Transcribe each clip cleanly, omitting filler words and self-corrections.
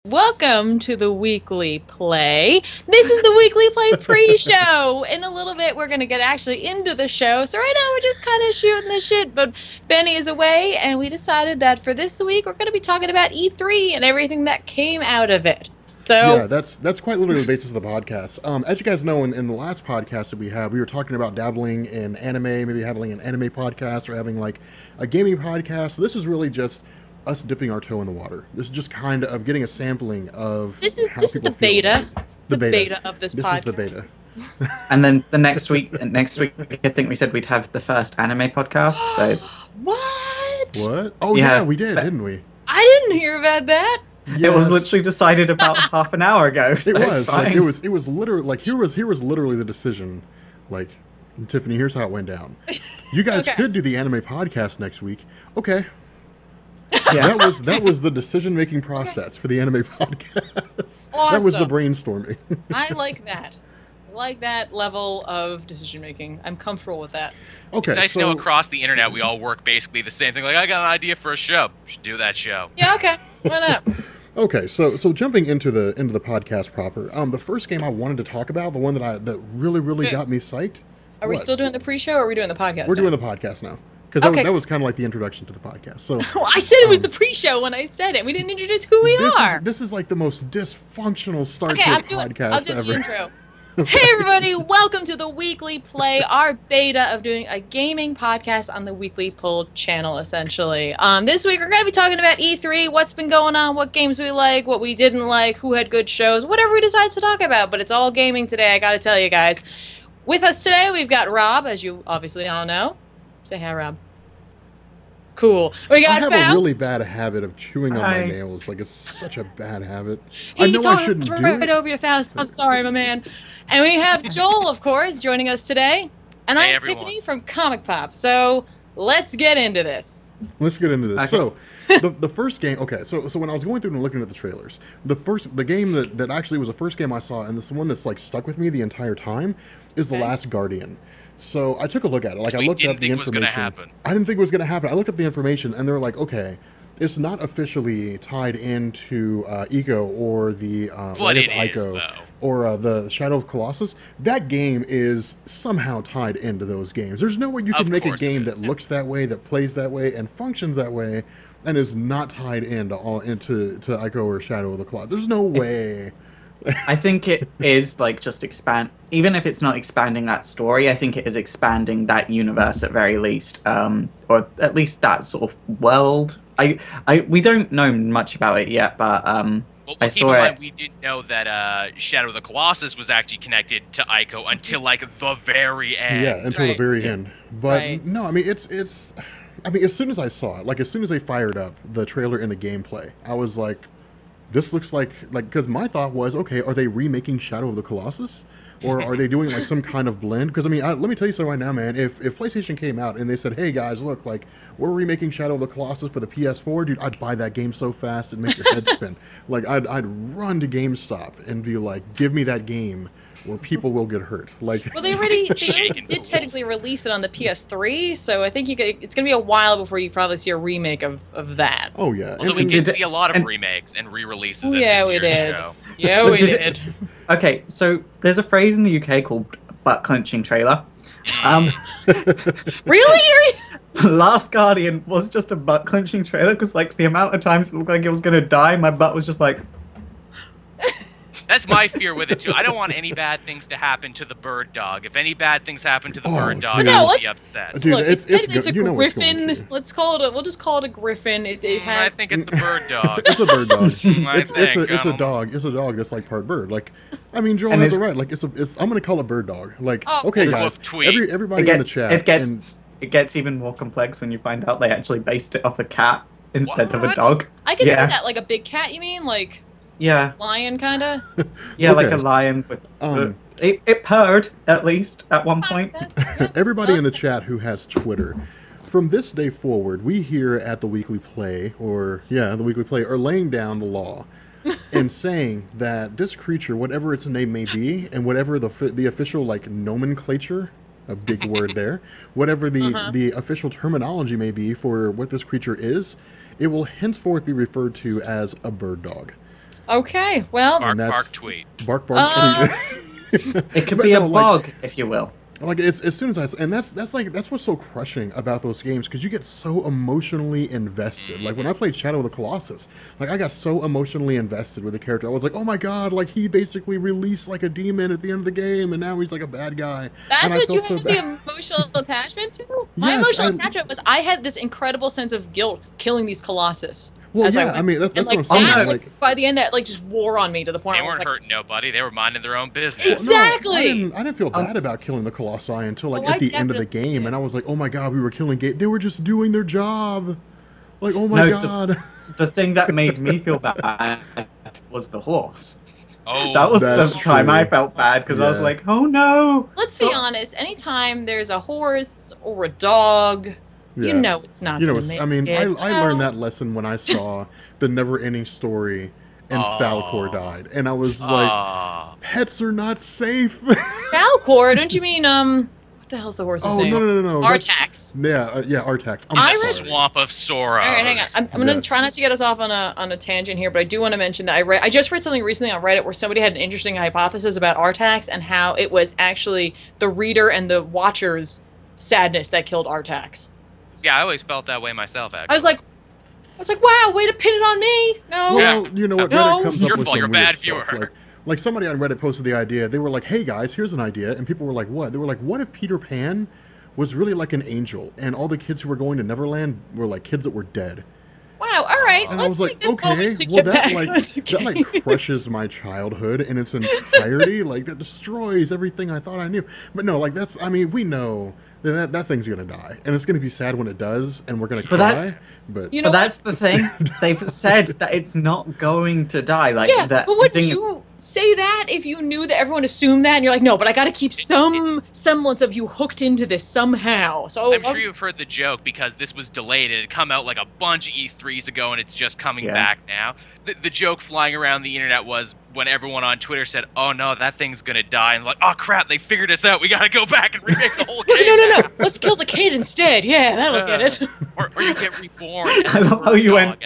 Welcome to the Weekly Play. This is the Weekly Play pre-show. In a little bit, we're going to get actually into the show. So right now, we're just kind of shooting the shit, but Benny is away, and we decided that for this week, we're going to be talking about E3 and everything that came out of it. So yeah, that's quite literally the basis of the podcast. As you guys know, in the last podcast that we had, we were talking about dabbling in anime, maybe having an anime podcast or having like a gaming podcast. So this is really just us dipping our toe in the water. This is just kind of getting a sampling of this is the feel beta, about it. the beta of this podcast. This is the beta. And then the next week, I think we said we'd have the first anime podcast. So What? Oh yeah, we did, didn't we? I didn't hear about that. Yes. It was literally decided about half an hour ago. So it was. fine. Like, it was literally like here was literally the decision. Like, Tiffany, here's how it went down. You guys could do the anime podcast next week. Okay. Yeah. That was the decision making process for the anime podcast. Awesome. That was the brainstorming. I like that. I like that level of decision making. I'm comfortable with that. Okay, It's nice to know across the internet we all work basically the same thing. Like, I got an idea for a show. We should do that show. Yeah, okay. Why not? Okay, so jumping into the podcast proper. The first game I wanted to talk about, the one that really got me psyched. Are we still doing the pre-show or are we doing the podcast? We're doing the podcast now. Because that was kind of like the introduction to the podcast. So well, I said it was the pre-show when I said it. We didn't introduce who we are. This is like the most dysfunctional start to a podcast I'll do ever. the intro. Hey everybody, welcome to the Weekly Play, our beta of doing a gaming podcast on the Weekly Pull channel, essentially. This week we're going to be talking about E3, what's been going on, what games we like, what we didn't like, who had good shows, whatever we decide to talk about. But it's all gaming today, I got to tell you guys. With us today, we've got Rob, as you obviously all know. Say hi, Rob. Cool. We got I have Faust. a really bad habit of chewing on my nails. Like, it's such a bad habit. He I know I shouldn't do right it. over your Faust. I'm sorry, my man. And we have Joel, of course, joining us today. And Hey, I'm everyone. Tiffany from Comic Pop. So let's get into this. Let's get into this. Okay. So, the first game. Okay, so when I was going through and looking at the trailers, the game that actually was the first game I saw, and this is the one that's like stuck with me the entire time, is The Last Guardian. So I took a look at it. Like, I looked up the information. I didn't think it was going to happen. I looked up the information, and they were like, okay, it's not officially tied into Eco or the But it is, Ico though. or the Shadow of Colossus. That game is somehow tied into those games. There's no way you can Of make a course game it that is. looks that way, that plays that way, and functions that way, and is not tied into Ico or Shadow of the Colossus. There's no way. I think it is like just expand. Even if it's not expanding that story, I think it is expanding that universe at very least, or at least that sort of world. We don't know much about it yet, but Well, I keep saw in it. mind, we didn't know that Shadow of the Colossus was actually connected to Ico until like the very end. Yeah, until the Right. very end. But Right. no, I mean it's. I mean, as soon as I saw it, like as soon as they fired up the trailer and the gameplay, I was like, this looks like because my thought was, okay, are they remaking Shadow of the Colossus, or are they doing like some kind of blend? Because I mean, let me tell you something right now, man. If PlayStation came out and they said, hey guys, look, like we're remaking Shadow of the Colossus for the PS4, dude, I'd buy that game so fast it'd make your head spin. Like I'd run to GameStop and be like, give me that game where people will get hurt. Like, Well, they already Shaking did rules. technically release it on the PS3, so I think it's going to be a while before you probably see a remake of that. oh yeah, Although we and- did did- see a lot of and- remakes and re-releases in Yeah, this we year's did. show. Yeah, we Did did. it- okay, so there's a phrase in the UK called butt clenching trailer. Really? Last Guardian was just a butt clenching trailer because like the amount of times it looked like it was gonna die, my butt was just like. That's my fear with it too. I don't want any bad things to happen to the bird dog. If any bad things happen to the Oh, bird dog, dude. No, I'll be let's- upset. Dude, Look, it's technically go- you know what's going griffin. to. We'll just call it a griffin. It I has. think it's a bird dog. It's a bird dog. I it's think, a I don't know. dog. It's a dog that's like part bird. Like, I mean, Joel And has it it's- right. Like, I'm gonna call it bird dog. Like, Oh, okay, This guys, was tweet. everybody It in the gets chat. it and gets even more complex when you find out they actually based it off a cat instead of a What? dog. I can Yeah. see that, like a big cat. You mean like Yeah, lion, kind of? yeah, like Okay. a lion. With, Um, it purred at least at one point. everybody in the chat who has Twitter, from this day forward, we here at the Weekly Play, the Weekly Play, are laying down the law and saying that this creature, whatever its name may be, and whatever the official like nomenclature, a big word there, whatever the official terminology may be for what this creature is, it will henceforth be referred to as a bird dog. Okay, well, Bark, that's- bark, tweet. Bark, bark, tweet. It could But be a no, like- bug, if you will. Like it's as soon as and that's what's so crushing about those games, because you get so emotionally invested. Like when I played Shadow of the Colossus, like I got so emotionally invested with the character. I was like, oh my god, like he basically released like a demon at the end of the game, and now he's like a bad guy. that's And I what you felt had so the bad. emotional attachment to? My Yes, emotional and- attachment was I had this incredible sense of guilt killing these Colossus. Well, as yeah, went. I mean that's And, what like, I'm saying. that, Like, by the end, that like just wore on me to the point They where I was weren't like, hurting nobody. They were minding their own business. Exactly! No, I didn't feel bad about killing the Colossi until like Oh, at I the end of the definitely game, did. and I was like, oh my god, we were killing They were just doing their job. Like, oh my No, god. The thing that made me feel bad was the horse. Oh, That was the That's time true. I felt bad, because I was Yeah. like, oh no! let's be honest, anytime there's a horse or a dog, you Yeah. know it's not You know, gonna make I mean, it. I learned that lesson when I saw the never-ending story and Falcor died, and I was like, Aw. pets are not safe. Falcor, don't you mean, what the hell's the horse's Oh name? no! that's- Artax. Yeah, Artax. I'm Irish- sorry. Swamp of Sorrows. All right, hang on. I'm gonna Yes. try not to get us off on a tangent here, but I do want to mention that I just read something recently on Reddit where somebody had an interesting hypothesis about Artax and how it was actually the reader and the watcher's sadness that killed Artax. Yeah, I always felt that way myself, actually. I was like, wow, way to pin it on me. No. Well, you know what? No. Reddit comes Your up with fault, some you're a weird bad stuff. viewer. Like somebody on Reddit posted the idea. They were like, "Hey guys, here's an idea," and people were like, "What?" They were like, "What if Peter Pan was really like an angel, and all the kids who were going to Neverland were like kids that were dead?" Wow. All right. And I Let's was take like, this okay, moment to well get that back like onto that like games. crushes my childhood in its entirety. Like that destroys everything I thought I knew. But no, like that's, I mean, we know that thing's gonna die, and it's gonna be sad when it does, and we're gonna But that- cry. But You know But that's the thing. They've said that it's not going to die. Like Yeah, that but would thing is- you say that if you knew that everyone assumed that, and you're like, no, but I got to keep some semblance of you hooked into this somehow. So I'm sure you've heard the joke because this was delayed. It had come out like a bunch of E3s ago, and it's just coming Yeah. back now. The joke flying around the internet was when everyone on Twitter said, "Oh no, that thing's gonna die," and like, "Oh crap, they figured us out. We gotta go back and remake the whole game." no. Let's kill the kid instead. Yeah, that'll get it. Or you get reborn. I love how you went-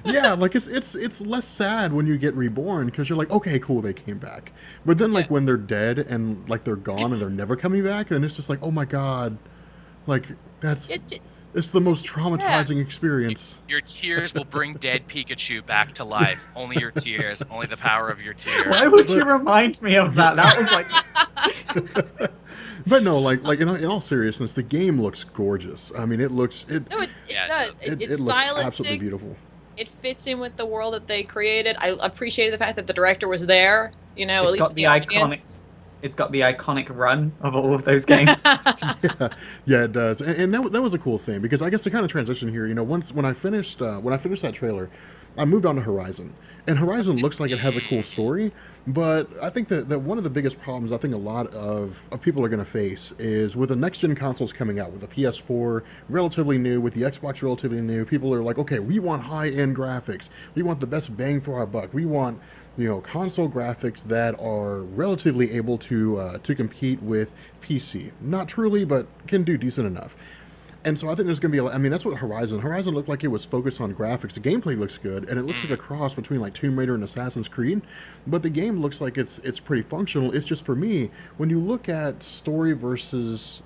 yeah, like it's less sad when you get reborn, because you're like, okay, cool, they came back. But then like when they're dead and like they're gone and they're never coming back, then it's just like, oh my god, like that's it's the most traumatizing experience. Your tears will bring dead Pikachu back to life. Only your tears. Only the power of your tears. Why would you remind me of that? That was like But no, like in all seriousness, the game looks gorgeous. I mean, it looks it No, it Yeah, it does. does. It's it looks absolutely stylistic. beautiful. It fits in with the world that they created. I appreciated the fact that the director was there. You know, It's at least got in the the iconic- audience. it's got the iconic run of all of those games. Yeah, it does, and that was a cool thing, because I guess to kind of transition here, you know, when I finished that trailer, I moved on to Horizon, and Horizon looks like it has a cool story, but I think that one of the biggest problems I think a lot of people are going to face is with the next gen consoles coming out, with the PS4 relatively new, with the Xbox relatively new, people are like, okay, we want high end graphics, we want the best bang for our buck, we want, you know, console graphics that are relatively able to compete with PC. Not truly, but can do decent enough. And so I think there's going to be I mean, that's what Horizon looked like. It was focused on graphics. The gameplay looks good, and it looks like a cross between like Tomb Raider and Assassin's Creed. But the game looks like it's pretty functional. It's just, for me, when you look at story versus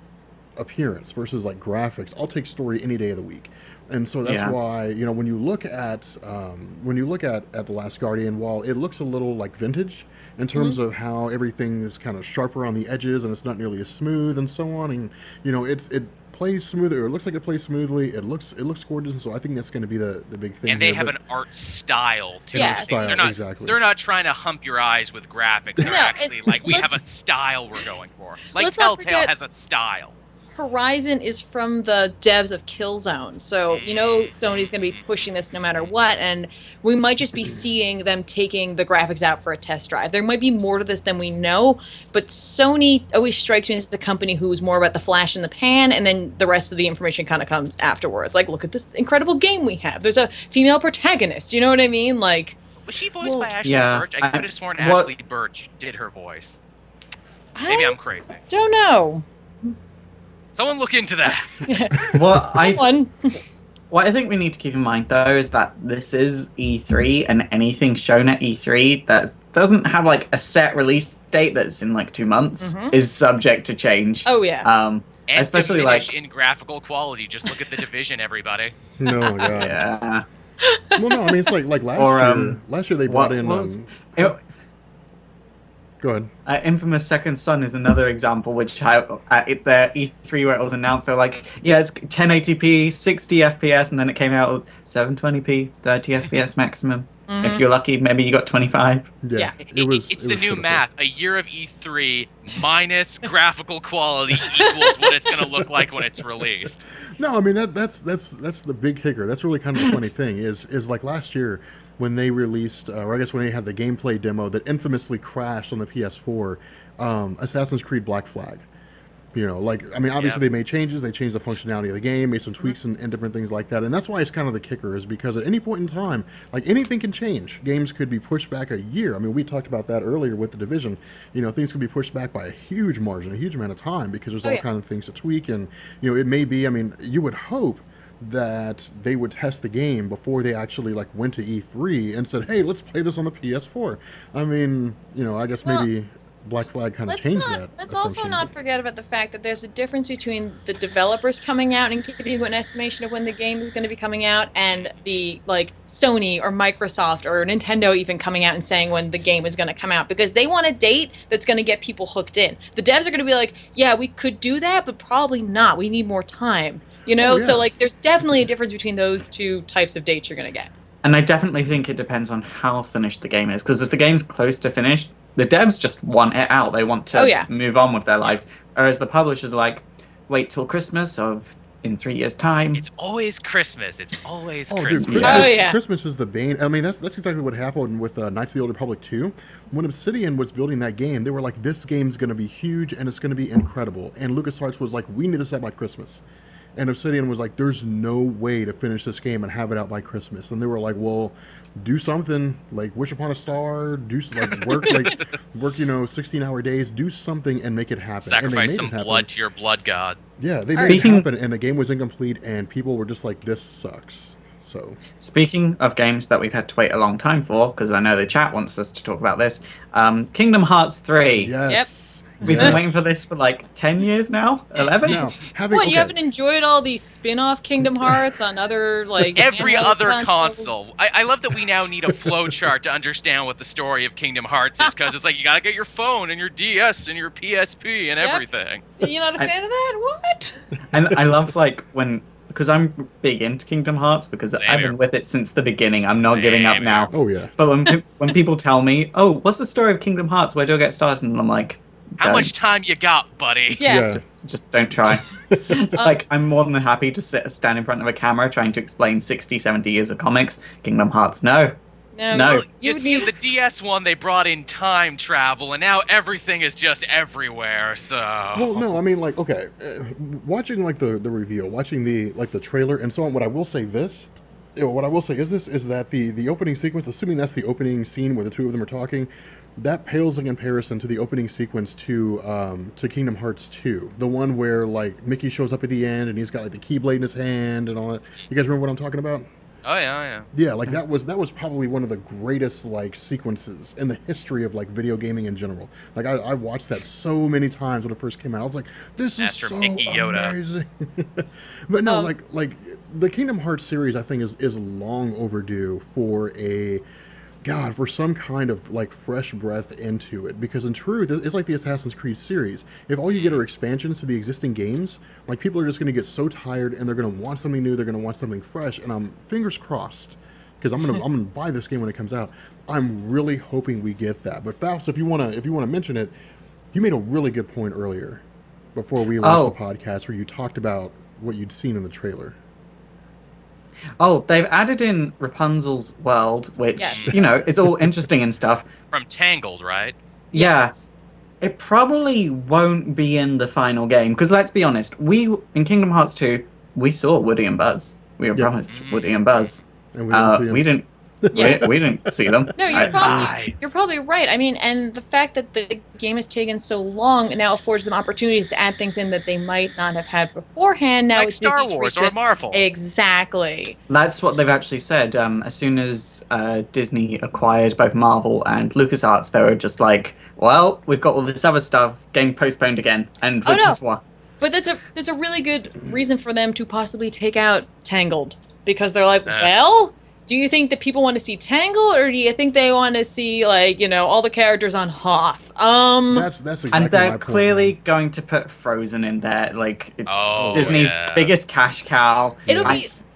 appearance versus like graphics, I'll take story any day of the week. And so that's Yeah. why, you know, when you look at The Last Guardian, while it looks a little like vintage in terms of how everything is kind of sharper on the edges and it's not nearly as smooth and so on, and you know, it plays smooth, or it looks like it plays smoothly. It looks gorgeous, and so I think that's going to be the big thing. And they here, have but- an art style too. Yeah. Style, They're not exactly. they're not trying to hump your eyes with graphics. They're No, actually like, we have a let's- style we're going for. Like Let's not Telltale forget- has a style. Horizon is from the devs of Killzone, so you know Sony's going to be pushing this no matter what, and we might just be seeing them taking the graphics out for a test drive. There might be more to this than we know, but Sony always strikes me as the company who's more about the flash in the pan, and then the rest of the information kind of comes afterwards. Like, look at this incredible game we have. There's a female protagonist. You know what I mean? Like, Was she voiced Well, by Ashley yeah, Birch? I could have sworn what- Ashley Birch did her voice. Maybe I'm crazy. don't know. Someone look into that. Well, One. What I think we need to keep in mind, though, is that this is E3, and anything shown at E3 that doesn't have like a set release date that's in like 2 months is subject to change. Oh yeah. And Especially diminish like in graphical quality. Just look at the Division, everybody. No, my God. yeah. Well, no, I mean it's like last year. Last year they brought in. Go ahead. Infamous Second Son is another example, which at the E3 where it was announced, they're like, yeah, it's 1080p, 60 FPS, and then it came out with 720p, 30 FPS maximum. If you're lucky, maybe you got 25. Yeah, It's it was the pitiful. new math. A year of E3 minus graphical quality equals what it's going to look like when it's released. No, I mean that's the big kicker. That's really kind of the funny thing is like last year when they released, or I guess when they had the gameplay demo that infamously crashed on the PS4, Assassin's Creed Black Flag. You know, like, I mean, obviously they made changes. They changed the functionality of the game, made some tweaks and different things like that. And that's why it's kind of the kicker, is because at any point in time, like, anything can change. Games could be pushed back a year. I mean, we talked about that earlier with the Division. You know, things could be pushed back by a huge margin, a huge amount of time, because there's all kinds of things to tweak. And, you know, it may be, I mean, you would hope that they would test the game before they actually, like, went to E3 and said, hey, let's play this on the PS4. I mean, you know, I guess maybe Black Flag kind of changed that. Let's also not forget about the fact that there's a difference between the developers coming out and giving you an estimation of when the game is going to be coming out, and the, like, Sony or Microsoft or Nintendo even coming out and saying when the game is going to come out, because they want a date that's going to get people hooked in. The devs are going to be like, yeah, we could do that, but probably not. We need more time. You know, so like there's definitely a difference between those two types of dates you're going to get. And I definitely think it depends on how finished the game is, because if the game's close to finished, the devs just want it out. They want to move on with their lives. Whereas the publishers are like, wait till Christmas in 3 years' time. It's always Christmas. It's always Christmas. Christmas. Christmas is the bane. I mean, that's exactly what happened with Knights of the Old Republic 2. When Obsidian was building that game, they were like, this game's going to be huge and it's going to be incredible. And LucasArts was like, we need this out by Christmas. And Obsidian was like, there's no way to finish this game and have it out by Christmas. And they were like, well, do something, like Wish Upon a Star, do like work, you know, 16-hour days, do something and make it happen. Sacrifice some blood to your blood god. Yeah, they made it happen, and the game was incomplete, and people were just like, this sucks. So, speaking of games that we've had to wait a long time for, because I know the chat wants us to talk about this, Kingdom Hearts 3. Yes. We've been waiting for this for like 10 years now? 11? No. You haven't enjoyed all these spin-off Kingdom Hearts on other, like, every other console? I love that we now need a flow chart to understand what the story of Kingdom Hearts is, because it's like you gotta get your phone and your DS and your PSP and everything. You're not a fan of that? What? And I love, like, because I'm big into Kingdom Hearts, because I've been with it since the beginning. I'm not giving up now. Oh, yeah. But when people tell me, oh, what's the story of Kingdom Hearts? Where do I get started? And I'm like, how much time you got, buddy? Yeah. Just don't try. Like, I'm more than happy to stand in front of a camera trying to explain 60, 70 years of comics. Kingdom Hearts, no. No. You see, the DS one, they brought in time travel, and now everything is just everywhere, so... Well, no, I mean, like, okay, watching, like, the reveal, watching the trailer and so on, what I will say is this, is that the opening sequence, assuming that's the opening scene where the two of them are talking, that pales in comparison to the opening sequence to Kingdom Hearts 2. The one where, like, Mickey shows up at the end and he's got, like, the Keyblade in his hand and all that. You guys remember what I'm talking about? Oh, yeah. Yeah, like, that was probably one of the greatest, like, sequences in the history of, like, video gaming in general. Like, I've watched that so many times when it first came out. I was like, this is so amazing. But no, like, the Kingdom Hearts series, I think, is long overdue for for some kind of, like, fresh breath into it, because in truth, it's like the Assassin's Creed series. If all you get are expansions to the existing games, like, people are just going to get so tired and they're going to want something new, they're going to want something fresh, and I'm fingers crossed, because I'm gonna buy this game when it comes out. I'm really hoping we get that. But Faust, if you wanna mention it, you made a really good point earlier before we launched the podcast, where you talked about what you'd seen in the trailer. Oh, they've added in Rapunzel's world, which, you know, is all interesting and stuff. From Tangled, right? Yeah. Yes. It probably won't be in the final game, because let's be honest, in Kingdom Hearts 2, we saw Woody and Buzz. We were promised Woody and Buzz. And we didn't see him. Yeah. We didn't see them. No, you're probably right. I mean, and the fact that the game has taken so long now affords them opportunities to add things in that they might not have had beforehand. Now Like with Star Disney's Wars recent- or Marvel. Exactly. That's what they've actually said. As soon as Disney acquired both Marvel and LucasArts, they were just like, well, we've got all this other stuff, game postponed again, and which is why. But that's a really good reason for them to possibly take out Tangled, because they're like, well, do you think that people want to see Tangled, or do you think they want to see, like, all the characters on Hoth? That's exactly And they're my point, clearly man. going to put Frozen in there. Like, it's Oh, Disney's yeah. biggest cash cow.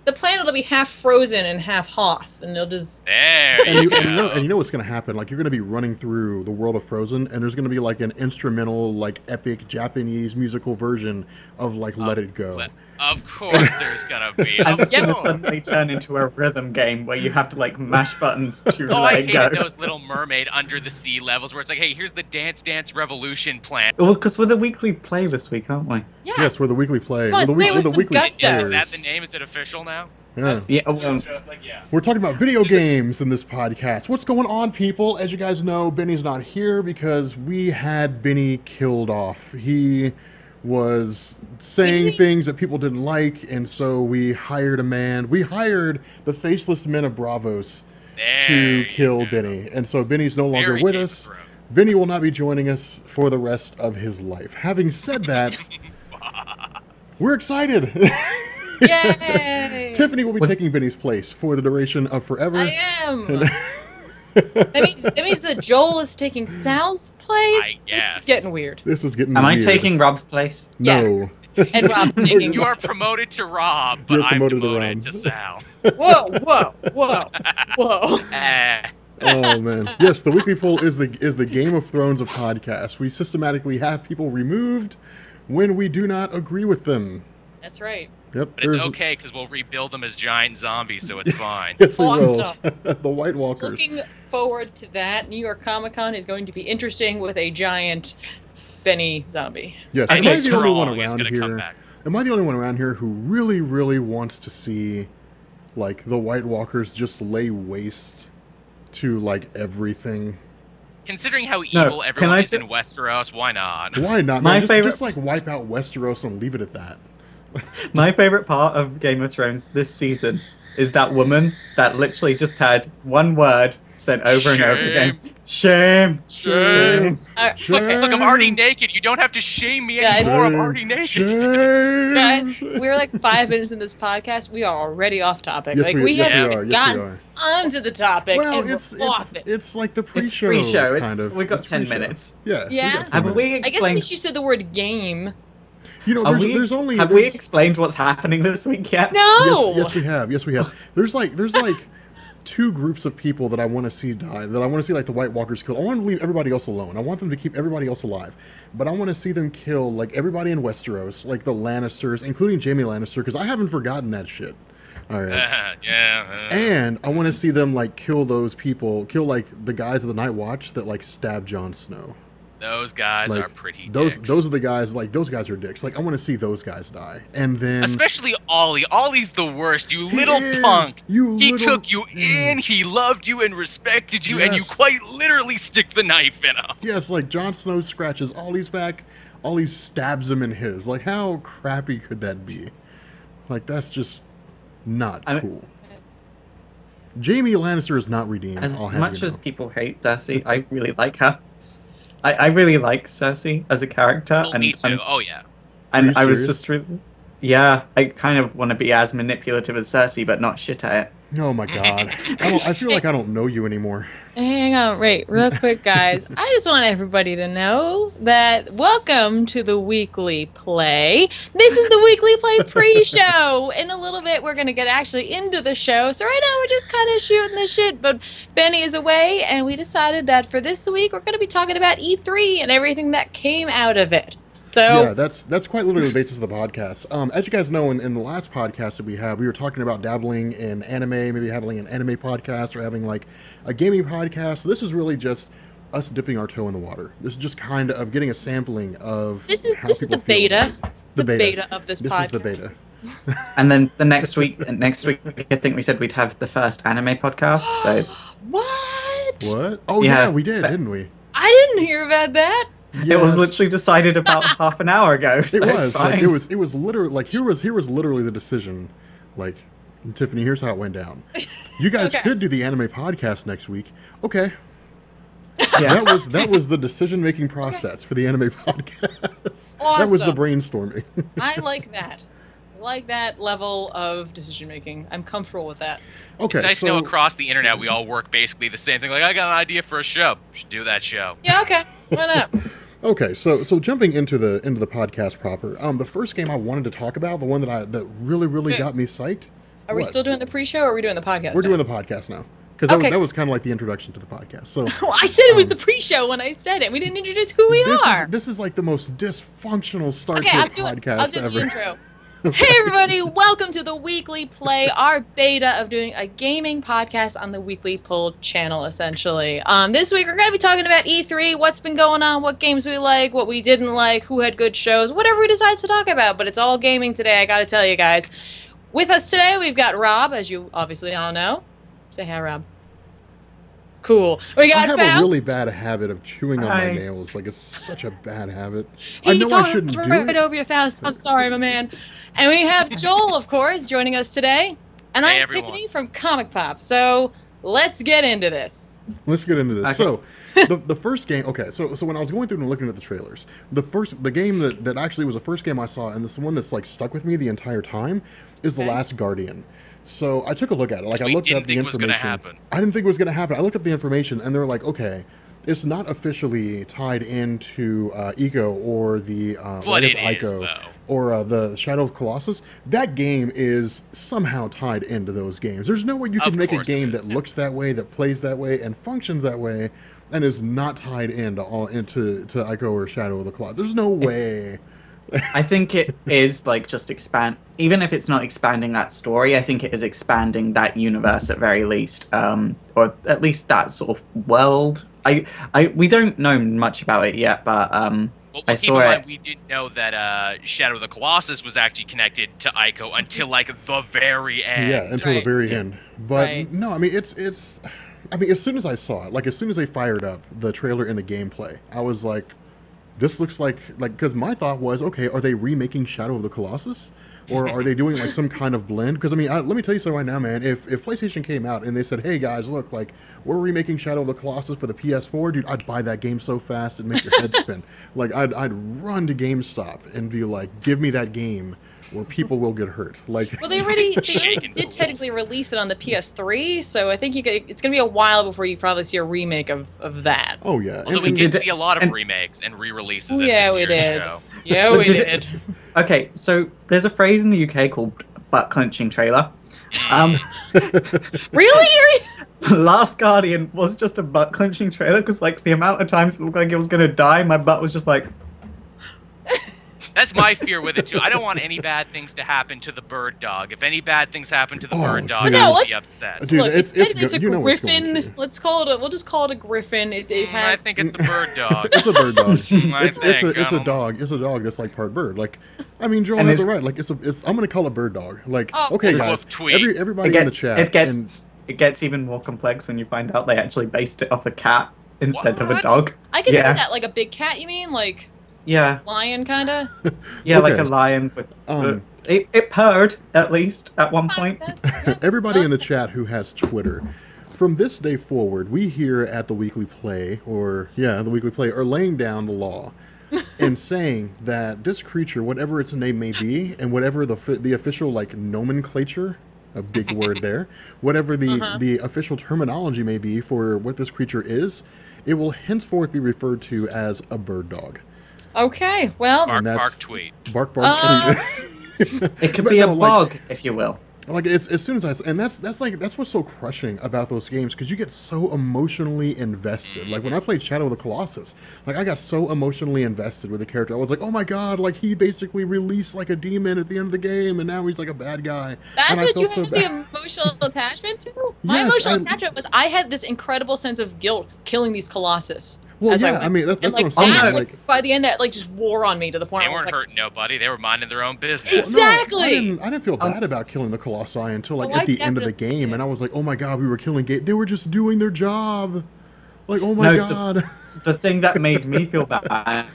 The planet will be half frozen and half Hoth, and they'll just... There And you you go. know what's going to happen? Like, you're going to be running through the world of Frozen, and there's going to be, like, an instrumental, like, epic Japanese musical version of, like, Let It Go. Of course there's gonna be. And it's going to Yep. suddenly turn into a rhythm game where you have to, like, mash buttons to Oh, I let it hated go. those Little Mermaid under the sea levels where it's like, hey, here's the Dance Dance Revolution plan. Well, because we're the weekly play this week, aren't we? Yeah. Yes, we're the weekly play. Come on, we're the, say it we're with the some weekly gusto. players. Is that the name? Is it official now? Yeah. Yeah, well, We're talking about video games in this podcast. What's going on, people? As you guys know, Benny's not here because we had Benny killed off. He was saying things that people didn't like, and so we hired a man. We hired the faceless men of Bravos There to you kill go. Benny. And so Benny's no longer Very with Game of us. Thrones. Benny will not be joining us for the rest of his life. Having said that, we're excited. Yay! Tiffany will be taking Benny's place for the duration of forever. I am. That means that Joel is taking Sal's place. I This guess. is getting weird. This is getting am I weird. taking Rob's place? No. And Rob's taking. You are promoted to Rob, but You're I'm promoted to demoted Rob. to Sal. Whoa! Whoa! Whoa! Whoa! Oh man. Yes, the weekly poll is the Game of Thrones of podcasts. We systematically have people removed when we do not agree with them. That's right. Yep. But it's there's- okay because we'll rebuild them as giant zombies, so it's fine. Yes, we Awesome. will. The White Walkers. Looking forward to that. New York Comic Con is going to be interesting with a giant Benny zombie. Yes. I Am I think the only one Strong is around gonna come here? back. Am I the only one around here who really, really wants to see, like, the White Walkers just lay waste to, like, everything? Considering how No, evil can everyone I is t- in Westeros, why not? Why not? My Man? Just, favorite- just like wipe out Westeros and leave it at that. My favorite part of Game of Thrones this season is that woman that literally just had one word said over and over again. Shame. Shame. Look, I'm already Shame. naked. You don't have to shame me Guys- anymore. I'm already naked. Shame. Guys, we're like 5 minutes in this podcast. We are already off topic. Yes, like we haven't are. even Yes, we gotten are. onto the topic, Well, and we're off it. it's like the It's pre-show, pre-show. kind of. We've got It's 10 pre-show. minutes. Yeah. Yeah? We got 10 Have we minutes. I guess at explained? least you said the word game. You know, Have there's only have we explained what's happening this week yet? No. Yes, we have. Yes, we have. There's like two groups of people that I want to see die. That I want to see like the White Walkers kill. I want to leave everybody else alone. I want them to keep everybody else alive. But I want to see them kill like everybody in Westeros, like the Lannisters, including Jaime Lannister, because I haven't forgotten that shit. All right. And I want to see them like kill those people, kill like the guys of the Night Watch that like stab Jon Snow. Those guys Like are pretty those dicks. those are the guys, like those guys are dicks. Like I want to see those guys die. And then Especially Ollie. Ollie's the worst. You He little is. punk. You He little- took you in. He loved you and respected you, and you Yes. quite literally stick the knife in him. Yes, like Jon Snow scratches Ollie's back, Ollie stabs him in his. Like how crappy could that be? Like that's just not cool. Jaime Lannister is not redeemed. As I'll have much you as know. people hate Cersei, I really like her. I really like Cersei as a character, Well, me too. and Oh yeah. Are you I was serious? just really, yeah, I kind of want to be as manipulative as Cersei, but not shit at it. Oh my god. I feel like I don't know you anymore. Hang on, wait, real quick, guys. I just want everybody to know that welcome to the Weekly Play. This is the Weekly Play pre-show. In a little bit, we're going to get actually into the show. So right now, we're just kind of shooting the shit. But Benny is away, and we decided that for this week, we're going to be talking about E3 and everything that came out of it. So Yeah, that's quite literally the basis of the podcast. As you guys know, in the last podcast that we had, we were talking about dabbling in anime, maybe having an anime podcast or having like a gaming podcast. So this is really just us dipping our toe in the water. This is just kind of getting a sampling of this is how the people feel beta. about it. The beta of this This podcast. is the beta. And then the next week, I think we said we'd have the first anime podcast. So What? What? Oh Yeah, yeah, we did, but- didn't we? I didn't hear about that. it was Yes. literally decided about half an hour ago. So It it's was like fine. it was literally like here was literally the decision. Like, Tiffany, here's how it went down. You guys Okay. could do the anime podcast next week. Okay. Yeah. That was the decision making process for the anime podcast. That was the Awesome. brainstorming. I like that. I like that level of decision making. I'm comfortable with that. Okay, It's nice so to know across the internet we all work basically the same thing. Like, I got an idea for a show. We should do that show. Yeah, okay. Why not? okay, so jumping into the podcast proper. The first game I wanted to talk about, the one that really Wait. got me psyched. Are we What? still doing the pre-show or are we doing the podcast? We're now? doing the podcast now because Okay. that was kind of like the introduction to the podcast. So Well, I said it was the pre-show when I said it. We didn't introduce who we are. this is like the most dysfunctional start Okay, to a I'll do podcast the ever. intro. Hey everybody, welcome to the Weekly Play, our beta of doing a gaming podcast on the Weekly Pull channel, essentially. This week we're going to be talking about E3, what's been going on, what games we like, what we didn't like, who had good shows, whatever we decide to talk about, but it's all gaming today, I gotta tell you guys. With us today, we've got Rob, as you obviously all know. Say hi, Rob. Cool. We I got have Faust. a really bad habit of chewing on my Hi. nails. Like, it's such a bad habit. Hey, I you know I talked shouldn't do right it. over your Faust. I'm sorry, my man. And we have Joel, of course, joining us today. And Hey, I'm everyone. Tiffany from Comic Pop. So let's get into this. Let's get into this. Okay. So, the first game. Okay, so when I was going through and looking at the trailers, the game that actually was the first game I saw, and this one that's like stuck with me the entire time, is The Okay. Last Guardian. So I took a look at it. Like, I We looked didn't up the think was gonna information. happen. I didn't think it was going to happen. I looked up the information, and they're like, okay, it's not officially tied into Eco or the But it is, Ico though. or the Shadow of Colossus. That game is somehow tied into those games. There's no way you can Of make a course it game is, that yeah. looks that way, that plays that way, and functions that way, and is not tied into Ico or Shadow of the Colossus. There's no way. I think it is like just expand. Even if it's not expanding that story, I think it is expanding that universe at very least, or at least that sort of world. We don't know much about it yet, but Well, I keep saw in mind, it. we didn't know that Shadow of the Colossus was actually connected to Ico until like the very end. Yeah, until Right. the very end. But Right. no, I mean it's. I mean, as soon as I saw it, like as soon as they fired up the trailer and the gameplay, I was like, this looks like because my thought was, okay, are they remaking Shadow of the Colossus, or are they doing like some kind of blend? Because I mean, let me tell you something right now, man. If PlayStation came out and they said, hey guys, look, like we're remaking Shadow of the Colossus for the PS4, dude, I'd buy that game so fast it'd make your head spin. Like I'd run to GameStop and be like, give me that game, or people will get hurt. Like, Well, they already Shaking did fools. technically release it on the PS3, so I think it's going to be a while before you probably see a remake of that. oh yeah, Although we did did- see a lot of and- remakes and re-releases of Yeah, this we year's did. show. Yeah, But we did did. Okay, so there's a phrase in the UK called butt clenching trailer. Really? Last Guardian was just a butt clenching trailer because like the amount of times it looked like it was gonna die, my butt was just like, That's my fear with it too. I don't want any bad things to happen to the bird dog. If any bad things happen to the Oh, bird dog, dude. No, I'll be let's- upset. Dude, Look, it's it's a you know it's going griffin. to. Let's call it. We'll just call it a griffin. It I had. think it's a bird dog. It's a bird dog. I it's think, I a don't know. dog. It's a dog that's like part bird. Like, I mean, Joel And has it it's- right. Like, I'm gonna call it bird dog. Like, Oh, okay, This guys, was tweet. everybody it in the gets chat. and it gets even more complex when you find out they actually based it off a cat instead of a What? dog. I could Yeah. see that, like a big cat. You mean like Yeah, lion, kind of? yeah, like a Okay. lion with. Um, It purred at least at one point. everybody in the chat who has Twitter, from this day forward, we here at the Weekly Play, are laying down the law and saying that this creature, whatever its name may be, and whatever the official like nomenclature, a big word there, whatever the official terminology may be for what this creature is, it will henceforth be referred to as a bird dog. Okay. Well, Bark, that's- bark, tweet. Bark, bark, Uh, tweet. It could But be a no, like- bog, if you will. Like it's as soon as and that's what's so crushing about those games, because you get so emotionally invested. Like when I played Shadow of the Colossus, like I got so emotionally invested with the character. I was like, oh my god, like he basically released like a demon at the end of the game, and now he's like a bad guy. that's And I what you felt had so the emotional attachment to. My Yes, emotional and- attachment was I had this incredible sense of guilt killing these colossus. Well, as yeah, I went. I mean, that's and what like I'm saying. that, Like, by the end, that like just wore on me to the point They where I was weren't like, hurting nobody. They were minding their own business. Exactly. No, I didn't feel bad about killing the Colossi until like Oh, at I the end of the definitely game, did. and I was like, oh my god, we were killing They were just doing their job. Like, oh my No, god. The thing that made me feel bad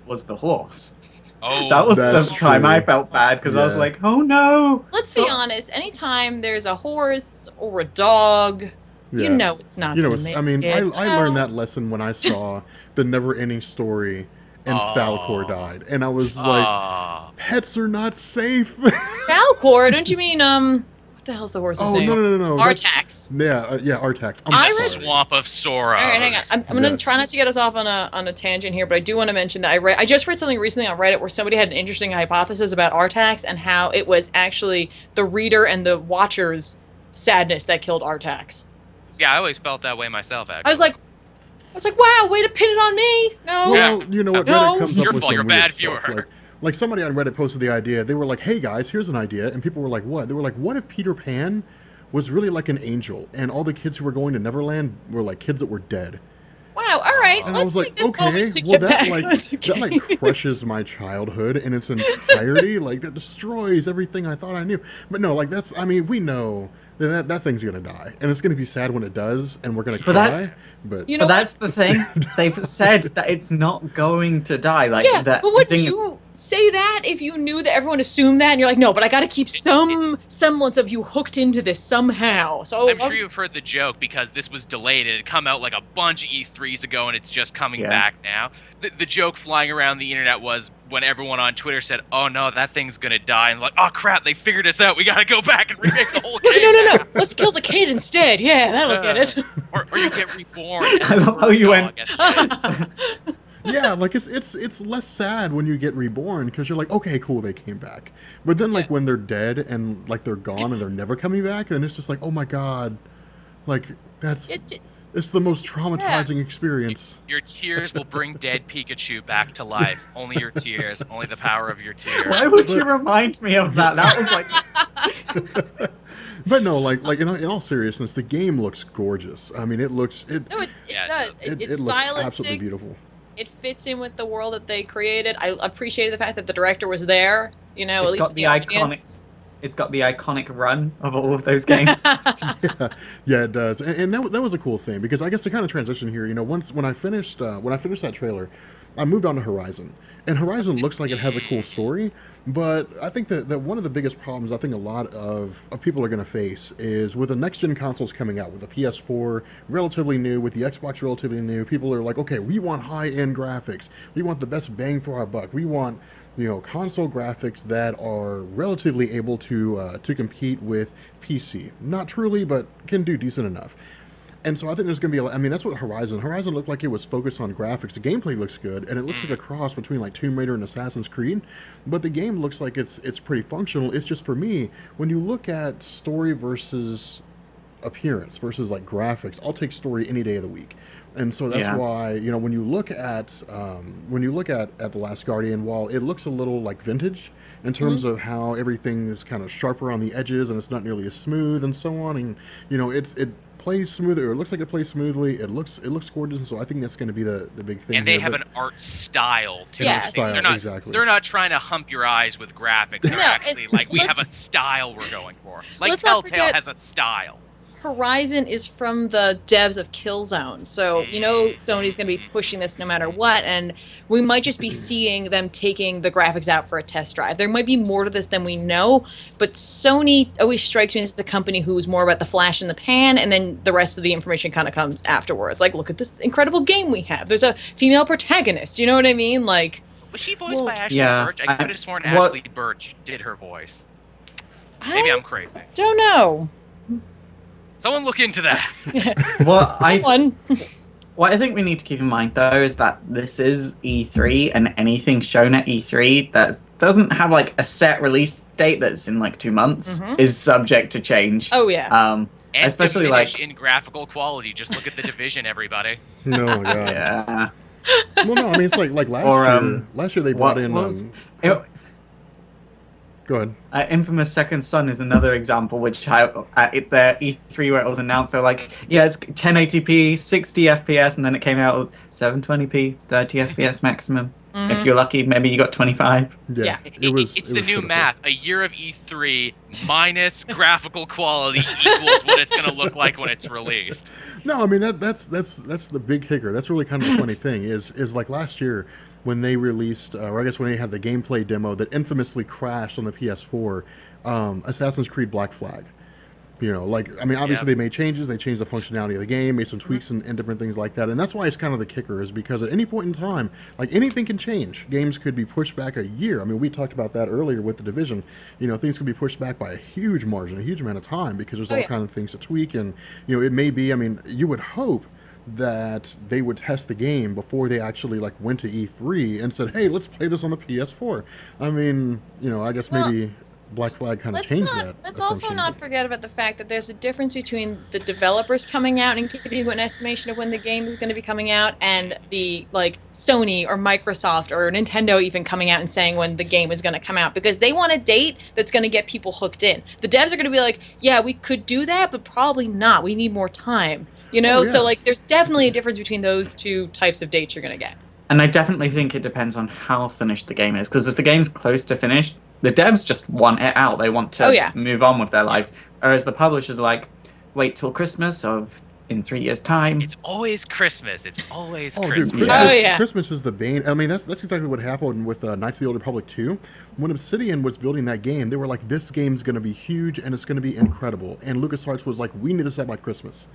was the horse. Oh, That was the That's time true. I felt bad because I was Yeah. like, oh no. Let's be honest. Anytime there's a horse or a dog, you Yeah. know it's not. You know, gonna make I mean, it. I learned that lesson when I saw the never-ending story and Falcor died, and I was like, Aw. pets are not safe. Falcor. Don't you mean What the hell's the horse's Oh name? no! that's- Artax. Yeah, Artax. I I'm read- sorry. Swamp of Sorrows. All right, hang on. I'm gonna Yes. try not to get us off on a tangent here, but I do want to mention that I just read something recently on Reddit where somebody had an interesting hypothesis about Artax and how it was actually the reader and the watcher's sadness that killed Artax. Yeah, I always felt that way myself, actually. I was like, wow, way to pin it on me. No. Well, you know what? No. Reddit comes Your up with fault, you're some a weird bad stuff. viewer. Like somebody on Reddit posted the idea. They were like, "Hey guys, here's an idea," and people were like, "What?" They were like, "What if Peter Pan was really like an angel, and all the kids who were going to Neverland were like kids that were dead?" Wow. All right. And I Let's was take like, this "Okay, moment to well get that back like into that like games. crushes my childhood in its entirety. Like that destroys everything I thought I knew." But no, like that's. I mean, we know that thing's gonna die, and it's gonna be sad when it does, and we're gonna But that- cry. But You know But what? that's the thing. They've said that it's not going to die. Like Yeah, that but wouldn't thing is. you say that if you knew that everyone assumed that, and you're like, no, but I got to keep some semblance of you hooked into this somehow. So I'm sure you've heard the joke because this was delayed. It had come out like a bunch of E3s ago, and it's just coming Yeah. back now. The joke flying around the internet was when everyone on Twitter said, "Oh no, that thing's gonna die," and like, "Oh crap, they figured us out. We gotta go back and remake the whole game." no. now." Let's kill the kid instead. Yeah, that'll get it. Or you get reborn. I love how you went- yeah, like it's less sad when you get reborn because you're like, okay, cool, they came back. But then like Yeah. when they're dead and like they're gone and they're never coming back, then it's just like, oh my god, like it's the most traumatizing experience. Your tears will bring dead Pikachu back to life. Only your tears. Only the power of your tears. Why would you remind me of that? That was like. But no, like in all seriousness, the game looks gorgeous. I mean, it No, looks Yeah, it does. does. It's it looks absolutely stylistic. beautiful. It fits in with the world that they created. I appreciated the fact that the director was there. You know, It's at got least the the iconic- audience. It's got the iconic run of all of those games. Yeah, it does, and that was a cool thing because I guess to kind of transition here, you know, when I finished that trailer, I moved on to Horizon, and Horizon looks like it has a cool story, but I think that one of the biggest problems I think a lot of people are going to face is with the next gen consoles coming out, with the PS4 relatively new, with the Xbox relatively new, people are like, okay, we want high end graphics, we want the best bang for our buck, we want, you know, console graphics that are relatively able to compete with PC. Not truly, but can do decent enough. And so I think there's going to be I mean, that's what Horizon looked like. It was focused on graphics. The gameplay looks good, and it looks like a cross between like Tomb Raider and Assassin's Creed. But the game looks like it's pretty functional. It's just, for me, when you look at story versus appearance versus like graphics, I'll take story any day of the week. And so that's Yeah. why, you know, when you look at The Last Guardian, while it looks a little like vintage in terms of how everything is kind of sharper on the edges and it's not nearly as smooth and so on, and you know, it plays smoother, or it looks like it plays smoothly. It looks gorgeous, and so I think that's going to be the big thing. And they here, have but- an art style too. Yeah. Style, They're not. exactly. They're not trying to hump your eyes with graphics. They're No, actually and like, we have a let's- style we're going for. Like let's not Telltale forget- has a style. Horizon is from the devs of Killzone, so you know Sony's going to be pushing this no matter what, and we might just be seeing them taking the graphics out for a test drive. There might be more to this than we know, but Sony always strikes me as the company who's more about the flash in the pan, and then the rest of the information kind of comes afterwards. Like, look at this incredible game we have. There's a female protagonist. You know what I mean? Like, Was she voiced Well, by Ashley yeah, Birch? I could have sworn what- Ashley Birch did her voice. Maybe I'm crazy. don't know. Someone look into that. Someone. What I think we need to keep in mind, though, is that this is E3, and anything shown at E3 that doesn't have like a set release date that's in like 2 months is subject to change. Oh yeah. And Especially diminish like in graphical quality. Just look at the Division, everybody. No, my God. yeah. Well, no, I mean, it's like last Or, year. Last year they brought in. It- Go ahead. Infamous Second Son is another example, which at the E3 where it was announced, they're like, yeah, it's 1080p, 60 FPS, and then it came out with 720p, 30 FPS maximum. If you're lucky, maybe you got 25. Yeah. It's it was the new pitiful. math. A year of E3 minus graphical quality equals what it's going to look like when it's released. No, I mean that's the big kicker. That's really kind of the funny thing is like last year when they released, or I guess when they had the gameplay demo that infamously crashed on the PS4, Assassin's Creed Black Flag. You know, like, I mean, obviously they made changes. They changed the functionality of the game, made some tweaks and different things like that. And that's why it's kind of the kicker, is because at any point in time, like, anything can change. Games could be pushed back a year. I mean, we talked about that earlier with The Division. You know, things can be pushed back by a huge margin, a huge amount of time, because there's all kinds of things to tweak. And, you know, it may be, I mean, you would hope that they would test the game before they actually, like, went to E3 and said, hey, let's play this on the PS4. I mean, you know, I guess maybe Black Flag kind of changed that. Let's also not forget about the fact that there's a difference between the developers coming out and giving you an estimation of when the game is going to be coming out, and the, like, Sony or Microsoft or Nintendo even coming out and saying when the game is going to come out, because they want a date that's going to get people hooked in. The devs are going to be like, yeah, we could do that, but probably not. We need more time. You know, so, like, there's definitely a difference between those two types of dates you're going to get. And I definitely think it depends on how finished the game is, because if the game's close to finished, the devs just want it out. They want to move on with their lives. Whereas the publishers are like, wait till Christmas in 3 years' time. It's always Christmas. It's always Christmas. Christmas. Christmas is the bane. I mean, that's exactly what happened with Knights of the Old Republic 2. When Obsidian was building that game, they were like, this game's going to be huge and it's going to be incredible. And LucasArts was like, we need this out by Christmas.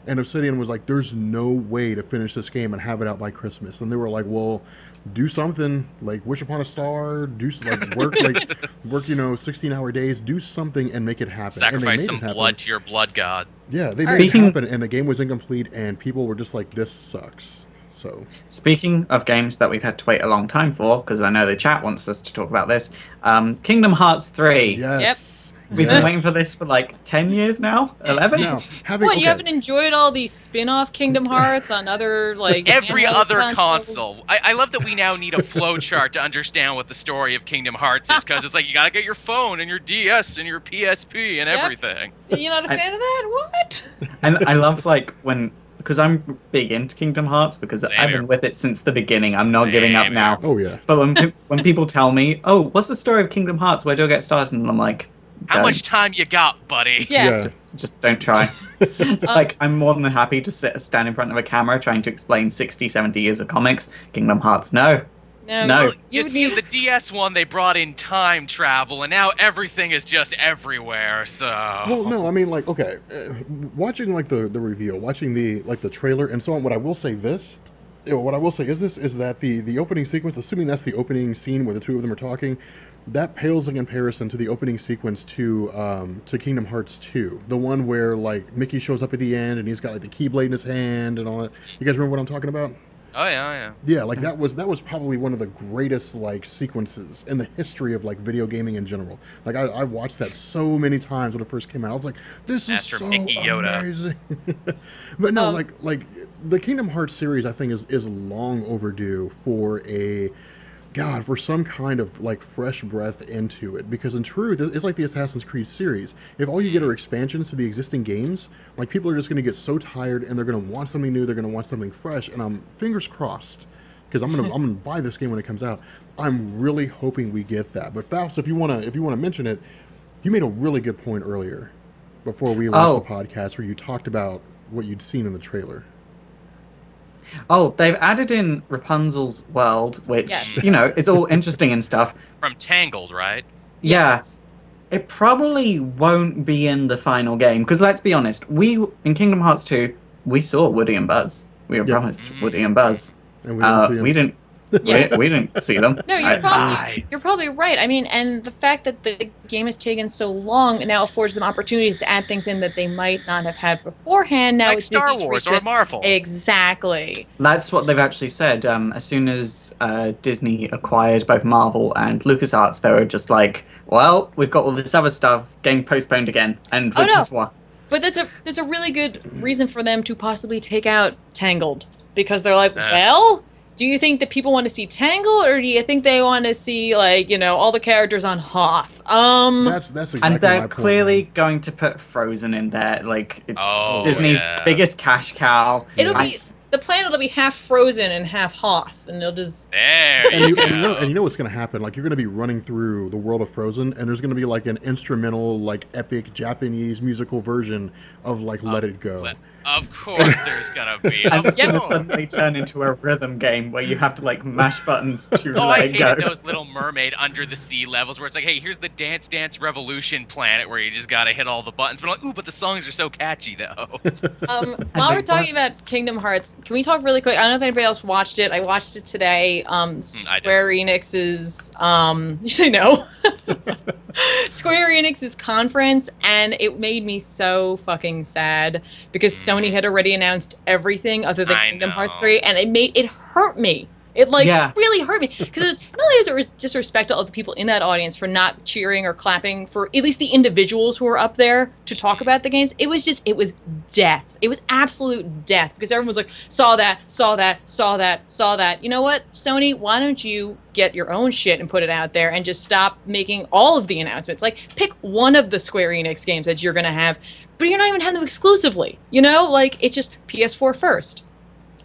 And Obsidian was like, there's no way to finish this game and have it out by Christmas. And they were like, well, do something, like wish upon a star, do like work, you know, 16-hour days, do something and make it happen. Sacrifice some blood to your blood god. Yeah, they made it happen, and the game was incomplete, and people were just like, this sucks. So, speaking of games that we've had to wait a long time for, because I know the chat wants us to talk about this, Kingdom Hearts 3. Yes. We've been waiting for this for like 10 years now? 11? Now, you haven't enjoyed all these spin-off Kingdom Hearts on other, like, every other console? I love that we now need a flow chart to understand what the story of Kingdom Hearts is, because it's like you gotta get your phone and your DS and your PSP and everything. You're not a fan of that? What? And I love, like, because I'm big into Kingdom Hearts, because I've been with it since the beginning. I'm not giving up now. Oh, yeah. But when people tell me, oh, what's the story of Kingdom Hearts? Where do I get started? And I'm like, how much time you got, buddy? Yeah. Just don't try. Like, I'm more than happy to stand in front of a camera trying to explain 60, 70 years of comics. Kingdom Hearts, no. No. You see, the DS one, they brought in time travel, and now everything is just everywhere, so... Well, no, I mean, like, okay, watching, like, the reveal, watching the trailer and so on, what I will say is this, is that the opening sequence, assuming that's the opening scene where the two of them are talking, that pales in comparison to the opening sequence to Kingdom Hearts 2. The one where, like, Mickey shows up at the end and he's got, like, the Keyblade in his hand and all that. You guys remember what I'm talking about? Oh, yeah. Yeah, like, that was probably one of the greatest, like, sequences in the history of, like, video gaming in general. Like, I've watched that so many times when it first came out. I was like, this is so amazing. But no, like, the Kingdom Hearts series, I think, is long overdue for for some kind of, like, fresh breath into it, because in truth, it's like the Assassin's Creed series. If all you get are expansions to the existing games, like, people are just going to get so tired, and they're going to want something new, they're going to want something fresh, and I'm fingers crossed, because I'm gonna buy this game when it comes out. I'm really hoping we get that. But Faust, if you wanna mention it, you made a really good point earlier, before we launched the podcast, where you talked about what you'd seen in the trailer. Oh, they've added in Rapunzel's world, which, you know, is all interesting and stuff. From Tangled, right? Yeah. Yes. It probably won't be in the final game, because let's be honest, in Kingdom Hearts 2, we saw Woody and Buzz. We were promised Woody and Buzz. And we didn't see them. We didn't see them. No, you're probably right. I mean, and the fact that the game has taken so long now affords them opportunities to add things in that they might not have had beforehand. Now, like Star Wars or Marvel. Exactly. That's what they've actually said. As soon as Disney acquired both Marvel and LucasArts, they were just like, well, we've got all this other stuff, game postponed again, and which is why. But that's a really good reason for them to possibly take out Tangled, because they're like, well, Do you think that people want to see Tangle, or do you think they want to see, like, you know, all the characters on Hoth? That's exactly And they're my point, clearly man. going to put Frozen in there. Like, it's Oh, Disney's yeah. biggest cash cow. It'll Yeah. be the planet will be half Frozen and half Hoth, and they'll just There And you you, go. and you know what's going to happen? Like, you're going to be running through the world of Frozen, and there's going to be like an instrumental, like epic Japanese musical version of like Let It Go. Of course, there's gonna be. And Of it's going to course. suddenly turn into a rhythm game where you have to, like, mash buttons to Oh, let I it go. hated those Little Mermaid under the sea levels where it's like, hey, here's the Dance Dance Revolution planet where you just gotta hit all the buttons. But I'm like, ooh, but the songs are so catchy though. while we're talking about Kingdom Hearts, can we talk really quick? I don't know if anybody else watched it. I watched it today. Square Enix's usually no. Square Enix's conference, and it made me so fucking sad because Sony had already announced everything other than I Kingdom Hearts know. 3, and it hurt me. It really hurt me because not only is it disrespectful of the people in that audience for not cheering or clapping for at least the individuals who were up there to talk about the games. It was death. It was absolute death because everyone was like, saw that. You know what, Sony? Why don't you get your own shit and put it out there and just stop making all of the announcements? Like, pick one of the Square Enix games that you're gonna have, but you're not even having them exclusively. You know, like it's just PS4 first.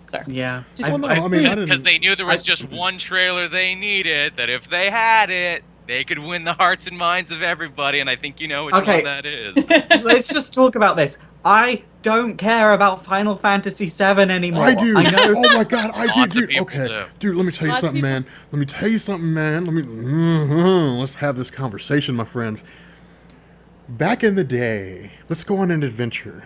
Sorry. Yeah. Well, no, I mean, I Because didn't. they knew there was just one trailer they needed, that if they had it, they could win the hearts and minds of everybody, and I think you know which Okay. one that is. Let's just talk about this. I don't care about Final Fantasy VII anymore. I do. I know. Oh my god, I do, Lots of dude. people Okay, do. dude. Let me tell you Lots of something, people- man. Let me tell you something, man. Let's have this conversation, my friends. Back in the day, let's go on an adventure.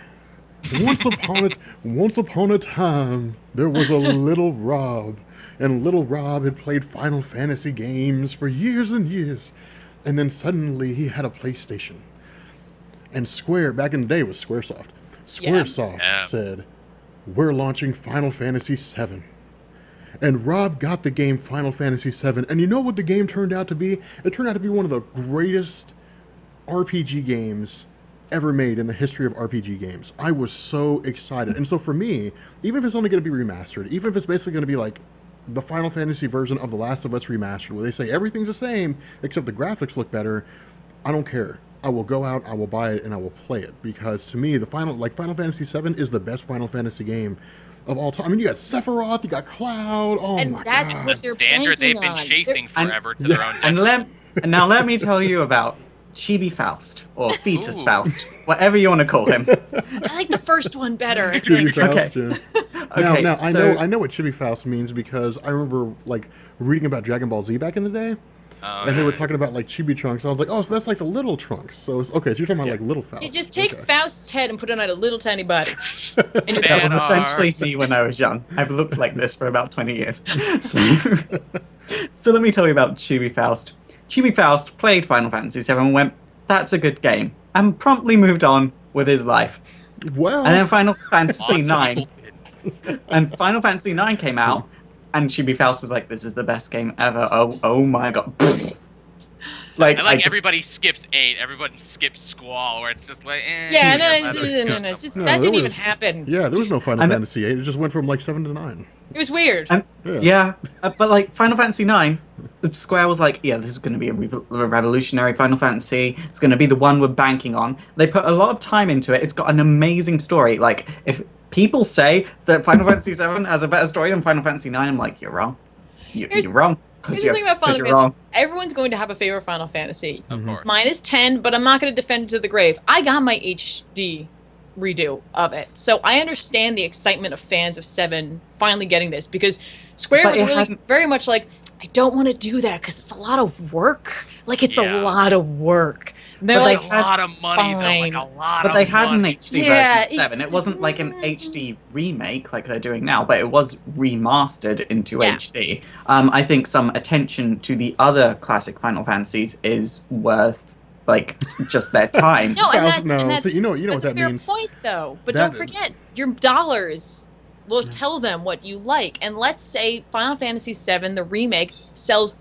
Once upon a time, there was a little Rob, and little Rob had played Final Fantasy games for years and years, and then suddenly he had a PlayStation. And Square, back in the day, was SquareSoft. SquareSoft Yeah. said, "We're launching Final Fantasy VII." And Rob got the game Final Fantasy VII, and you know what the game turned out to be? It turned out to be one of the greatest RPG games ever made in the history of RPG games. I was so excited. And so for me, even if it's only going to be remastered, even if it's basically going to be like the Final Fantasy version of The Last of Us remastered, where they say everything's the same except the graphics look better, I don't care. I will go out, I will buy it, and I will play it. Because to me, Final Fantasy VII is the best Final Fantasy game of all time. I mean, you got Sephiroth, you got Cloud. Oh And my that's god. what The they're standard they've banking been on. chasing And- forever to their own And detriment. now let me tell you about Chibi Faust, or Fetus Ooh. Faust, whatever you want to call him. I like the first one better. I Chibi think. Faust, Okay. yeah. Okay, Now so- I know what Chibi Faust means because I remember like reading about Dragon Ball Z back in the day, and they were talking about like Chibi Trunks. I was like, oh, so that's like the little Trunks. So it's, okay, so you're talking about like little Faust. You just take Okay. Faust's head and put it on a little tiny body. And you're That was Fan essentially art. me when I was young. I've looked like this for about 20 years. So, so let me tell you about Chibi Faust. Chibi Faust played Final Fantasy VII and went, that's a good game, and promptly moved on with his life. Well, And then Final Fantasy Lots of IX, people didn't. and Final Fantasy IX came out, and Chibi Faust was like, this is the best game ever. Oh my god. Like, I like just- everybody skips 8, everybody skips Squall, where it's just like, Yeah, let no, us no, go it's just, somewhere. No, that there didn't even was- happen. yeah, there was no Final And- Fantasy VIII. It just went from like 7 to 9. It was weird. And, Yeah. yeah, but like Final Fantasy IX, Square was like, yeah, this is going to be a revolutionary Final Fantasy. It's going to be the one we're banking on. They put a lot of time into it. It's got an amazing story. Like, if people say that Final Fantasy VII has a better story than Final Fantasy IX, I'm like, you're wrong. You're wrong. Here's the thing about Final you're Fantasy. wrong. Everyone's going to have a favorite Final Fantasy. Of course. Mine is 10, but I'm not going to defend it to the grave. I got my HD redo of it. So I understand the excitement of fans of 7 finally getting this because Square But was it really hadn't- very much like, I don't want to do that because it's a lot of work. Like, it's Yeah. a lot of work. They're But like, they a lot of money, though, like fine. a lot But of they had an money. HD Yeah, version of 7. It it's- wasn't like an HD remake like they're doing now, but it was remastered into Yeah. HD. I think some attention to the other classic Final Fantasies is worth like just their time. no, and Faust, that's, no. and that's, So you know what that's that a fair means. point, though. But That- don't forget, your dollars will tell them what you like. And let's say Final Fantasy VII, the remake, sells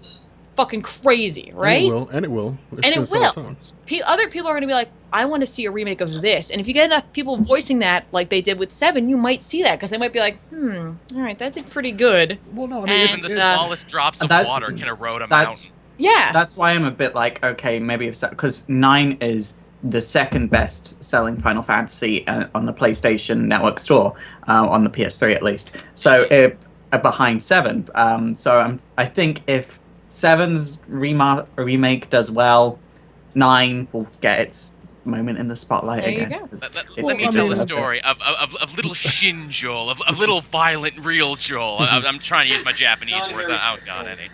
fucking crazy, right? And it will. It's And gonna it sell will. tons. Other people are going to be like, I want to see a remake of this. And if you get enough people voicing that, like they did with 7, you might see that because they might be like, all right, that did pretty good. Well, no, I mean, Even the smallest drops of water can erode a mountain. Yeah. That's why I'm a bit like, okay, maybe if because 9 is the second best selling Final Fantasy on the PlayStation Network store, on the PS3 at least. So behind 7. So I think if 7's remake does well, 9 will get its moment in the spotlight there again. You go. Let me tell the story of little Shin Joel, of little violent real Joel. I'm trying to use my Japanese words. Oh god, Eddie.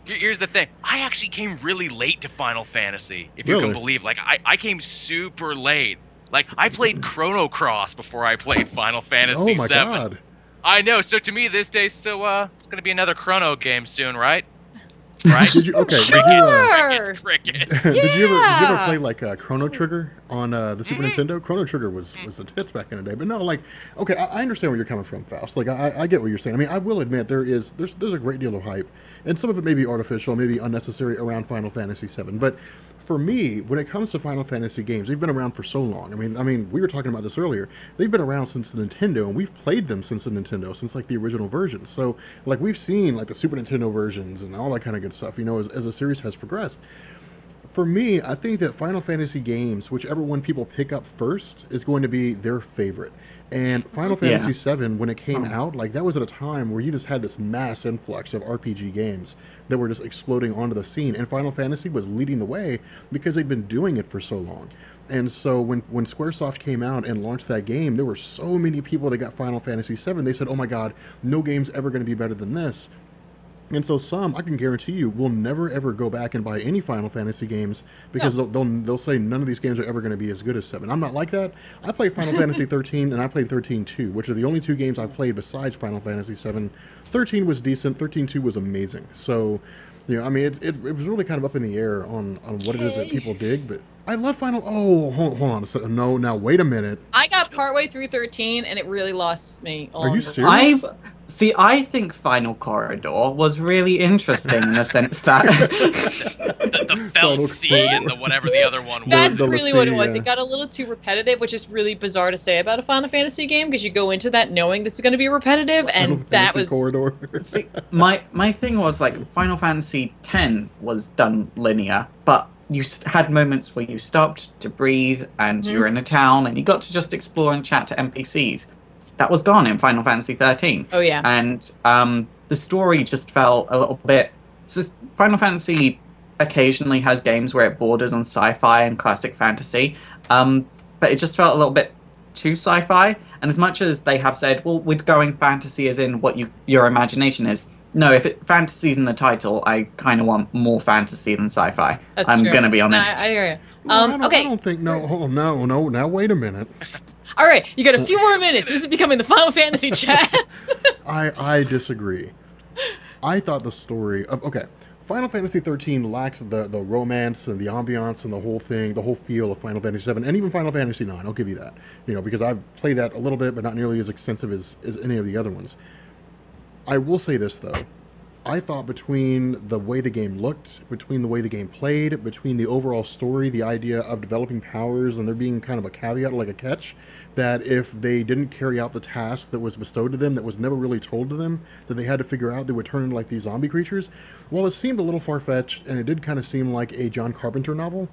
Here's the thing. I actually came really late to Final Fantasy, if you can believe. Like, I came super late. Like, I played Chrono Cross before I played Final Fantasy Oh my 7. god. I know. So to me, this day, it's going to be another Chrono game soon, right? Right? Did you, okay. Sure. Crickets. Did you ever play like Chrono Trigger on the Super Nintendo? Chrono Trigger was the tits back in the day. But no, like, okay, I understand where you're coming from, Faust. Like, I get what you're saying. I mean, I will admit there's a great deal of hype, and some of it may be artificial, maybe unnecessary around Final Fantasy VII. But for me, when it comes to Final Fantasy games, they've been around for so long. I mean, we were talking about this earlier. They've been around since the Nintendo, and we've played them since the Nintendo, since like the original versions. So, like, we've seen like the Super Nintendo versions and all that kind of good stuff, you know, as the series has progressed. For me, I think that Final Fantasy games, whichever one people pick up first, is going to be their favorite. And Final Fantasy VII, when it came out, like, that was at a time where you just had this mass influx of RPG games that were just exploding onto the scene. And Final Fantasy was leading the way because they'd been doing it for so long. And so when Squaresoft came out and launched that game, there were so many people that got Final Fantasy VII. They said, oh my god, no game's ever going to be better than this. And so some, I can guarantee you, will never ever go back and buy any Final Fantasy games because they'll say none of these games are ever going to be as good as 7. I'm not like that. I played Final Fantasy 13 and I played 13-2, which are the only 2 games I've played besides Final Fantasy 7. 13 was decent. 13-2 was amazing. So, you know, I mean, it was really kind of up in the air on what it is that people dig, but I love Final... Oh, hold on a second. No, now, wait a minute. I got partway through 13, and it really lost me. Are you serious? I think Final Corridor was really interesting in the sense that... the Felt Sea and the whatever the other one was. That's really what it was. It got a little too repetitive, which is really bizarre to say about a Final Fantasy game, because you go into that knowing this is going to be repetitive, and that was... Corridor. See, my thing was, like, Final Fantasy X was done linear, but you had moments where you stopped to breathe, and you were in a town, and you got to just explore and chat to NPCs. That was gone in Final Fantasy 13. Oh, yeah. And the story just felt a little bit... Final Fantasy occasionally has games where it borders on sci-fi and classic fantasy, but it just felt a little bit too sci-fi. And as much as they have said, well, we're going fantasy as in what your imagination is, no, if fantasy's in the title, I kind of want more fantasy than sci-fi. I'm going to be honest. I hear you. I don't think... No, hold on, no, now wait a minute. All right, you got a few more minutes. This is becoming the Final Fantasy chat. I disagree. I thought the story of... Okay, Final Fantasy 13 lacked the romance and the ambiance and the whole thing, the whole feel of Final Fantasy 7, and even Final Fantasy 9, I'll give you that. You know, because I've played that a little bit, but not nearly as extensive as any of the other ones. I will say this, though. I thought between the way the game looked, between the way the game played, between the overall story, the idea of developing powers, and there being kind of a caveat, like a catch, that if they didn't carry out the task that was bestowed to them, that was never really told to them, that they had to figure out, they would turn into like these zombie creatures. Well, it seemed a little far-fetched, and it did kind of seem like a John Carpenter novel,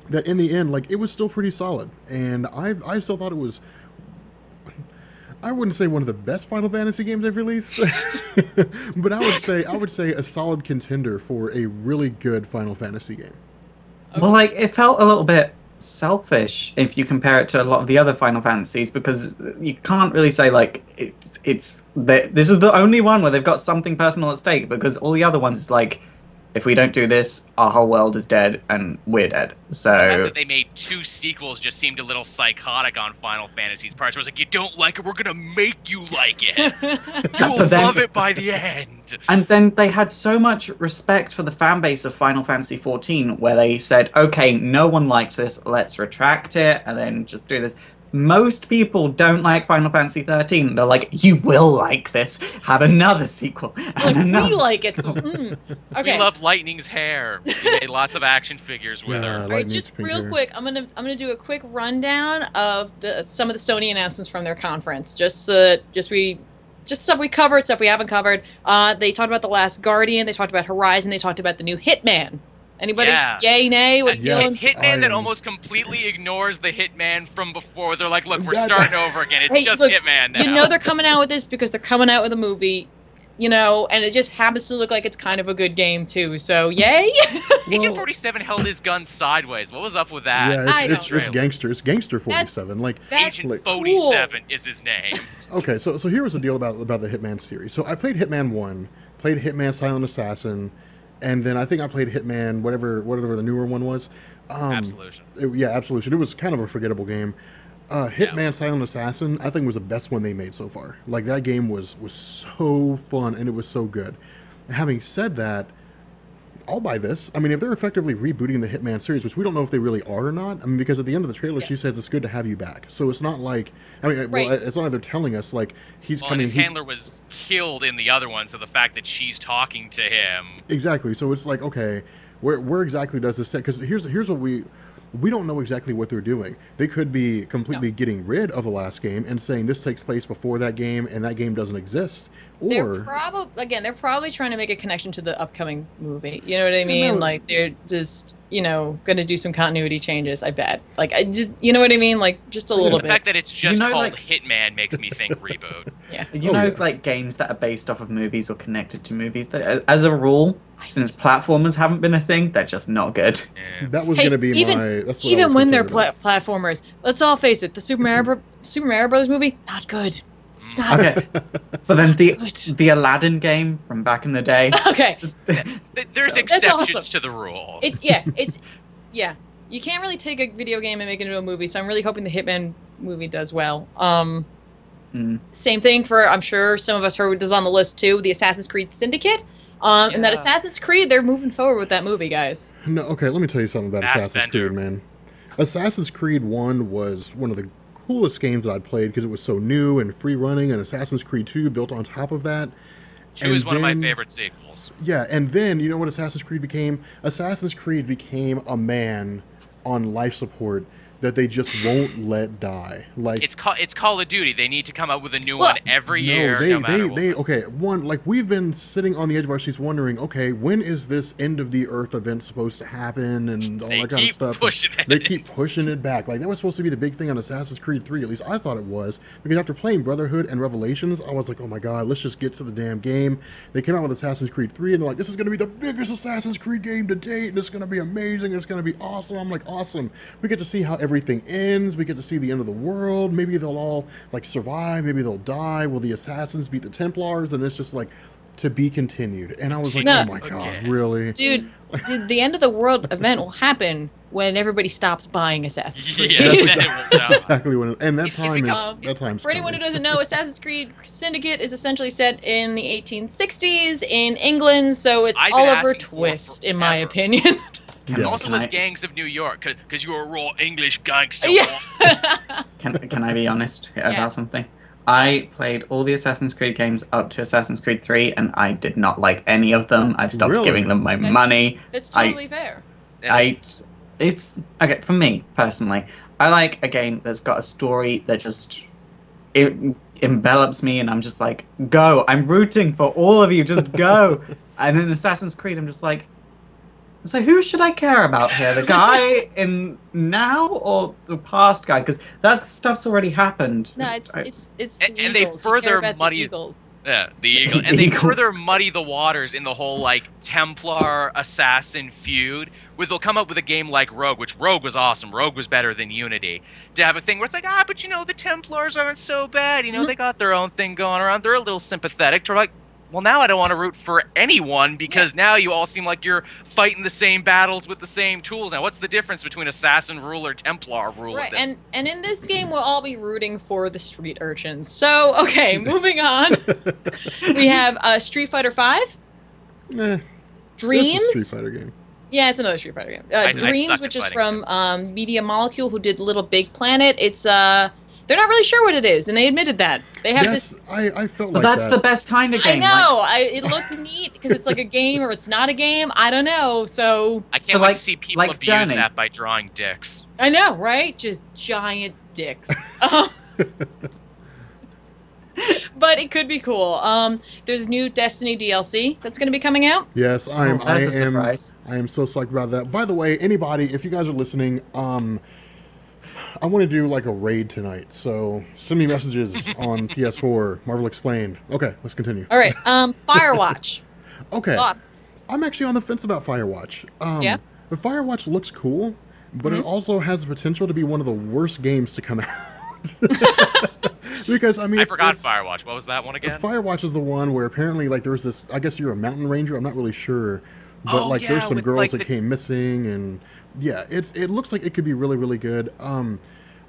that in the end, like, it was still pretty solid. And I still thought it was... I wouldn't say one of the best Final Fantasy games they've released, but I would say a solid contender for a really good Final Fantasy game. Well, like, it felt a little bit selfish if you compare it to a lot of the other Final Fantasies, because you can't really say, like, this is the only one where they've got something personal at stake, because all the other ones is like, if we don't do this, our whole world is dead, and we're dead. So the fact that they made 2 sequels just seemed a little psychotic on Final Fantasy's part. So it was like, you don't like it, we're gonna make you like it. You'll love it by the end. And then they had so much respect for the fan base of Final Fantasy XIV, where they said, okay, no one liked this, let's retract it, and then just do this. most people don't like Final Fantasy 13. They're like, you will like this. Have another sequel. And another we like it. sequel. So, okay. We love Lightning's hair. We made lots of action figures with her. All right, just real quick, I'm gonna do a quick rundown of some of the Sony announcements from their conference. Just stuff we covered, stuff we haven't covered. They talked about The Last Guardian. They talked about Horizon. They talked about the new Hitman. Anybody? Yeah. Yay, nay? What Yes. Hitman that almost completely ignores the Hitman from before. They're like, look, we're starting over again. It's just look, Hitman now. You know they're coming out with this because they're coming out with a movie, you know, and it just happens to look like it's kind of a good game too. So yay! Agent 47 held his gun sideways. What was up with that? Yeah, it's gangster. It's Gangster 47. Agent 47 is his name. Okay, so here was the deal about the Hitman series. So I played Hitman 1, played Hitman Silent Assassin, and then I think I played Hitman, whatever the newer one was. Absolution. Absolution. It was kind of a forgettable game. Hitman Silent Assassin, I think, was the best one they made so far. Like, that game was so fun, and it was so good. Having said that, I'll buy this. I mean, if they're effectively rebooting the Hitman series, which we don't know if they really are or not. I mean, because at the end of the trailer, she says it's good to have you back. So it's not like, I mean, well, it's not like they're telling us like he's coming. His handler was killed in the other one, so the fact that she's talking to him. Exactly. So it's like, okay, where exactly does this take? Because here's what we don't know exactly what they're doing. They could be completely getting rid of the last game and saying this takes place before that game and that game doesn't exist. Or they're probably trying to make a connection to the upcoming movie. You know what I mean? Like they're just, going to do some continuity changes. I bet. Like you know what I mean? Like just a little bit. The fact that it's just called Hitman makes me think reboot. Yeah. Like games that are based off of movies or connected to movies. That, as a rule, since platformers haven't been a thing, they're just not good. Yeah. That was going to be even when they're platformers. Let's all face it. The Super Mario Brothers movie, not good. It's not okay. But then the Aladdin game from back in the day. Okay. There's exceptions to the rule. It's you can't really take a video game and make it into a movie, so I'm really hoping the Hitman movie does well. Same thing for, I'm sure some of us heard this on the list too, the Assassin's Creed Syndicate. And that Assassin's Creed, they're moving forward with that movie, guys. No, okay, let me tell you something about Assassin's Creed, man. Assassin's Creed 1 was one of the coolest games that I'd played because it was so new and free running, and Assassin's Creed 2 built on top of that. 2 is one of my favorite sequels. Yeah, and then you know what Assassin's Creed became? Assassin's Creed became a man on life support that they just won't let die. Like it's Call of Duty. They need to come up with a new one every year. We've been sitting on the edge of our seats wondering, okay, when is this end of the earth event supposed to happen and all that kind of stuff. They keep pushing it back. Like that was supposed to be the big thing on Assassin's Creed 3. At least I thought it was, because after playing Brotherhood and Revelations, I was like, oh my god, let's just get to the damn game. They came out with Assassin's Creed 3 and they're like, this is going to be the biggest Assassin's Creed game to date, and it's going to be amazing, it's going to be awesome. I'm like, awesome. We get to see how everything ends. We get to see the end of the world. Maybe they'll all like survive. Maybe they'll die. Will the assassins beat the Templars? And it's just like to be continued. And I was like, oh my god, really? Dude, the end of the world event will happen when everybody stops buying Assassin's Creed. That's exactly what. And that time is for anyone who doesn't know, Assassin's Creed Syndicate is essentially set in the 1860s in England, so it's Oliver Twist, in my opinion. And also with Gangs of New York, because you're a raw English gangster. Yeah. Can I be honest about something? I played all the Assassin's Creed games up to Assassin's Creed 3, and I did not like any of them. I've stopped giving them my money. That's totally fair. It's okay for me personally. I like a game that's got a story that just it envelops me, and I'm just like, go! I'm rooting for all of you. Just go! And then Assassin's Creed, I'm just like, so who should I care about here? The guy in now or the past guy? Because that stuff's already happened. No, it's the and Eagles. They further muddy the Eagles. Yeah, the Eagle. And they further muddy the waters in the whole like Templar assassin feud. Where they'll come up with a game like Rogue, which Rogue was awesome. Rogue was better than Unity. To have a thing where it's like, but the Templars aren't so bad. They got their own thing going around. They're a little sympathetic. To like, well, now I don't want to root for anyone because now you all seem like you're fighting the same battles with the same tools. Now, what's the difference between Assassin rule or Templar rule? Right, and in this game, we'll all be rooting for the street urchins. So, okay, moving on. We have Street Fighter V. Dreams. It's a Street Fighter game. Yeah, it's another Street Fighter game. Dreams, which is from Media Molecule, who did Little Big Planet. It's They're not really sure what it is, and they admitted that. They have Yes, this. I felt But like that's that. the best kind of I game. know. It looked neat because it's like a game or it's not a game. I don't know. So I can't So, wait like- to see people like abuse Journey. that by drawing dicks. I know, right? Just giant dicks. But it could be cool. There's new Destiny DLC that's going to be coming out. Yes, I am. That's a surprise. I am so psyched about that. By the way, anybody, if you guys are listening, I want to do like a raid tonight. So send me messages on PS4. Marvel Explained. Okay, let's continue. All right. Firewatch. Okay. Thoughts? I'm actually on the fence about Firewatch. Yeah? The Firewatch looks cool, but it also has the potential to be one of the worst games to come out. Because I mean, I forgot Firewatch. What was that one again? Firewatch is the one where apparently like there's this. I guess you're a mountain ranger. I'm not really sure, but Oh, like yeah, there's some with, girls like, that the- came missing, and yeah, it looks like it could be really really good.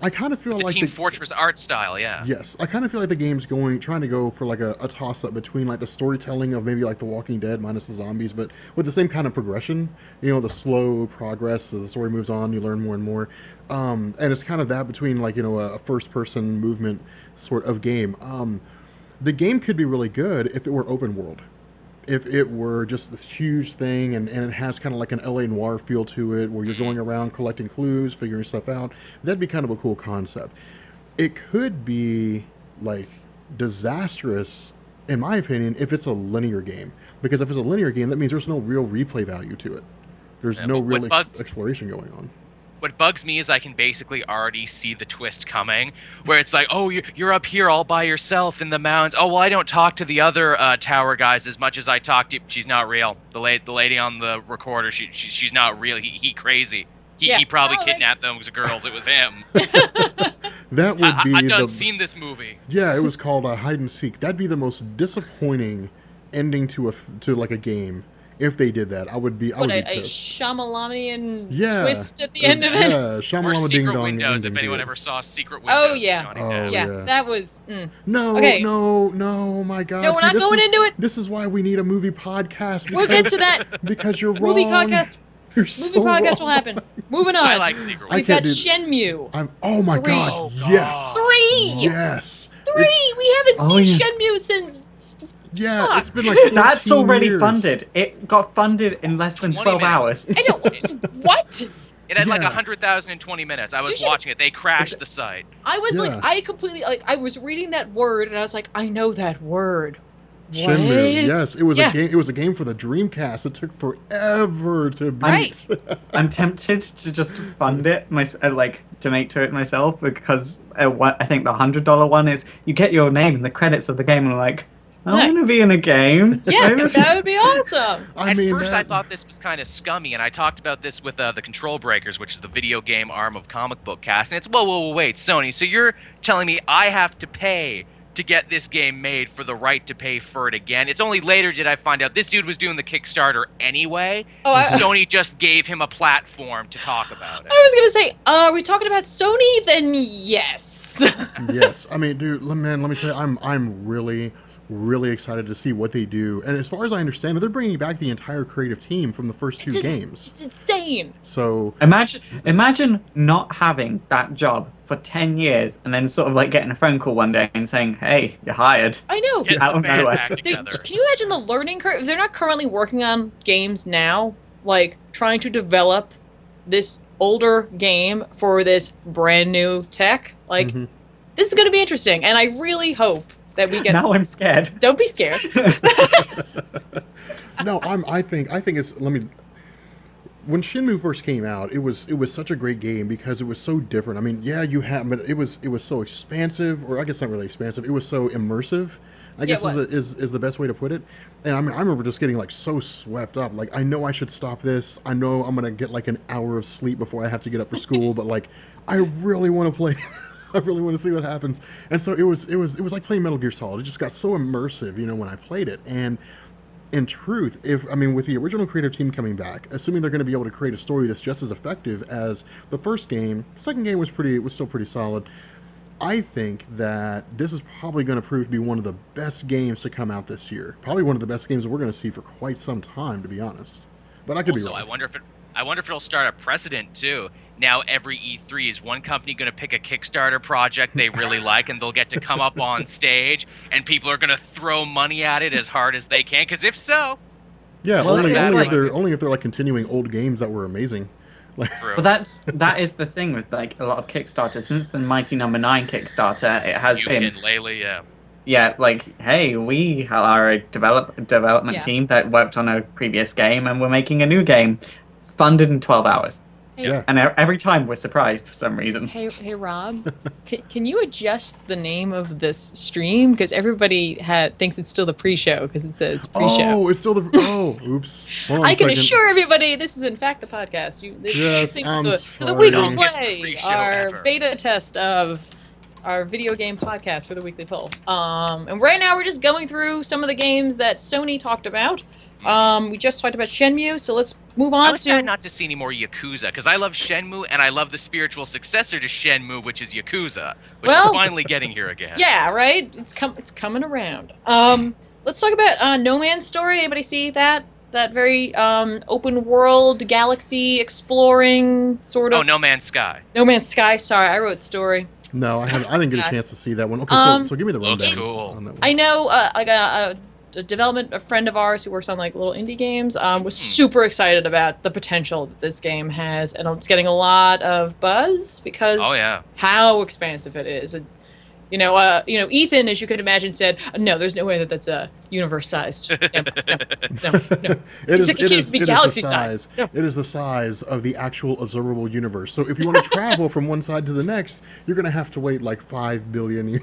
I kind of feel The like Team Fortress art style, yeah. Yes, I kind of feel like the game's trying to go for like a toss up between like the storytelling of maybe like The Walking Dead minus the zombies, but with the same kind of progression. You know, the slow progress as the story moves on, you learn more and more, and it's kind of that between like a first person movement sort of game. The game could be really good if it were open world. If it were just this huge thing and it has kind of like an LA noir feel to it where you're going around collecting clues, figuring stuff out, that'd be kind of a cool concept. It could be like disastrous, in my opinion, if it's a linear game. Because if it's a linear game, that means there's no real replay value to it. There's Yeah, no but what real bugs- exploration going on. What bugs me is I can basically already see the twist coming, where it's like, oh, you're up here all by yourself in the mountains. Oh, well, I don't talk to the other tower guys as much as I talk to. She's not real. The lady on the recorder, she's not real. He crazy. He probably kidnapped those girls. It was him. That would be I've done the seen this movie. Yeah, it was called Hide and Seek. That'd be the most disappointing ending to like a game if they did that. I would be A pissed. Shyamalanian Yeah, twist at the end of it. Yeah, Or Shyamalama Ding Secret Dong. Windows, if ending to anyone it. ever saw Secret Windows. Oh, yeah. Johnny Oh, Depp. Yeah, yeah. that was. No, Okay. no, my God. No, we're not this going is- into it. This is why we need a movie podcast. We'll get to that. Because you're wrong. Movie podcast. You're Movie so podcast will wrong. happen. Moving on. I like Secret I We've Windows. got can't do- Shenmue. Oh my 3. God. Oh, God. Yes. 3. Yes. 3. We haven't Oh, seen yeah. Shenmue since. Yeah, Fuck. it's been like 14 That's already years. funded. It got funded in less than 20 12 hours. I know. What? It had like Yeah. 100,000 in 20 minutes. I You was should- watching it. They crashed the site. I was Yeah. like, I completely like. I was reading that word and I was like, I know that word. What? Shenmue. Yes, it was Yeah. a game. It was a game for the Dreamcast. It took forever to beat. Right. I'm tempted to just fund it, to make to it myself, because I think the $100 one is you get your name in the credits of the game, and I'm like, I want to Nice. be in a game. Yeah, Maybe this- that would be awesome. I At mean, first, I that- thought this was kind of scummy, and I talked about this with the Control Breakers, which is the video game arm of Comic Book Cast. And it's, whoa, wait, Sony. So you're telling me I have to pay to get this game made for the right to pay for it again? It's only later did I find out this dude was doing the Kickstarter anyway. Oh, I Sony just gave him a platform to talk about it. was gonna say, are we talking about Sony? Then yes. Yes, I mean, dude, man, let me tell you, I'm really excited to see what they do. And as far as I understand, they're bringing back the entire creative team from the first two games. It's insane. So Imagine not having that job for 10 years and then sort of like getting a phone call one day and saying, hey, you're hired. I know. Get out the of band nowhere. back Dude, together. can you imagine the learning curve? If they're not currently working on games now, like trying to develop this older game for this brand new tech, like Mhm. this is going to be interesting. And I really hope that we get. Now I'm scared. Don't be scared. no, I think it's. Let me. When Shenmue first came out, it was such a great game because it was so different. I mean, yeah, but it was so expansive, or I guess not really expansive. It was so immersive. I guess it was. is the best way to put it. And I mean, I remember just getting like so swept up. Like, I know I should stop this. I know I'm gonna get like an hour of sleep before I have to get up for school. But like, I really want to play. I really want to see what happens. And so it was like playing Metal Gear Solid. It just got so immersive, when I played it. And in truth, with the original creative team coming back, assuming they're going to be able to create a story that's just as effective as the first game, the second game was still pretty solid. I think that this is probably going to prove to be one of the best games to come out this year. Probably one of the best games that we're going to see for quite some time, to be honest. But I could be Also, wrong. I wonder if it'll start a precedent too. now every E3 is one company going to pick a Kickstarter project they really like, and they'll get to come up on stage, and people are going to throw money at it as hard as they can. Because if so, yeah, Well, only it's if like- they're like continuing old games that were amazing. Like, true. But that is the thing with like a lot of Kickstarter. Since the Mighty Number 9 Kickstarter, it has been Layla, like, hey, we are a development Yeah. team that worked on a previous game, and we're making a new game, funded in 12 hours. Hey, yeah. And every time we're surprised for some reason. hey, Rob, can you adjust the name of this stream? Because everybody thinks it's still the pre-show because it says pre-show. Oh, it's still the. Oh, oops. Hold on I a can second. assure everybody this is in fact the podcast. Yes, I'm the sorry. Weekly Longest Play, pre-show our ever. beta test of our video game podcast for the Weekly Poll. And right now we're just going through some of the games that Sony talked about. We just talked about Shenmue, so let's move I on was to. sad not to see any more Yakuza, because I love Shenmue, and I love the spiritual successor to Shenmue, which is Yakuza, which Well- we're finally getting here again. Yeah, right. It's coming around. Let's talk about No Man's Story. Anybody see that? That very open world, galaxy exploring sort of. Oh, No Man's Sky. No Man's Sky. Sorry, I wrote story. No, I didn't get a chance to see that one. Okay, so give me the Looks rundown cool. on that one. I know, like a friend of ours who works on like little indie games, was super excited about the potential that this game has, and it's getting a lot of buzz because Oh, yeah. how expansive it is. And, Ethan, as you could imagine, said, "No, there's no way that that's a universe-sized sandbox. No, no." It It's is, like it it can't is, be it is the galaxy size. size. No. It is the size of the actual observable universe. So if you want to travel from one side to the next, you're going to have to wait like 5 billion years.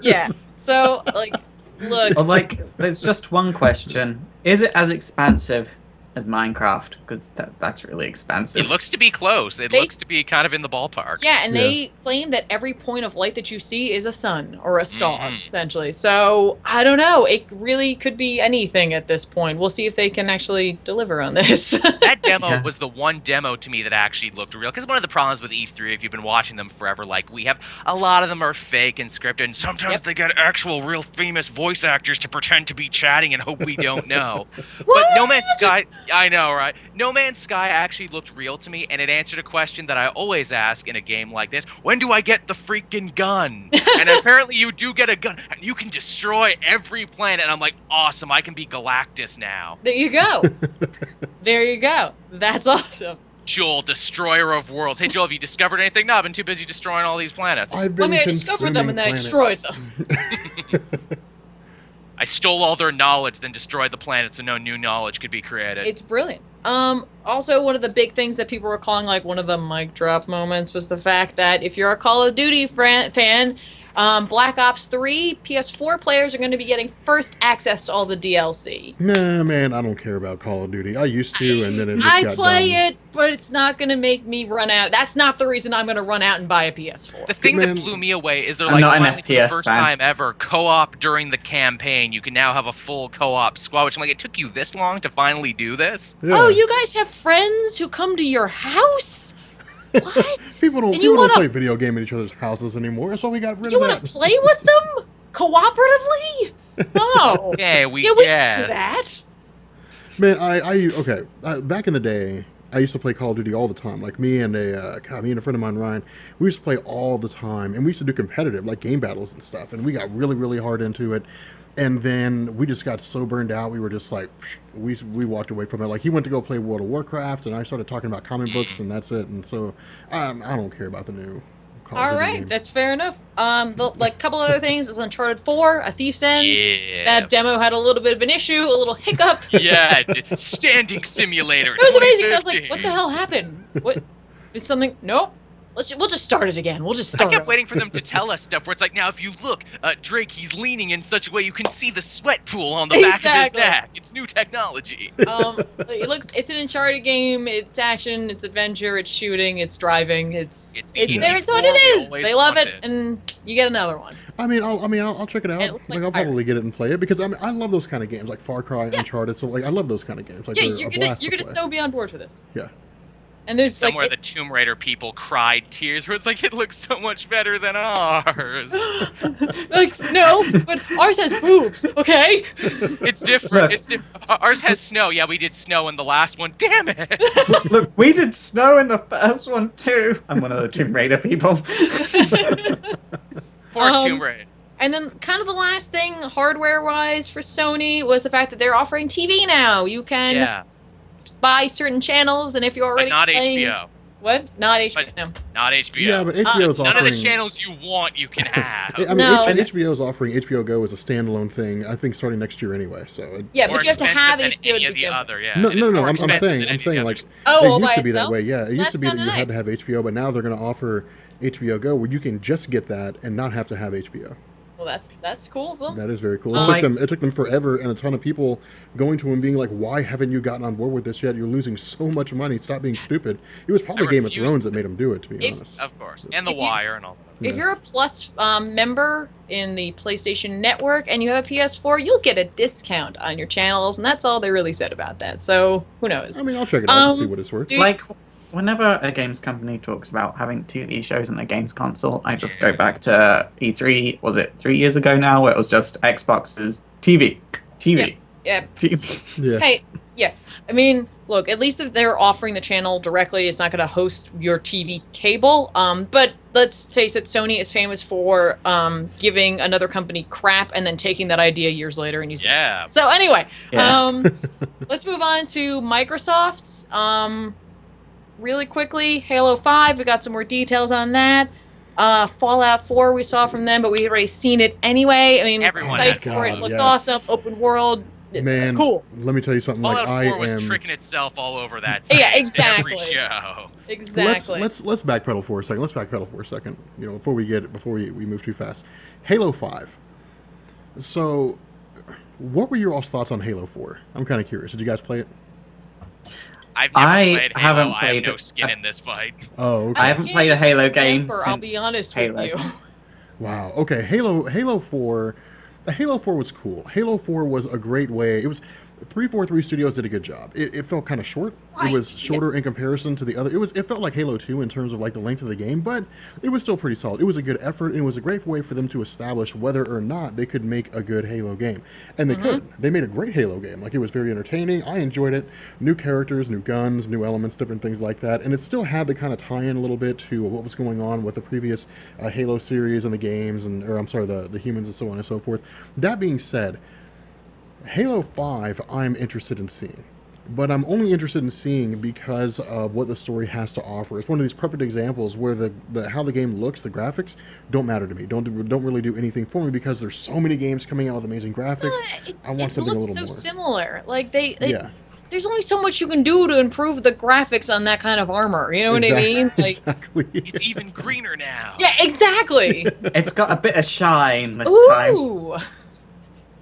Yeah. So, like, look, Or like, there's just one question: is it as expansive as Minecraft? Because that's really expansive. It looks to be close. It They looks to be kind of in the ballpark. yeah, and Yeah. they claim that every point of light that you see is a sun or a star, Mhm. essentially. So, I don't know. It really could be anything at this point. We'll see if they can actually deliver on this. That demo Yeah. was the one demo to me that actually looked real. Because one of the problems with E3, if you've been watching them forever, like we have, a lot of them are fake and scripted. And sometimes Yep. they get actual, real famous voice actors to pretend to be chatting and hope we don't know. But What? No Man's Sky, I know, right? No Man's Sky actually looked real to me, and it answered a question that I always ask in a game like this: when do I get the freaking gun? And apparently, you do get a gun, and you can destroy every planet. And I'm like, awesome! I can be Galactus now. There you go. There you go. That's awesome. Joel, destroyer of worlds. Hey, Joel, have you discovered anything? No, I've been too busy destroying all these planets. I've been I discovered them and then I destroyed them. I stole all their knowledge, then destroyed the planet so no new knowledge could be created. It's brilliant. Also, one of the big things that people were calling like one of the mic drop moments was the fact that if you're a Call of Duty fan, Black Ops 3 PS4 players are going to be getting first access to all the DLC. Nah, man, I don't care about Call of Duty. I used to, and then it just I got play dumb. it, but it's not going to make me run out. That's not the reason I'm going to run out and buy a PS4. The thing Man, that blew me away is they're I'm like, not an finally, for the FPS first fan. time ever, co-op during the campaign. You can now have a full co-op squad, which I'm like, it took you this long to finally do this? Yeah. Oh, you guys have friends who come to your house? What? People don't, And you people don't wanna- play video game in each other's houses anymore. That's why we got rid You of want that. to play with them cooperatively? Oh, Yeah, we yeah, we guess. can do that. Man, okay. Back in the day, I used to play Call of Duty all the time. Like me and a friend of mine, Ryan, we used to play all the time, and we used to do competitive, like game battles and stuff. And we got really, really hard into it. And then we just got so burned out. We were just like, we walked away from it. Like he went to go play World of Warcraft, and I started talking about comic books, and that's it. And so I don't care about the new Call of All Duty right, game. that's fair enough. Like couple other things was Uncharted 4, A Thief's End. Yeah. That demo had a little bit of an issue, a little hiccup. It Yeah, standing simulator. was amazing. I was like, 2015. what the hell happened? What is something? Nope. We'll just start it again. We'll just I start. kept over. waiting for them to tell us stuff where it's like, now if you look, Drake, he's leaning in such a way you can see the sweat pool on the back of his Exactly. neck. It's new technology. It's an Uncharted game. It's action. It's adventure. It's shooting. It's driving. It's It's the there. It's what E4 it we is. always They love it, wanted. and you get another one. I'll check it out. It looks like I'll fire. probably get it and play it because I love those kind of games, like Far Cry, Yeah. Uncharted. So like, I love those kind of games. Like Yeah, they're you're a gonna blast you're to gonna play. so be on board for this. Yeah. And there's somewhere the Tomb Raider people cried tears where it's like, it looks so much better than ours. like, no, but ours has boobs, okay? It's different. It's ours has snow. Yeah, we did snow in the last one. Damn it. Look, we did snow in the first one too. I'm one of the Tomb Raider people. Poor Tomb Raider. And then kind of the last thing, hardware-wise, for Sony was the fact that they're offering TV now. You can buy certain channels, and if you're already but not playing... HBO. What? Not HBO. No. Not HBO. Yeah, but HBO's offering... None of the channels you want, you can have. I mean, No. HBO's offering HBO Go as a standalone thing, I think, starting next year anyway. So yeah, but you have to have HBO HBO than to any begin of the with. other, yeah. No. I'm expensive saying, than any of the like, Oh, it used to be itself? that way. Yeah, it used That's to be that kinda you nice. had to have HBO, but now they're going to offer HBO Go, where you can just get that and not have to have HBO. Well, that's cool of them. That is very cool. Like- It took them forever, and a ton of people going to them being like, "Why haven't you gotten on board with this yet? You're losing so much money. Stop being stupid." It was probably Game of Thrones that made them do it, to be honest. Of course. And The If you- Wire and all that. If you're a Plus member in the PlayStation Network and you have a PS4, you'll get a discount on your channels, and that's all they really said about that. So who knows? I mean, I'll check it out and see what it's worth. do you- Like, whenever a games company talks about having TV shows on a games console, I just go back to E3, was it 3 years ago now, where it was just Xbox's TV. Yeah. TV. Yeah. Hey, yeah. I mean, look, at least if they're offering the channel directly, it's not going to host your TV cable. But let's face it, Sony is famous for giving another company crap and then taking that idea years later and using it. So anyway, Yeah. let's move on to Microsoft's. Really quickly, Halo 5, we got some more details on that. Fallout 4 we saw from them, but we had already seen it anyway. I mean, Everyone site had for it God, looks yes. awesome, open world. Man, cool. Let me tell you something. Fallout Like 4 was I am. tricking itself all over that. Yeah, site, exactly. Every show. Exactly. Let's backpedal for a second. You know, before we move too fast. Halo 5. So, what were your all's thoughts on Halo 4? I'm kind of curious. Did you guys play it? I've never I played Halo. haven't I have played no it. skin in this fight. Oh, okay. I haven't played a Halo game Remember, since I'll be honest Halo. with you. Wow. Okay. Halo 4. Halo 4 was cool. Halo 4 was a great way. It was 343 Studios did a good job. It felt kind of short. Right, It was shorter yes. in comparison to the other. It felt like Halo 2 in terms of like the length of the game, but it was still pretty solid. It was a good effort, and it was a great way for them to establish whether or not they could make a good Halo game. And they could. They made a great Halo game. Like, it was very entertaining. I enjoyed it. New characters, new guns, new elements, different things like that. And it still had the kind of tie-in a little bit to what was going on with the previous Halo series and the games, the humans and so on and so forth. That being said, Halo 5 I'm interested in seeing. But I'm only interested in seeing because of what the story has to offer. It's one of these perfect examples where how the game looks, the graphics, don't matter to me. Don't really do anything for me because there's so many games coming out with amazing graphics. I want something a little more. It looks so similar. Like Yeah. There's only so much you can do to improve the graphics on that kind of armor. You know what I mean? Like, Exactly. It's even greener now. yeah, exactly. It's got a bit of shine this time. Ooh.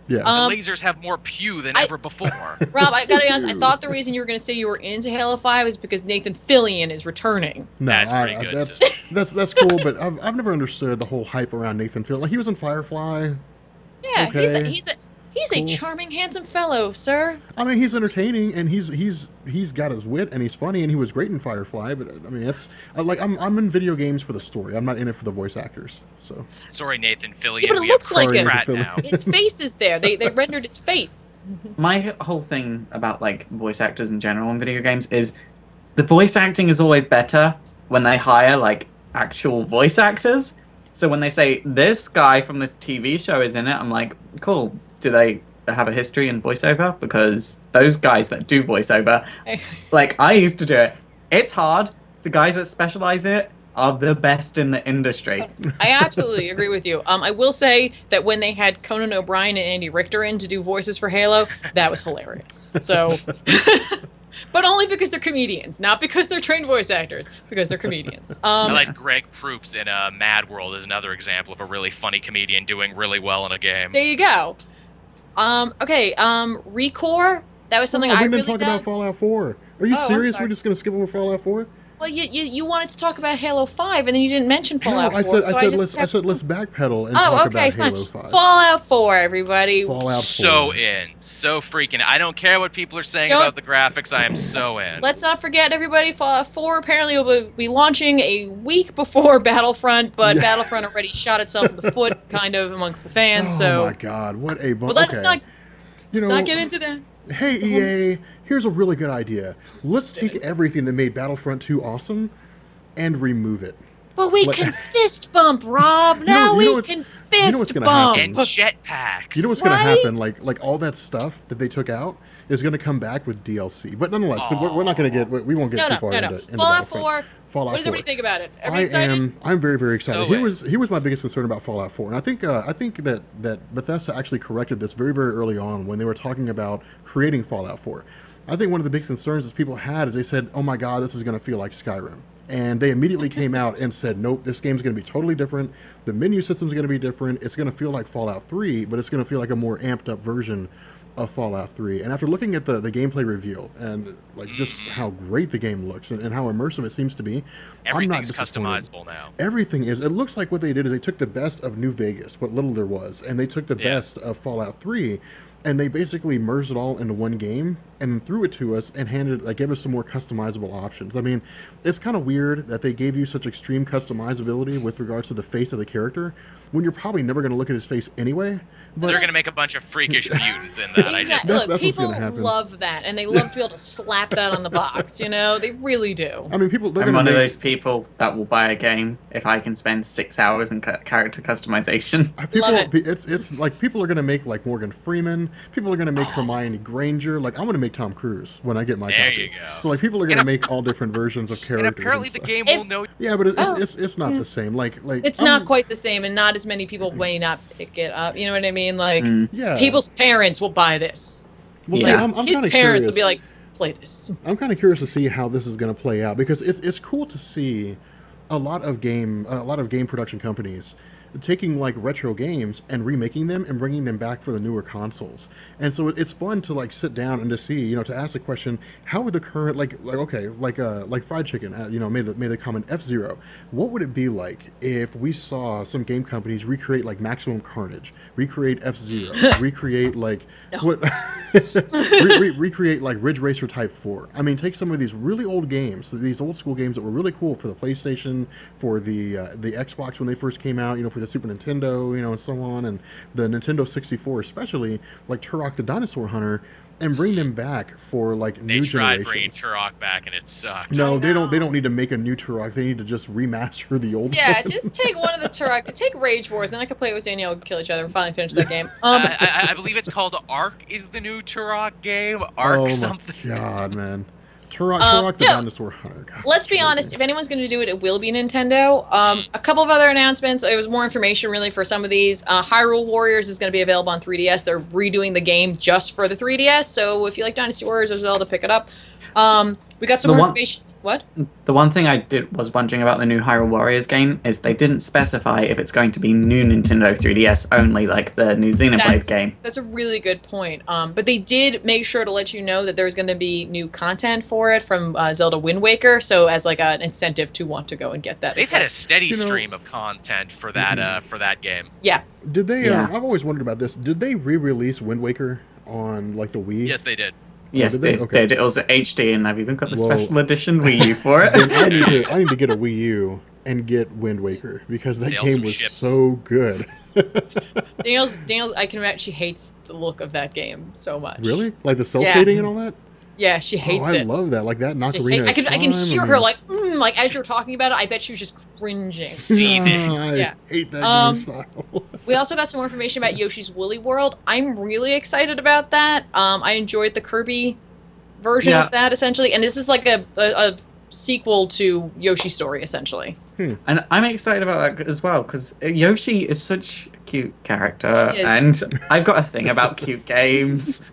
Yeah. The lasers have more pew than ever before. Rob, I gotta be honest. I thought the reason you were gonna say you were into Halo 5 is because Nathan Fillion is returning. No, That's pretty good. that's cool, but I've never understood the whole hype around Nathan Fillion. Like, he was in Firefly. Yeah, Okay. he's Cool. a charming, handsome fellow, sir. I mean, he's entertaining, and he's got his wit, and he's funny, and he was great in Firefly. But I mean, that's like I'm in video games for the story. I'm not in it for the voice actors. So Sorry, Nathan Fillion. Yeah, but it we looks have like Sorry, it. Pratt Nathan now. His face is there. They rendered his face. My whole thing about like voice actors in general in video games is the voice acting is always better when they hire like actual voice actors. So when they say this guy from this TV show is in it, I'm like, cool. Do they have a history in voiceover? Because those guys that do voiceover, like I used to do it. It's hard. The guys that specialize in it are the best in the industry. I absolutely agree with you. I will say that when they had Conan O'Brien and Andy Richter in to do voices for Halo, that was hilarious. So, but only because they're comedians, not because they're trained voice actors, because they're comedians. I like Greg Proops in Mad World is another example of a really funny comedian doing really well in a game. There you go. Okay, Recore. That was something we I didn't really talk dug. about Fallout 4. Are you Oh, I'm serious? sorry. We're just gonna skip over Fallout 4? Well, you wanted to talk about Halo 5, and then you didn't mention Fallout 4. I said let's backpedal and talk about Halo 5. Fallout 4, everybody. Fallout 4. So in. So freaking. I don't care what people are saying about the graphics. I am so in. Let's not forget, everybody, Fallout 4 apparently will be launching a week before Battlefront, but Battlefront already shot itself in the foot, kind of, amongst the fans. Oh my God, what a But let's not get into that. Hey, EA, here's a really good idea. Let's take everything that made Battlefront 2 awesome and remove it. But we can fist bump, Rob. Now we can fist bump. And jetpacks. You know what's going to happen? Like all that stuff that they took out is going to come back with DLC. But nonetheless, we're not going to get. We won't get too far into Fallout 4. Fallout what does 4. everybody think about it? I'm very, very excited. So Here was my biggest concern about Fallout 4, and I think that Bethesda actually corrected this very, very early on when they were talking about creating Fallout 4. I think one of the big concerns that people had is they said, "Oh my God, this is going to feel like Skyrim," and they immediately came out and said, "Nope, this game's going to be totally different. The menu system's going to be different. It's going to feel like Fallout 3, but it's going to feel like a more amped up version of Fallout 3." And after looking at the gameplay reveal and like just how great the game looks and how immersive it seems to be, I'm not disappointed. Customizable now. Everything is. It looks like what they did is they took the best of New Vegas, what little there was, and they took the best of Fallout 3, and they basically merged it all into one game and then threw it to us and gave us some more customizable options. I mean, it's kind of weird that they gave you such extreme customizability with regards to the face of the character when you're probably never going to look at his face anyway. But they're going to make a bunch of freakish mutants in that. Exactly. That's people what's gonna happen. love that, and they love to be able to slap that on the box. You know, they really do. I mean, I'm one of those people that will buy a game if I can spend 6 hours in character customization. It's like people are going to make like Morgan Freeman. People are going to make Hermione Granger. Like I'm going to make Tom Cruise when I get my copy. There you go. So like people are going to make all different versions of characters. And apparently the game will know. Yeah, but it's not the same. Like it's not quite the same, and not as many people may not pick it up. You know what I mean? Like people's parents will buy this. Well, like, I'm kids' parents will be like, play this. I'm kind of curious to see how this is going to play out because it's cool to see a lot of game production companies taking like retro games and remaking them and bringing them back for the newer consoles. And so it's fun to like sit down and to see, to ask the question, how would the current like Fried Chicken, made the comment F-Zero. What would it be like if we saw some game companies recreate like Maximum Carnage, recreate F-Zero, recreate like recreate like Ridge Racer Type 4. I mean, take some of these really old games, these old school games that were really cool for the PlayStation, for the Xbox when they first came out, for the Super Nintendo, and so on, and the Nintendo 64 especially, like Turok the Dinosaur Hunter, and bring them back for like new generations. They tried bringing Turok back and it sucked. No, they don't need to make a new Turok. They need to just remaster the old one. Yeah, just take one of the Turok. Take Rage Wars, and I could play it with Danielle and kill each other and finally finish that game. I believe it's called Ark is the new Turok game. Ark something. Oh my God, man. Turok the Dinosaur Hunter. God, let's be honest. If anyone's going to do it, it will be Nintendo. A couple of other announcements. It was more information, really, for some of these. Hyrule Warriors is going to be available on 3DS. They're redoing the game just for the 3DS. So if you like Dynasty Warriors or Zelda, pick it up. We got some more information. What? The one thing I was wondering about the new Hyrule Warriors game is they didn't specify if it's going to be new Nintendo 3DS only, like the new Xenoblade game. That's a really good point. But they did make sure to let you know that there's going to be new content for it from Zelda Wind Waker, so as like an incentive to want to go and get that. They've had a steady stream of content for that game. Yeah. Did they? I've always wondered about this. Did they re-release Wind Waker on like the Wii? Yes, they did. Yes, they did. It was HD, and I've even got the special edition Wii U for it. I need to get a Wii U and get Wind Waker because that game was so good. Daniel's, I can imagine she hates the look of that game so much. Really? Like the cell shading and all that? Yeah, she hates it. I love that. Like that Ocarina. I can hear her like as you're talking about it. I bet she was just cringing. I hate that game style. We also got some more information about Yoshi's Woolly World. I'm really excited about that. I enjoyed the Kirby version of that essentially, and this is like a sequel to Yoshi's Story essentially. And I'm excited about that as well because Yoshi is such a cute character, and I've got a thing about cute games.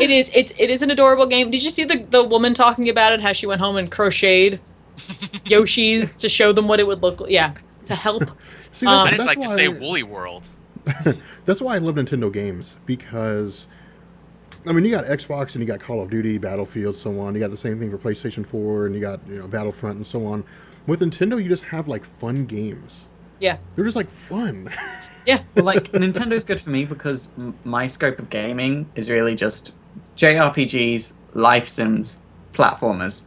It is an adorable game. Did you see the woman talking about it? How she went home and crocheted Yoshis to show them what it would look like. Yeah, to help. See, I just like to say Woolly World. That's why I love Nintendo games because I mean, you got Xbox and you got Call of Duty, Battlefield, so on. You got the same thing for PlayStation 4, and you got Battlefront and so on. With Nintendo, you just have like fun games. Yeah. They're just like fun. Yeah. Well, like Nintendo's good for me because my scope of gaming is really just JRPGs, life sims, platformers.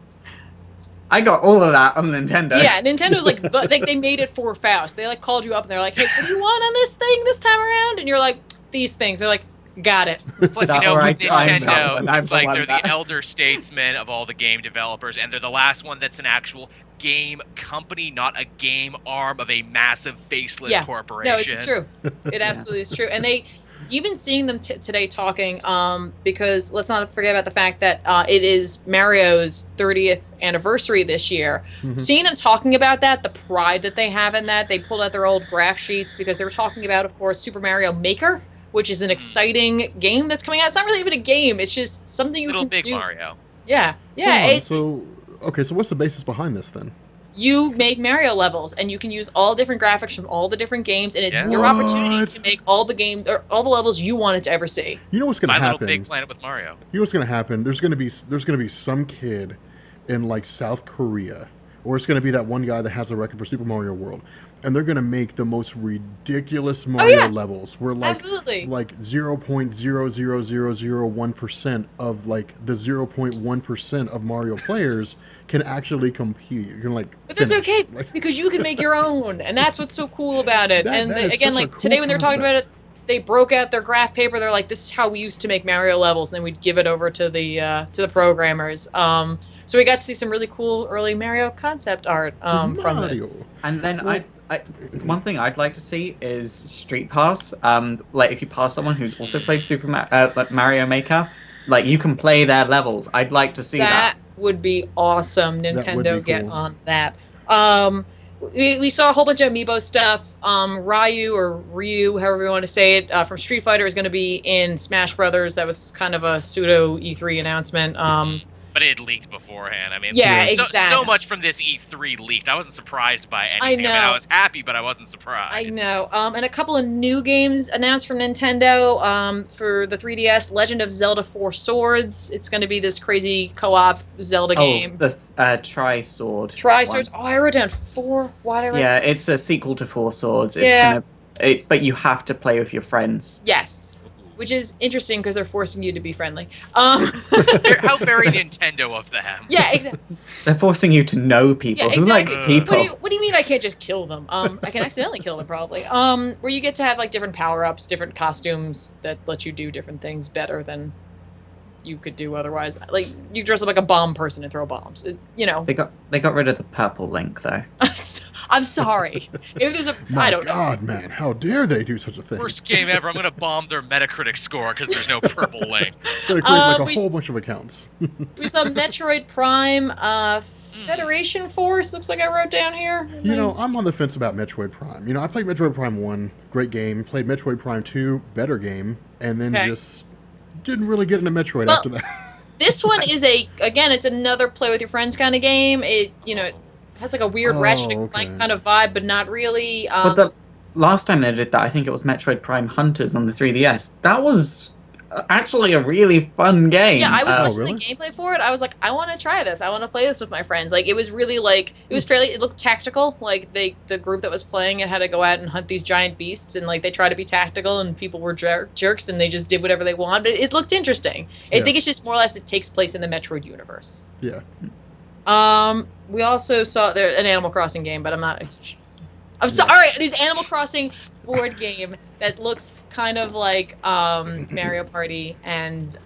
I got all of that on Nintendo. Yeah, Nintendo's like they made it for Faust. They like called you up and they're like, "Hey, what do you want on this thing this time around?" And you're like, "These things." They're like, "Got it." Plus, That with right time Nintendo, travel, it's like they're that. the elder statesmen of all the game developers, and they're the last one that's an actual game company, not a game arm of a massive faceless corporation. No, it's true. It absolutely is true. And you've been seeing them today talking, because let's not forget about the fact that it is Mario's 30th anniversary this year. Mm-hmm. Seeing them talking about that, the pride that they have in that, they pulled out their old graph sheets because they were talking about, of course, Super Mario Maker, which is an exciting game that's coming out. It's not really even a game. It's just something you can Big do. Mario. Yeah. Yeah. So what's the basis behind this then? You make Mario levels, and you can use all different graphics from all the different games, and it's Yeah. your opportunity to make all the game or all the levels you wanted to ever see. You know what's going to My happen? Little Big Planet with Mario. You know what's going to happen? There's going to be some kid in like South Korea, or it's going to be that one guy that has a record for Super Mario World, and they're going to make the most ridiculous Mario levels where like Absolutely. like 0.00001% of like the 0.1% of Mario players can actually compete. You can like But that's finish. okay Like, because you can make your own, and that's what's so cool about it. That and is again, such a like cool today when they're talking about concept. it, they broke out their graph paper. They're like, "This is how we used to make Mario levels," and then we'd give it over to the programmers. So we got to see some really cool early Mario concept art from this. And then one thing I'd like to see is Street Pass. Like if you pass someone who's also played like Mario Maker, like you can play their levels. I'd like to see that. That would be awesome. That would Nintendo, be get cool. on that. We saw a whole bunch of amiibo stuff. Ryu, however you want to say it, from Street Fighter is going to be in Smash Brothers. That was kind of a pseudo E3 announcement. But it leaked beforehand. I mean, Yeah, so exactly. much from this E3 leaked. I wasn't surprised by anything. I I mean, I know. was happy, but I wasn't surprised. I know. And a couple of new games announced from Nintendo for the 3DS. Legend of Zelda 4 Swords. It's going to be this crazy co-op Zelda game. The Tri-Sword. Tri-Swords. one. Oh, I wrote down 4. Why did I write? Yeah, it's a sequel to Four Swords. It's Yeah. but you have to play with your friends. Yes. Which is interesting because they're forcing you to be friendly. How very Nintendo of them. Yeah, exactly. They're forcing you to know people. Yeah, Who likes exactly. people? What do you mean I can't just kill them? I can accidentally kill them probably. Where you get to have like different power-ups, different costumes that let you do different things better than you could do otherwise. Like you dress up like a bomb person and throw bombs. They got rid of the purple Link though. I'm sorry. If there's my I don't know. God, man, how dare they do such a thing? Worst game ever. I'm gonna bomb their Metacritic score because there's no purple link. They're gonna create like a we- whole bunch of accounts. We saw Metroid Prime, Federation Force. Looks like I wrote down here. You know, I'm on the fence about Metroid Prime. You know, I played Metroid Prime 1, great game. Played Metroid Prime 2, better game. And then Okay. just didn't really get into Metroid Well, after that. This one is it's another play with your friends kind of game. It has like a weird Ratchet and Clank okay. kind of vibe, but not really. But the last time they did that, I think it was Metroid Prime Hunters on the 3DS. That was actually a really fun game. Yeah, I was watching really? the gameplay for it. I was like, I want to try this. I want to play this with my friends. Like, it was really like it looked tactical. Like the group that was playing it had to go out and hunt these giant beasts, and like they try to be tactical, and people were jerks, and they just did whatever they wanted. But it looked interesting. I Yeah. think it's just more or less it takes place in the Metroid universe. Yeah. We also saw there an Animal Crossing game, but I'm sorry. All right, there's Animal Crossing board game that looks kind of like Mario Party and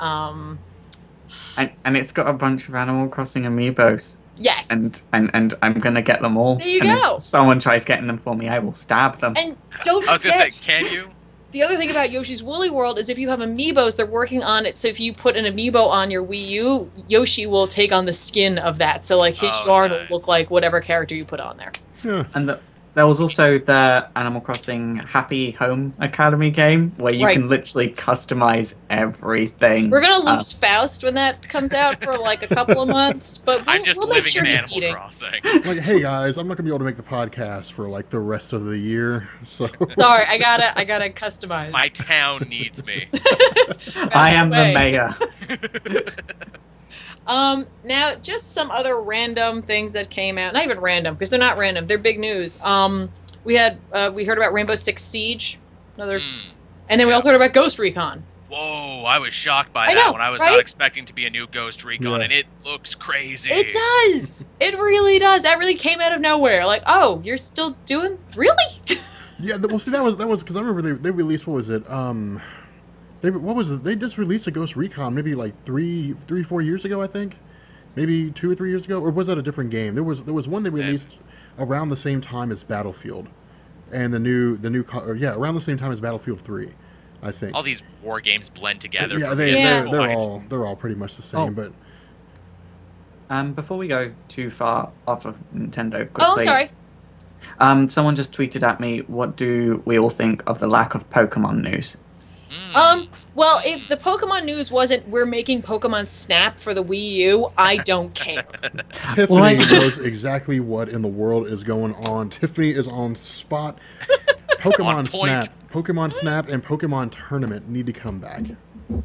and it's got a bunch of Animal Crossing amiibos. yes. And I'm gonna get them all. There you and go. If someone tries getting them for me, I will stab them. And don't I was gonna say, forget, can you? the other thing about Yoshi's Woolly World is if you have amiibos, they're working on it. So if you put an amiibo on your Wii U, Yoshi will take on the skin of that. So like his Oh, yard nice. will look like whatever character you put on there. Yeah. And there was also the Animal Crossing Happy Home Academy game where you Right. can literally customize everything. We're gonna lose Faust when that comes out for like a couple of months, but I'm we'll, just we'll make living sure in he's Animal eating. Crossing. Like, hey guys, I'm not gonna be able to make the podcast for like the rest of the year. So Sorry, I gotta customize. My town needs me. I am the away. mayor. Now just some other random things that came out. Not even random, because they're not random. They're big news. We heard about Rainbow Six Siege, and then we also heard about Ghost Recon. Whoa, I was shocked by I that know, one. I was right? not expecting to be a new Ghost Recon, and it looks crazy. It does. It really does. That really came out of nowhere. Like, oh, you're still doing really? Yeah, well, see, that was because I remember they released, what was it? What was it? They just released a Ghost Recon maybe like 4 years ago, I think, maybe 2 or 3 years ago, or was that a different game? There was one they released around the same time as Battlefield, and around the same time as Battlefield 3. I think all these war games blend together. Yeah, they're all pretty much the same. But before we go too far off of Nintendo, quickly, Oh, sorry. Someone just tweeted at me, "What do we all think of the lack of Pokemon news?" Well, if the Pokemon news wasn't we're making Pokemon Snap for the Wii U, I don't care. Tiffany knows exactly what in the world is going on. Tiffany is on spot. Pokemon Snap. Pokemon Snap and Pokemon Tournament need to come back.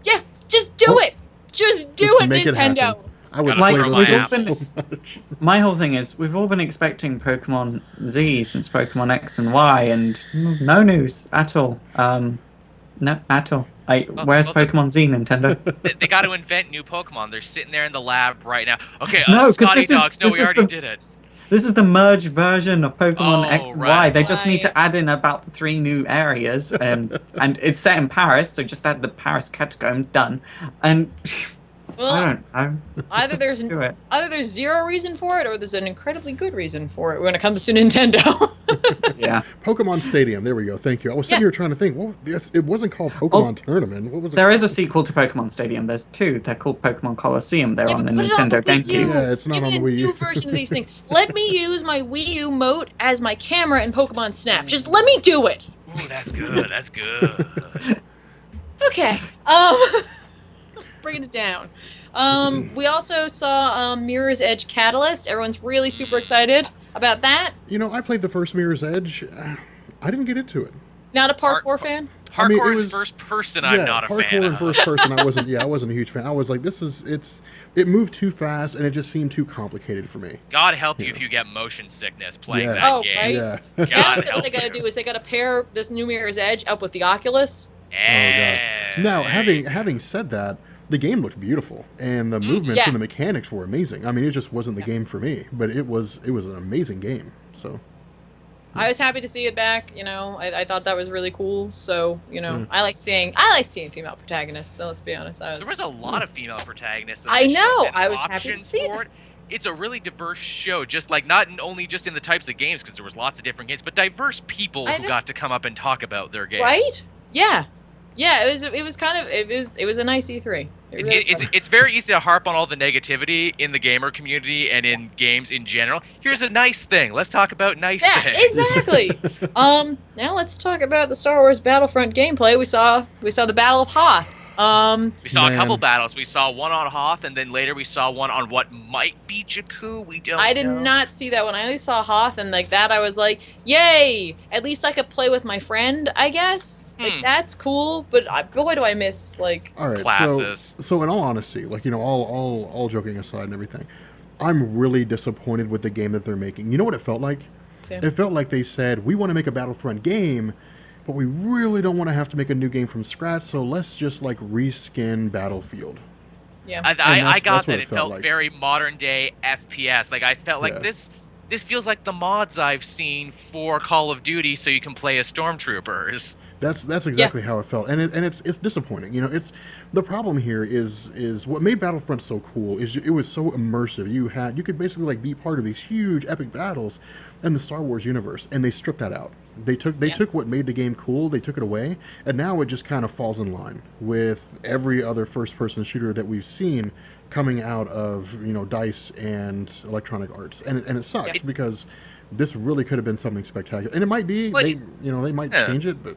Yeah, just do it. Just do it, Nintendo. I would play those games so much. My whole thing is we've all been expecting Pokemon Z since Pokemon X and Y, and no news at all. No, at all. Where's Pokemon Z, Nintendo? They got to invent new Pokemon. They're sitting there in the lab right now. Okay, no, Scotty Dogs. No, we already did it. This is the merged version of Pokemon X and Y. They just need to add in about 3 new areas, and it's set in Paris, so just add the Paris catacombs. Done. And well, I don't know. Either there's zero reason for it, or there's an incredibly good reason for it when it comes to Nintendo. Yeah. Pokemon Stadium. There we go. Thank you. I was sitting here trying to think. Well, it wasn't called Pokemon Tournament. What was it? There is a sequel to Pokemon Stadium. There's 2. They're called Pokemon Coliseum. They're on the Nintendo GameCube. Yeah, it's not on the Wii U. Give me a new version of these things. Let me use my Wii U Mote as my camera in Pokemon Snap. Just let me do it. Ooh, that's good. That's good. Okay. Bringing it down. We also saw Mirror's Edge Catalyst. Everyone's really super excited about that. You know, I played the first Mirror's Edge. I didn't get into it. Not a parkour fan? Parkour in first person, I'm not a fan of. Parkour in first person, I wasn't a huge fan. I was like, it moved too fast, and it just seemed too complicated for me. God help you if you get motion sickness playing that game. Right? Yeah. Now what they gotta do is they gotta pair this new Mirror's Edge up with the Oculus. Now, having said that, the game looked beautiful, and the movements and the mechanics were amazing. I mean, it just wasn't the game for me, but it was an amazing game. So I was happy to see it back. You know, I thought that was really cool. So you know, I like seeing female protagonists. So let's be honest. There was a lot of female protagonists. I know. I was happy to see that. It's a really diverse show, just like not only just in the types of games, because there was lots of different games, but diverse people who got to come up and talk about their games. Right? Yeah. Yeah, it was a nice E3. It's very easy to harp on all the negativity in the gamer community and in games in general. Here's a nice thing. Let's talk about nice things. Yeah, exactly. Now let's talk about the Star Wars Battlefront gameplay. We saw the Battle of Hoth. We saw a couple battles. We saw one on Hoth, and then later we saw one on what might be Jakku. We don't know. I did not see that one. I only saw Hoth, and like that, I was like, "Yay! At least I could play with my friend, I guess." Like that's cool. But boy, do I miss like classes. So in all honesty, like all joking aside and everything, I'm really disappointed with the game that they're making. You know what it felt like? Yeah. It felt like they said, "We want to make a Battlefront game, but we really don't want to have to make a new game from scratch, so let's just like reskin Battlefield." Yeah, I got that. It felt like. very modern day FPS. Like I felt like this feels like the mods I've seen for Call of Duty, so you can play as stormtroopers. That's exactly how it felt, and it's disappointing. You know, it's the problem here is what made Battlefront so cool is it was so immersive. You could basically like be part of these huge epic battles in the Star Wars universe, and they stripped that out. They took what made the game cool, they took it away, and now it just kind of falls in line with every other first-person shooter that we've seen coming out of DICE and Electronic Arts, and it sucks because this really could have been something spectacular, and it might be. They might change it, but.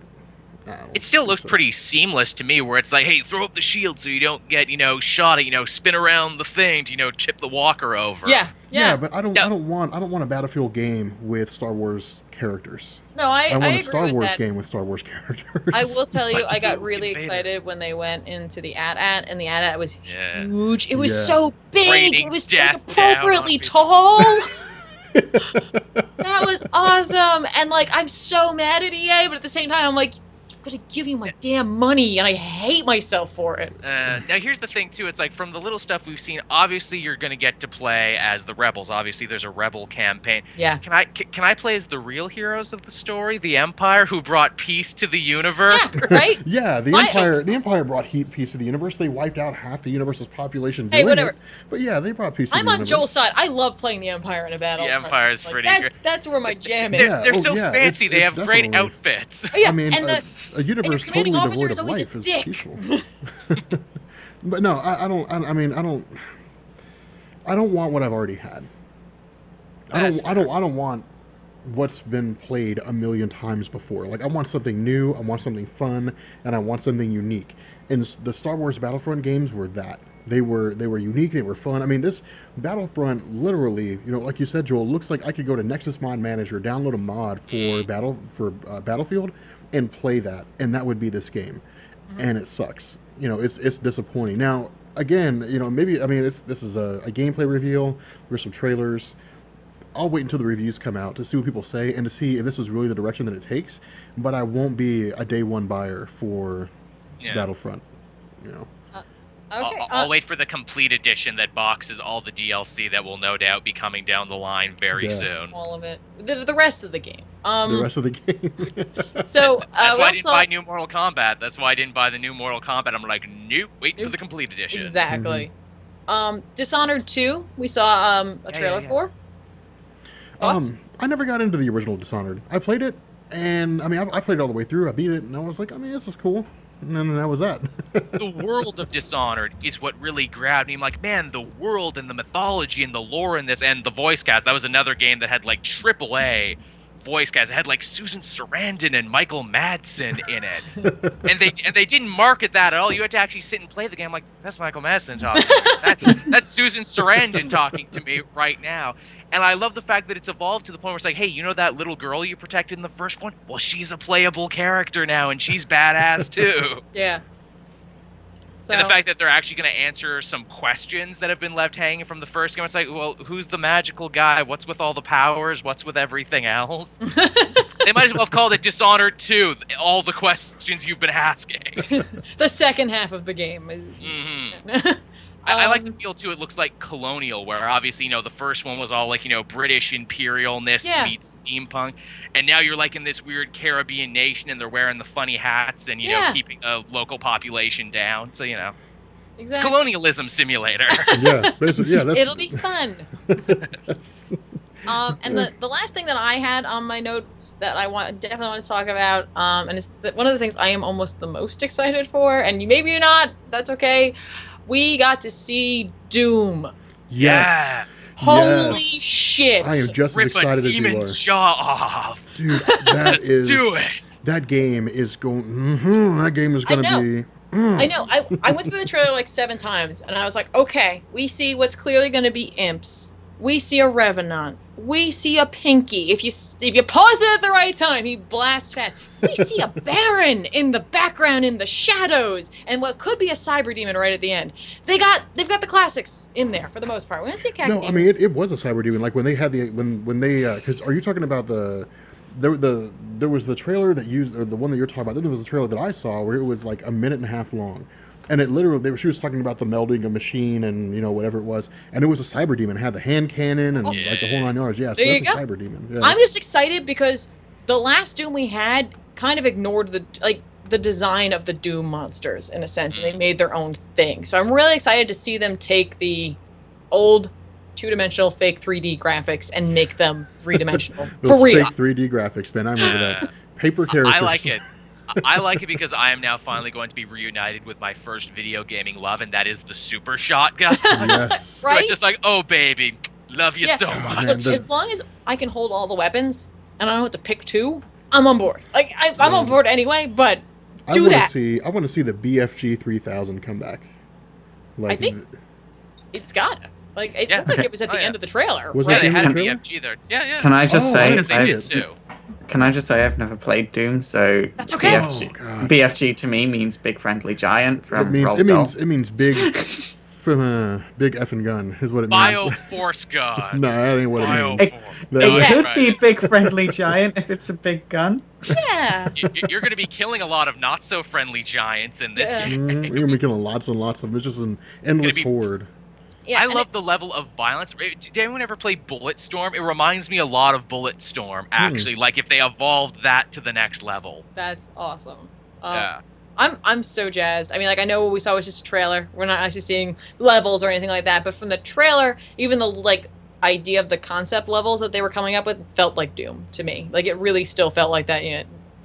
It still looks pretty seamless to me, where it's like, hey, throw up the shield so you don't get, shot at, spin around the thing to, chip the walker over. Yeah. But I don't want a Battlefield game with Star Wars characters. No, I want a agree Star with Wars that. game with Star Wars characters. I will tell you, But I got no really Invader. excited when they went into the AT-AT, and the AT-AT was Yeah. huge. It was Yeah. so big. Raining It was death like down on appropriately people. tall. That was awesome. And like, I'm so mad at EA, but at the same time, I'm like, I'm gonna give you my damn money, and I hate myself for it. Now here's the thing too. It's like from the little stuff we've seen. Obviously, you're gonna get to play as the rebels. Obviously, there's a rebel campaign. Yeah. Can I play as the real heroes of the story, the Empire, who brought peace to the universe? Yeah, right? Yeah, the My- Empire brought peace to the universe. They wiped out half the universe's population Hey, doing whatever. it. But yeah, they brought peace to I'm the on universe. Joel's side. I love playing the Empire in a battle. The Empire is pretty That's where my jam is. Yeah. They're oh, so yeah, fancy. it's They have great definitely- outfits. Oh, yeah, I mean, and a universe commanding totally officer devoid is of always a life is dick. peaceful. But no, I don't want what I've already had. I don't want what's been played a million times before. Like, I want something new, I want something fun, and I want something unique. And the Star Wars Battlefront games were that. They were unique, they were fun. I mean, this Battlefront literally, like you said, Joel, looks like I could go to Nexus Mod Manager, download a mod for Battlefield, and play that, and that would be this game. And it sucks. It's disappointing. Now, again, maybe, I mean, this is a gameplay reveal. There's some trailers. I'll wait until the reviews come out to see what people say and to see if this is really the direction that it takes. But I won't be a day one buyer for Battlefront. Okay. I'll wait for the complete edition that boxes all the DLC that will no doubt be coming down the line very soon. all of it. The rest of the game. The rest of the game. So That's we why I also didn't buy new Mortal Kombat. That's why I didn't buy the new Mortal Kombat. I'm like, nope, wait for the complete edition. exactly. Dishonored 2. We saw a trailer for. Thoughts? I never got into the original Dishonored. I played it, and I mean, I played it all the way through. I beat it, and I was like, I mean, this is cool. And then that was that. The world of Dishonored is what really grabbed me. I'm like, man, the world and the mythology and the lore in this, and the voice cast. That was another game that had like AAA voice cast. It had like Susan Sarandon and Michael Madsen in it, and they didn't market that at all. You had to actually sit and play the game. I'm like, that's Michael Madsen talking. That's Susan Sarandon talking to me right now. And I love the fact that it's evolved to the point where it's like, hey, you know that little girl you protected in the first one? Well, she's a playable character now, and she's badass too. Yeah. So, And the fact that they're actually going to answer some questions that have been left hanging from the first game. It's like, well, who's the magical guy? What's with all the powers? What's with everything else? They might as well have called it Dishonored 2, all the questions you've been asking. the second half of the game. I like the feel, too. It looks like colonial, where obviously, the first one was all like, British imperialness meets steampunk. And now you're like in this weird Caribbean nation, and they're wearing the funny hats and, keeping a local population down. So, it's Exactly. colonialism simulator. Yeah, basically, yeah. That's, It'll be fun. And the last thing that I had on my notes that I definitely want to talk about, and it's one of the things I am almost the most excited for, and maybe you're not, that's okay. We got to see Doom. Yes. Holy Yes. shit. I am just as Rip a excited as you demon's are. jaw off. Dude, Let's do it. That game is going. That game is going to be. I know. I went through the trailer like 7 times, and I was like, okay, we see what's clearly going to be imps. We see a Revenant. We see a Pinky. If you pause it at the right time, he blasts fast. We see a Baron in the background in the shadows, and what could be a Cyber Demon right at the end. They've got the classics in there for the most part. We don't see a cat. No, I mean it was a Cyber Demon. Like when they had when they because are you talking about there was the trailer that used or the one that you're talking about? Then there was a trailer that I saw where it was like a minute and a half long. And it literally, she was talking about the melding of machine and, whatever it was. And it was a Cyber Demon. It had the hand cannon and like the whole 9 yards. Yeah, so There that's you a go. Cyber Demon. Yeah. I'm just excited because the last Doom we had kind of ignored the design of the Doom monsters in a sense, and they made their own thing. So I'm really excited to see them take the old 2-dimensional fake 3D graphics and make them 3-dimensional Those for real. fake 3D graphics, man. I remember that. Paper characters. I like it. I like it because I am now finally going to be reunited with my first video gaming love, and that is the Super Shotgun. Yes. Right? It's just like, oh, baby, love you so much. man, Look, as long as I can hold all the weapons and I don't have to pick 2, I'm on board. Like I'm on board anyway, but do that. I want to see the BFG 3000 come back. Like, I think it's got to. Like it Yeah. looked like it was at the Oh, yeah. end of the trailer. Was Yeah, that they in had the a trailer? BFG there. Yeah, yeah. Can I just Oh, say, I Because they I- did too. Can I just say I've never played Doom, so That's okay. Oh, God. BFG to me means big friendly giant from It means big from big effing gun is what it means. Bioforce gun. No, that ain't what it means. It could Right. be big friendly giant if it's a big gun. Yeah. You're going to be killing a lot of not so friendly giants in this Yeah. game. You're gonna be killing lots and lots of. It's just an endless horde. Yeah, I and love the level of violence. Did anyone ever play Bulletstorm? It reminds me a lot of Bulletstorm, actually. Like if they evolved that to the next level. That's awesome. Yeah. I'm so jazzed. I mean, like, I know what we saw was just a trailer. We're not actually seeing levels or anything like that. But from the trailer, even the like idea of the concept levels that they were coming up with felt like Doom to me. Like it really still felt like that. You know,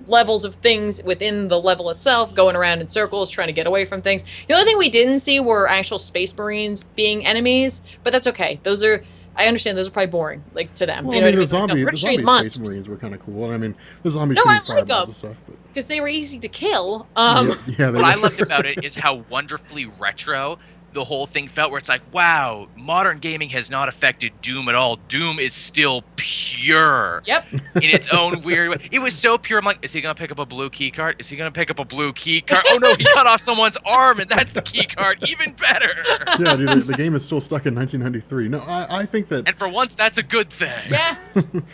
levels of things within the level itself, going around in circles, trying to get away from things. The only thing we didn't see were actual Space Marines being enemies, but that's okay. Those are, I understand, those are probably boring, like to them. Well, You know I mean, what I mean? Like, no, we're the shooting zombie monsters. Space Marines were kind of cool. I mean, the zombies No, I shooting like fireballs them. and stuff. But Because they were easy to kill. yeah, they What I were. loved about it is how wonderfully retro the whole thing felt, where it's like, wow, modern gaming has not affected Doom at all. Doom is still pure Yep. in its own weird way. It was so pure. I'm like, is he going to pick up a blue key card? Is he going to pick up a blue key card? Oh no, he cut off someone's arm and that's the key card. Even better. Yeah, dude, the game is still stuck in 1993. No, I think that. And for once, that's a good thing. Yeah.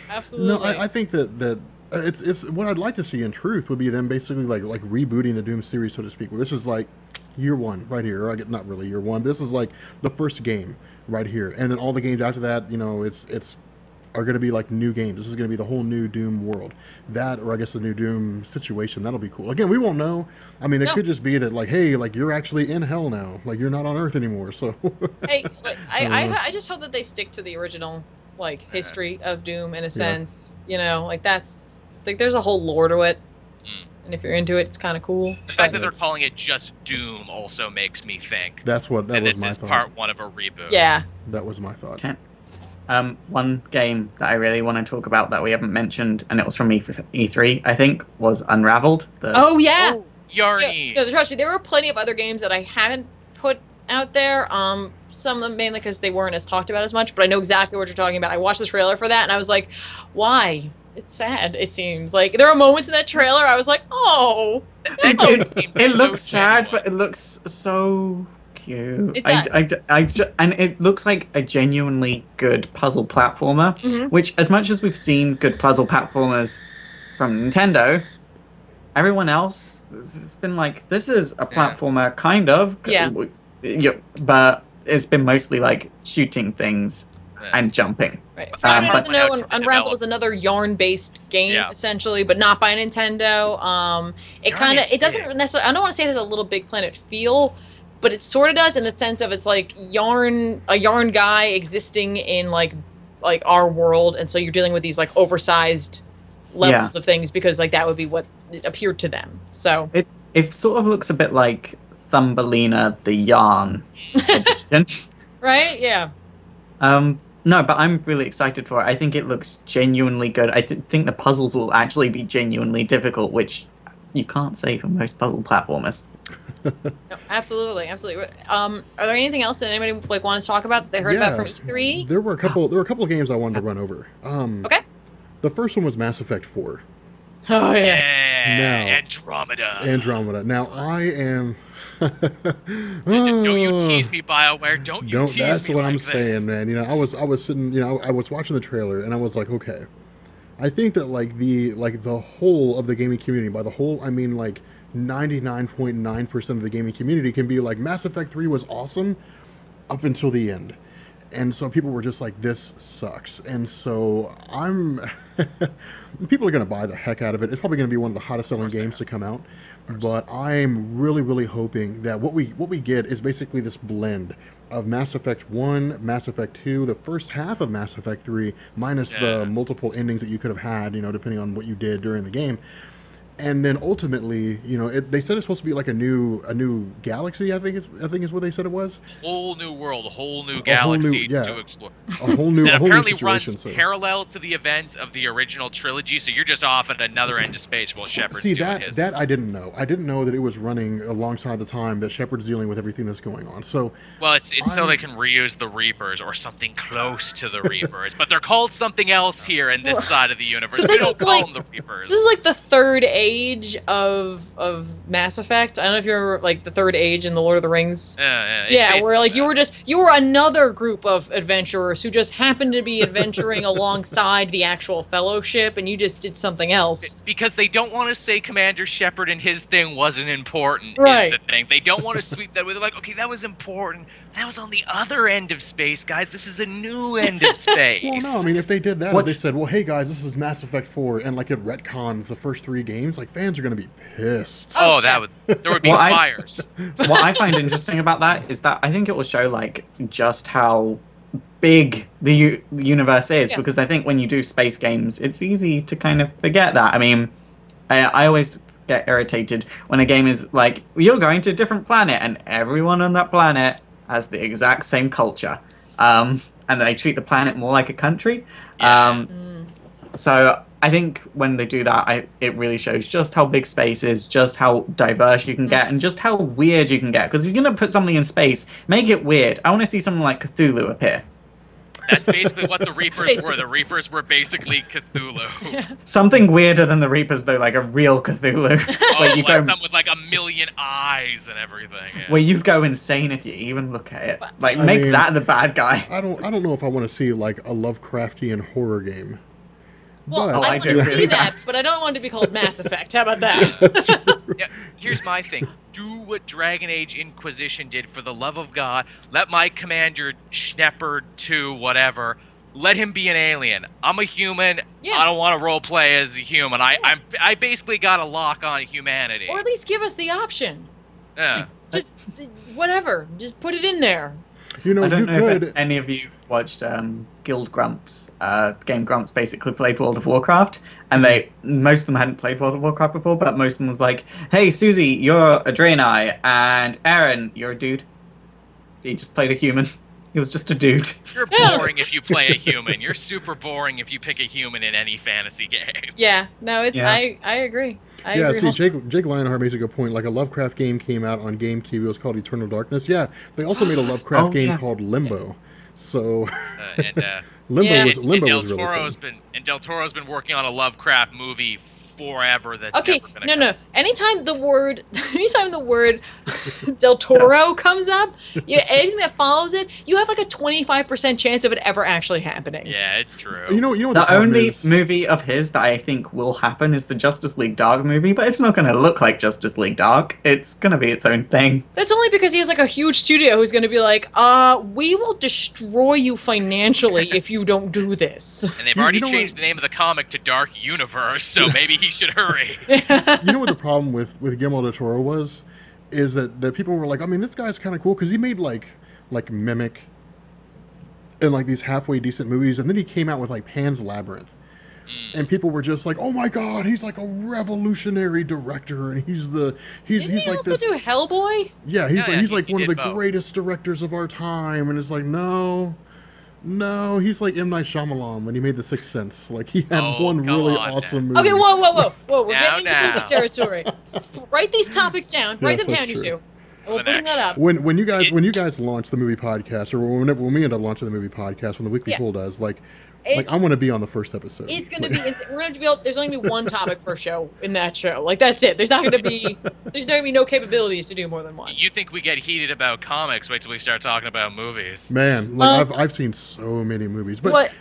Absolutely. No, I think that it's what I'd like to see in truth would be them basically like rebooting the Doom series, so to speak. Well, this is like year one right here. Or not really year one. This is like the first game right here, and then all the games after that, you know, it's are going to be like new games. This is going to be the whole new Doom world. That, or I guess the new Doom situation. That'll be cool. Again, we won't know. I mean, it could just be that like, hey, like you're actually in hell now. Like you're not on Earth anymore. So. Hey, like, I just hope that they stick to the original like history of Doom in a sense. You know, like that's like there's a whole lore to it, and if you're into it, it's kind of cool. The fact that they're calling it just Doom also makes me think That's what that was this my is thought. part one of a reboot. Yeah. That was my thought. Okay. One game that I really want to talk about that we haven't mentioned, and it was from E3, I think, was Unraveled. Oh yeah. Oh, Yarny. Yeah, no, trust me, there were plenty of other games that I haven't put out there. Some of them mainly because they weren't as talked about as much, but I know exactly what you're talking about. I watched the trailer for that, and I was like, why? It's sad, it seems. Like, there are moments in that trailer I was like, oh. It looks sad, but it looks so cute. It does. And it looks like a genuinely good puzzle platformer, which, as much as we've seen good puzzle platformers from Nintendo, everyone else has been like, this is a platformer, kind of. Yeah. But it's been mostly like shooting things and jumping. Right. For anyone who doesn't know, Unraveled is another yarn-based game, essentially, but not by Nintendo. It kind of, it doesn't necessarily, I don't want to say it has a Little Big Planet feel, but it sort of does in the sense of it's like a yarn guy existing in like our world, and so you're dealing with these like oversized levels of things because like that would be what it appeared to them. So it sort of looks a bit like Thumbelina the Yarn edition. Right? Yeah. No, but I'm really excited for it. I think it looks genuinely good. I think the puzzles will actually be genuinely difficult, which you can't say for most puzzle platformers. No, absolutely. Are there anything else that anybody like want to talk about that they heard about from E3? There were a couple of games I wanted to run over. Okay. The first one was Mass Effect 4. Oh yeah. Andromeda. Now I am. Don't you tease me, BioWare. Don't you tease me. That's what I'm like saying, man. You know, I was sitting. You know, I was watching the trailer, and I was like, okay. I think that like the whole of the gaming community, by the whole I mean like 99.9% of the gaming community, can be like Mass Effect 3 was awesome up until the end. And so people were just like, this sucks. And so people are going to buy the heck out of it. It's probably going to be one of the hottest selling games to come out. But I'm really, really hoping that what we get is basically this blend of Mass Effect 1, Mass Effect 2, the first half of Mass Effect 3, minus the multiple endings that you could have had, you know, depending on what you did during the game. And then ultimately, you know, they said it's supposed to be like a new galaxy. I think is what they said it was. Whole new world, a whole new galaxy to explore. A whole new, that a whole apparently new situation. runs parallel to the events of the original trilogy. So you're just off at another end of space while Shepard's doing his. that I didn't know. I didn't know that it was running alongside the time that Shepard's dealing with everything that's going on. So well, it's so they can reuse the Reapers or something close to the Reapers, but they're called something else here in this side of the universe. So we this don't is call like them the Reapers. this is like the third age of Mass Effect. I don't know if you're like the third age in the Lord of the Rings. Yeah, where like you were another group of adventurers who just happened to be adventuring alongside the actual Fellowship, and you just did something else. Because they don't want to say Commander Shepard and his thing wasn't important. Right. Is the thing. They don't want to sweep that. They're like, okay, that was important. That was on the other end of space, guys. This is a new end of space. Well, no, I mean, if they did that, if they said, well, hey, guys, this is Mass Effect 4, and, like, it retcons the first 3 games, like, fans are going to be pissed. Oh, there would be fires. What I find interesting about that is that I think it will show, like, just how big the universe is, because I think when you do space games, it's easy to kind of forget that. I mean, I always get irritated when a game is like, you're going to a different planet, and everyone on that planet has the exact same culture. And they treat the planet more like a country. So I think when they do that, it really shows just how big space is, just how diverse you can get, and just how weird you can get. Because if you're going to put something in space, make it weird. I want to see something like Cthulhu appear. That's basically what the Reapers were. The Reapers were basically Cthulhu. Yeah. Something weirder than the Reapers, though, like a real Cthulhu. Oh, like some with like 1,000,000 eyes and everything. Yeah. Where you'd go insane if you even look at it. Like, make that the bad guy. I don't know if I want to see, like, a Lovecraftian horror game. Well, But, I want to see that, but I don't want it to be called Mass Effect. How about that? Yeah, here's my thing. Do what Dragon Age Inquisition did, for the love of God. Let my commander Shepard 2, whatever, let him be an alien. I'm a human. Yeah. I don't want to role play as a human. I basically got a lock on humanity. Or at least give us the option. Yeah. Just whatever. Just put it in there. You know, I don't you know could. if any of you watched Guild Grumps. Game Grumps basically played World of Warcraft, and most of them hadn't played World of Warcraft before, but most of them was like, hey, Susie, you're a Draenei, and Aaron, you're a dude. He just played a human. He was just a dude. You're boring if you play a human. You're super boring if you pick a human in any fantasy game. Yeah, no, it's I agree. I agree. See, Jake Lionheart makes a good point. Like, a Lovecraft game came out on GameCube. It was called Eternal Darkness. Yeah, they also made a Lovecraft game called Limbo. So Limbo was really fun. Del Toro's been working on a Lovecraft movie forever. That's okay. Never gonna No. Anytime the word Del Toro comes up, anything that follows it, you have like a 25% chance of it ever actually happening. Yeah, it's true. You know what the only movie of his that I think will happen is the Justice League Dark movie, but it's not going to look like Justice League Dark. It's going to be its own thing. That's only because he has like a huge studio who's going to be like, we will destroy you financially if you don't do this. And they've already changed the name of the comic to Dark Universe, so maybe he should hurry. You know what the problem with Guillermo del Toro was? Is that people were like, I mean, this guy's kind of cool because he made like Mimic and like these halfway decent movies, and then he came out with like Pan's Labyrinth, and people were just like, oh my god, he's like a revolutionary director, and he's Didn't like he also this. do Hellboy? Yeah, he's like one of the both. greatest directors of our time, and it's like no, he's like M. Night Shyamalan when he made The Sixth Sense. Like, he had one really awesome movie. Okay, whoa. We're getting into Now. movie territory. Write these topics down. Write them Yes, down, you that's two. true. And we'll bring that up. When you guys launch the movie podcast, or when we end up launching the movie podcast, when the Weekly Poll does, like I want to be on the first episode. It's going to be. We're going to be. There's only going to be one topic per show in that show. Like, that's it. There's not going to be. There's not going to be no capabilities to do more than one. You think we get heated about comics? Wait till we start talking about movies. Man, like I've seen so many movies, but what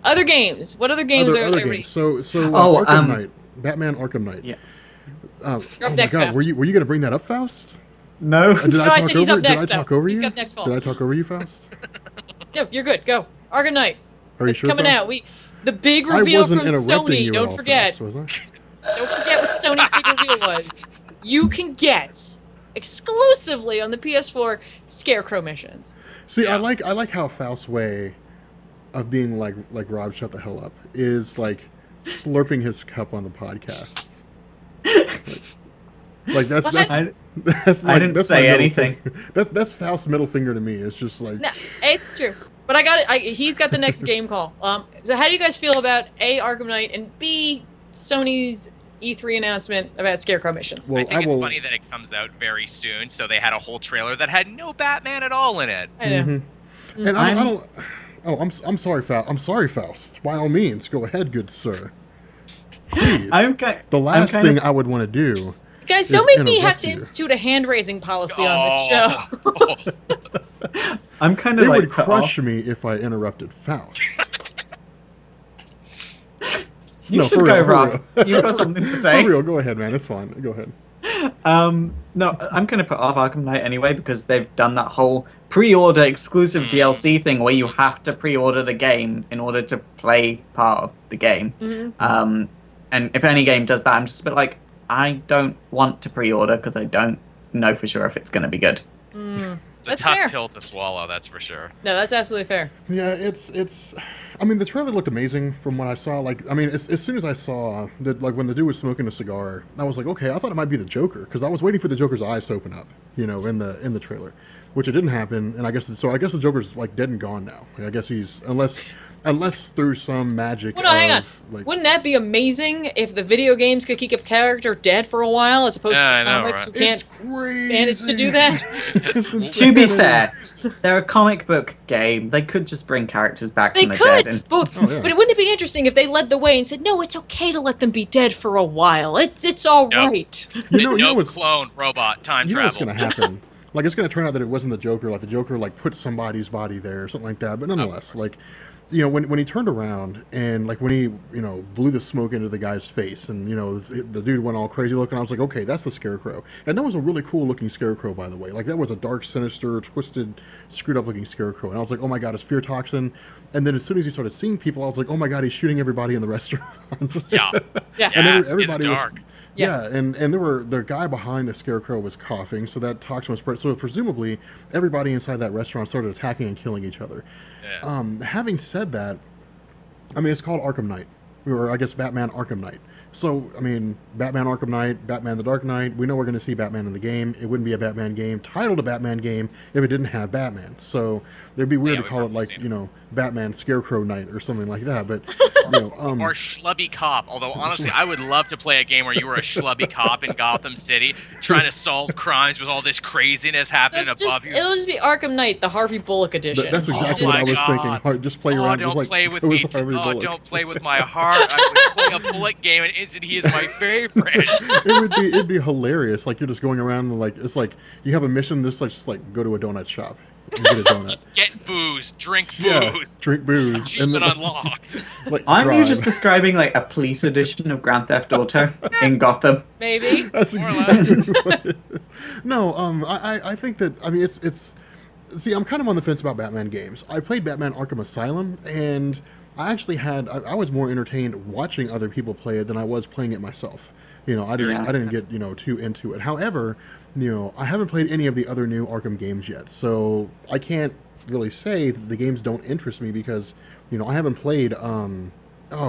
other games? What other games are other there? games? So Arkham Knight, Batman Arkham Knight. Yeah. Oh You're up my next, God, Faust. were you going to bring that up, Faust? No. Did I said he's up next, Did I talk over He's you? got next call. Did I talk over you, Faust? No, you're good. Go. Arkham Knight. Are you It's sure, coming Faust? out. The big reveal I wasn't from interrupting Sony. you at Don't all, forget. Faust, was I? Don't forget what Sony's big reveal was. You can get exclusively on the PS4 Scarecrow missions. See, I like how Faust's way of being like Rob, shut the hell up, is like slurping his cup on the podcast. Like that's I didn't that's say my anything. That's Faust's middle finger to me. It's just like No, it's true. But I got it. He's got the next game call. So how do you guys feel about A, Arkham Knight, and B, Sony's E3 announcement about Scarecrow missions? Well, I think it's funny that it comes out very soon, so they had a whole trailer that had no Batman at all in it. I know. Mm-hmm. And I don't. Oh, I'm sorry, Faust. I'm sorry, Faust. By all means, go ahead, good sir. Please. The last thing I would want to do. Guys, don't make me have to institute a hand-raising policy on this show. I'm kind of It like would crush me if I interrupted Faust. You should go, Rob. You've got something to say. For real, go ahead, man. It's fine. Go ahead. No, I'm going to put off Arkham Knight anyway because they've done that whole pre-order exclusive DLC thing where you have to pre-order the game in order to play part of the game. And if any game does that, I'm just a bit like, I don't want to pre-order because I don't know for sure if it's going to be good. It's a tough pill to swallow, that's for sure. No, that's absolutely fair. Yeah, it's. I mean, the trailer looked amazing from what I saw. Like, I mean, as soon as I saw that, like, when the dude was smoking a cigar, I was like, okay, I thought it might be the Joker because I was waiting for the Joker's eyes to open up, you know, in the trailer, which it didn't happen. And I guess the Joker's like dead and gone now. Like, I guess he's unless through some magic. Well, no, hang on. Like, wouldn't that be amazing if the video games could keep a character dead for a while as opposed to the comics who can't manage to do that? To be fair, they're a comic book game. They could just bring characters back from the dead. But wouldn't it be interesting if they led the way and said, no, it's okay to let them be dead for a while. It's all right. You know clone, robot, time travel. What's going to happen? Like, it's going to turn out that it wasn't the Joker. Like, the Joker, like, put somebody's body there or something like that. But nonetheless, like, you know, when he turned around and, like, when he, you know, blew the smoke into the guy's face and, you know, the dude went all crazy looking, I was like, okay, that's the Scarecrow. And that was a really cool looking Scarecrow, by the way. Like, that was a dark, sinister, twisted, screwed up looking Scarecrow. And I was like, oh my god, it's fear toxin. And then as soon as he started seeing people, I was like, oh my god, he's shooting everybody in the restaurant. Yeah. And everybody it's dark. was... Yeah, and the guy behind the Scarecrow was coughing, so that toxin was spread. So presumably, everybody inside that restaurant started attacking and killing each other. Yeah. Having said that, I mean, it's called Arkham Knight, or I guess Batman Arkham Knight. So, I mean, Batman Arkham Knight, Batman the Dark Knight, we know we're going to see Batman in the game. It wouldn't be a Batman game, titled a Batman game, if it didn't have Batman. So, it'd be weird to call it, like, you know, Batman Scarecrow Knight or something like that. But, you know... or Schlubby Cop. Although, honestly, I would love to play a game where you were a Schlubby Cop in Gotham City, trying to solve crimes with all this craziness happening above you. It'll just be Arkham Knight, the Harvey Bullock edition. That's exactly what I was thinking. Just play around. Don't just play like, with me. Don't play with my heart. I would play a Bullock game and he is my favorite. It'd be hilarious. Like, you're just going around and, like, it's like you have a mission, just like go to a donut shop and get a donut. Get booze, drink booze. Yeah, drink booze. Achievement unlocked. Like, aren't you just describing like a police edition of Grand Theft Auto in Gotham? Maybe. That's exactly what it is. No, I think that, I mean, it's see, I'm kind of on the fence about Batman games. I played Batman Arkham Asylum, and I actually I was more entertained watching other people play it than I was playing it myself. You know, I didn't get, you know, too into it. However, you know, I haven't played any of the other new Arkham games yet, so I can't really say that the games don't interest me because, you know, I haven't played oh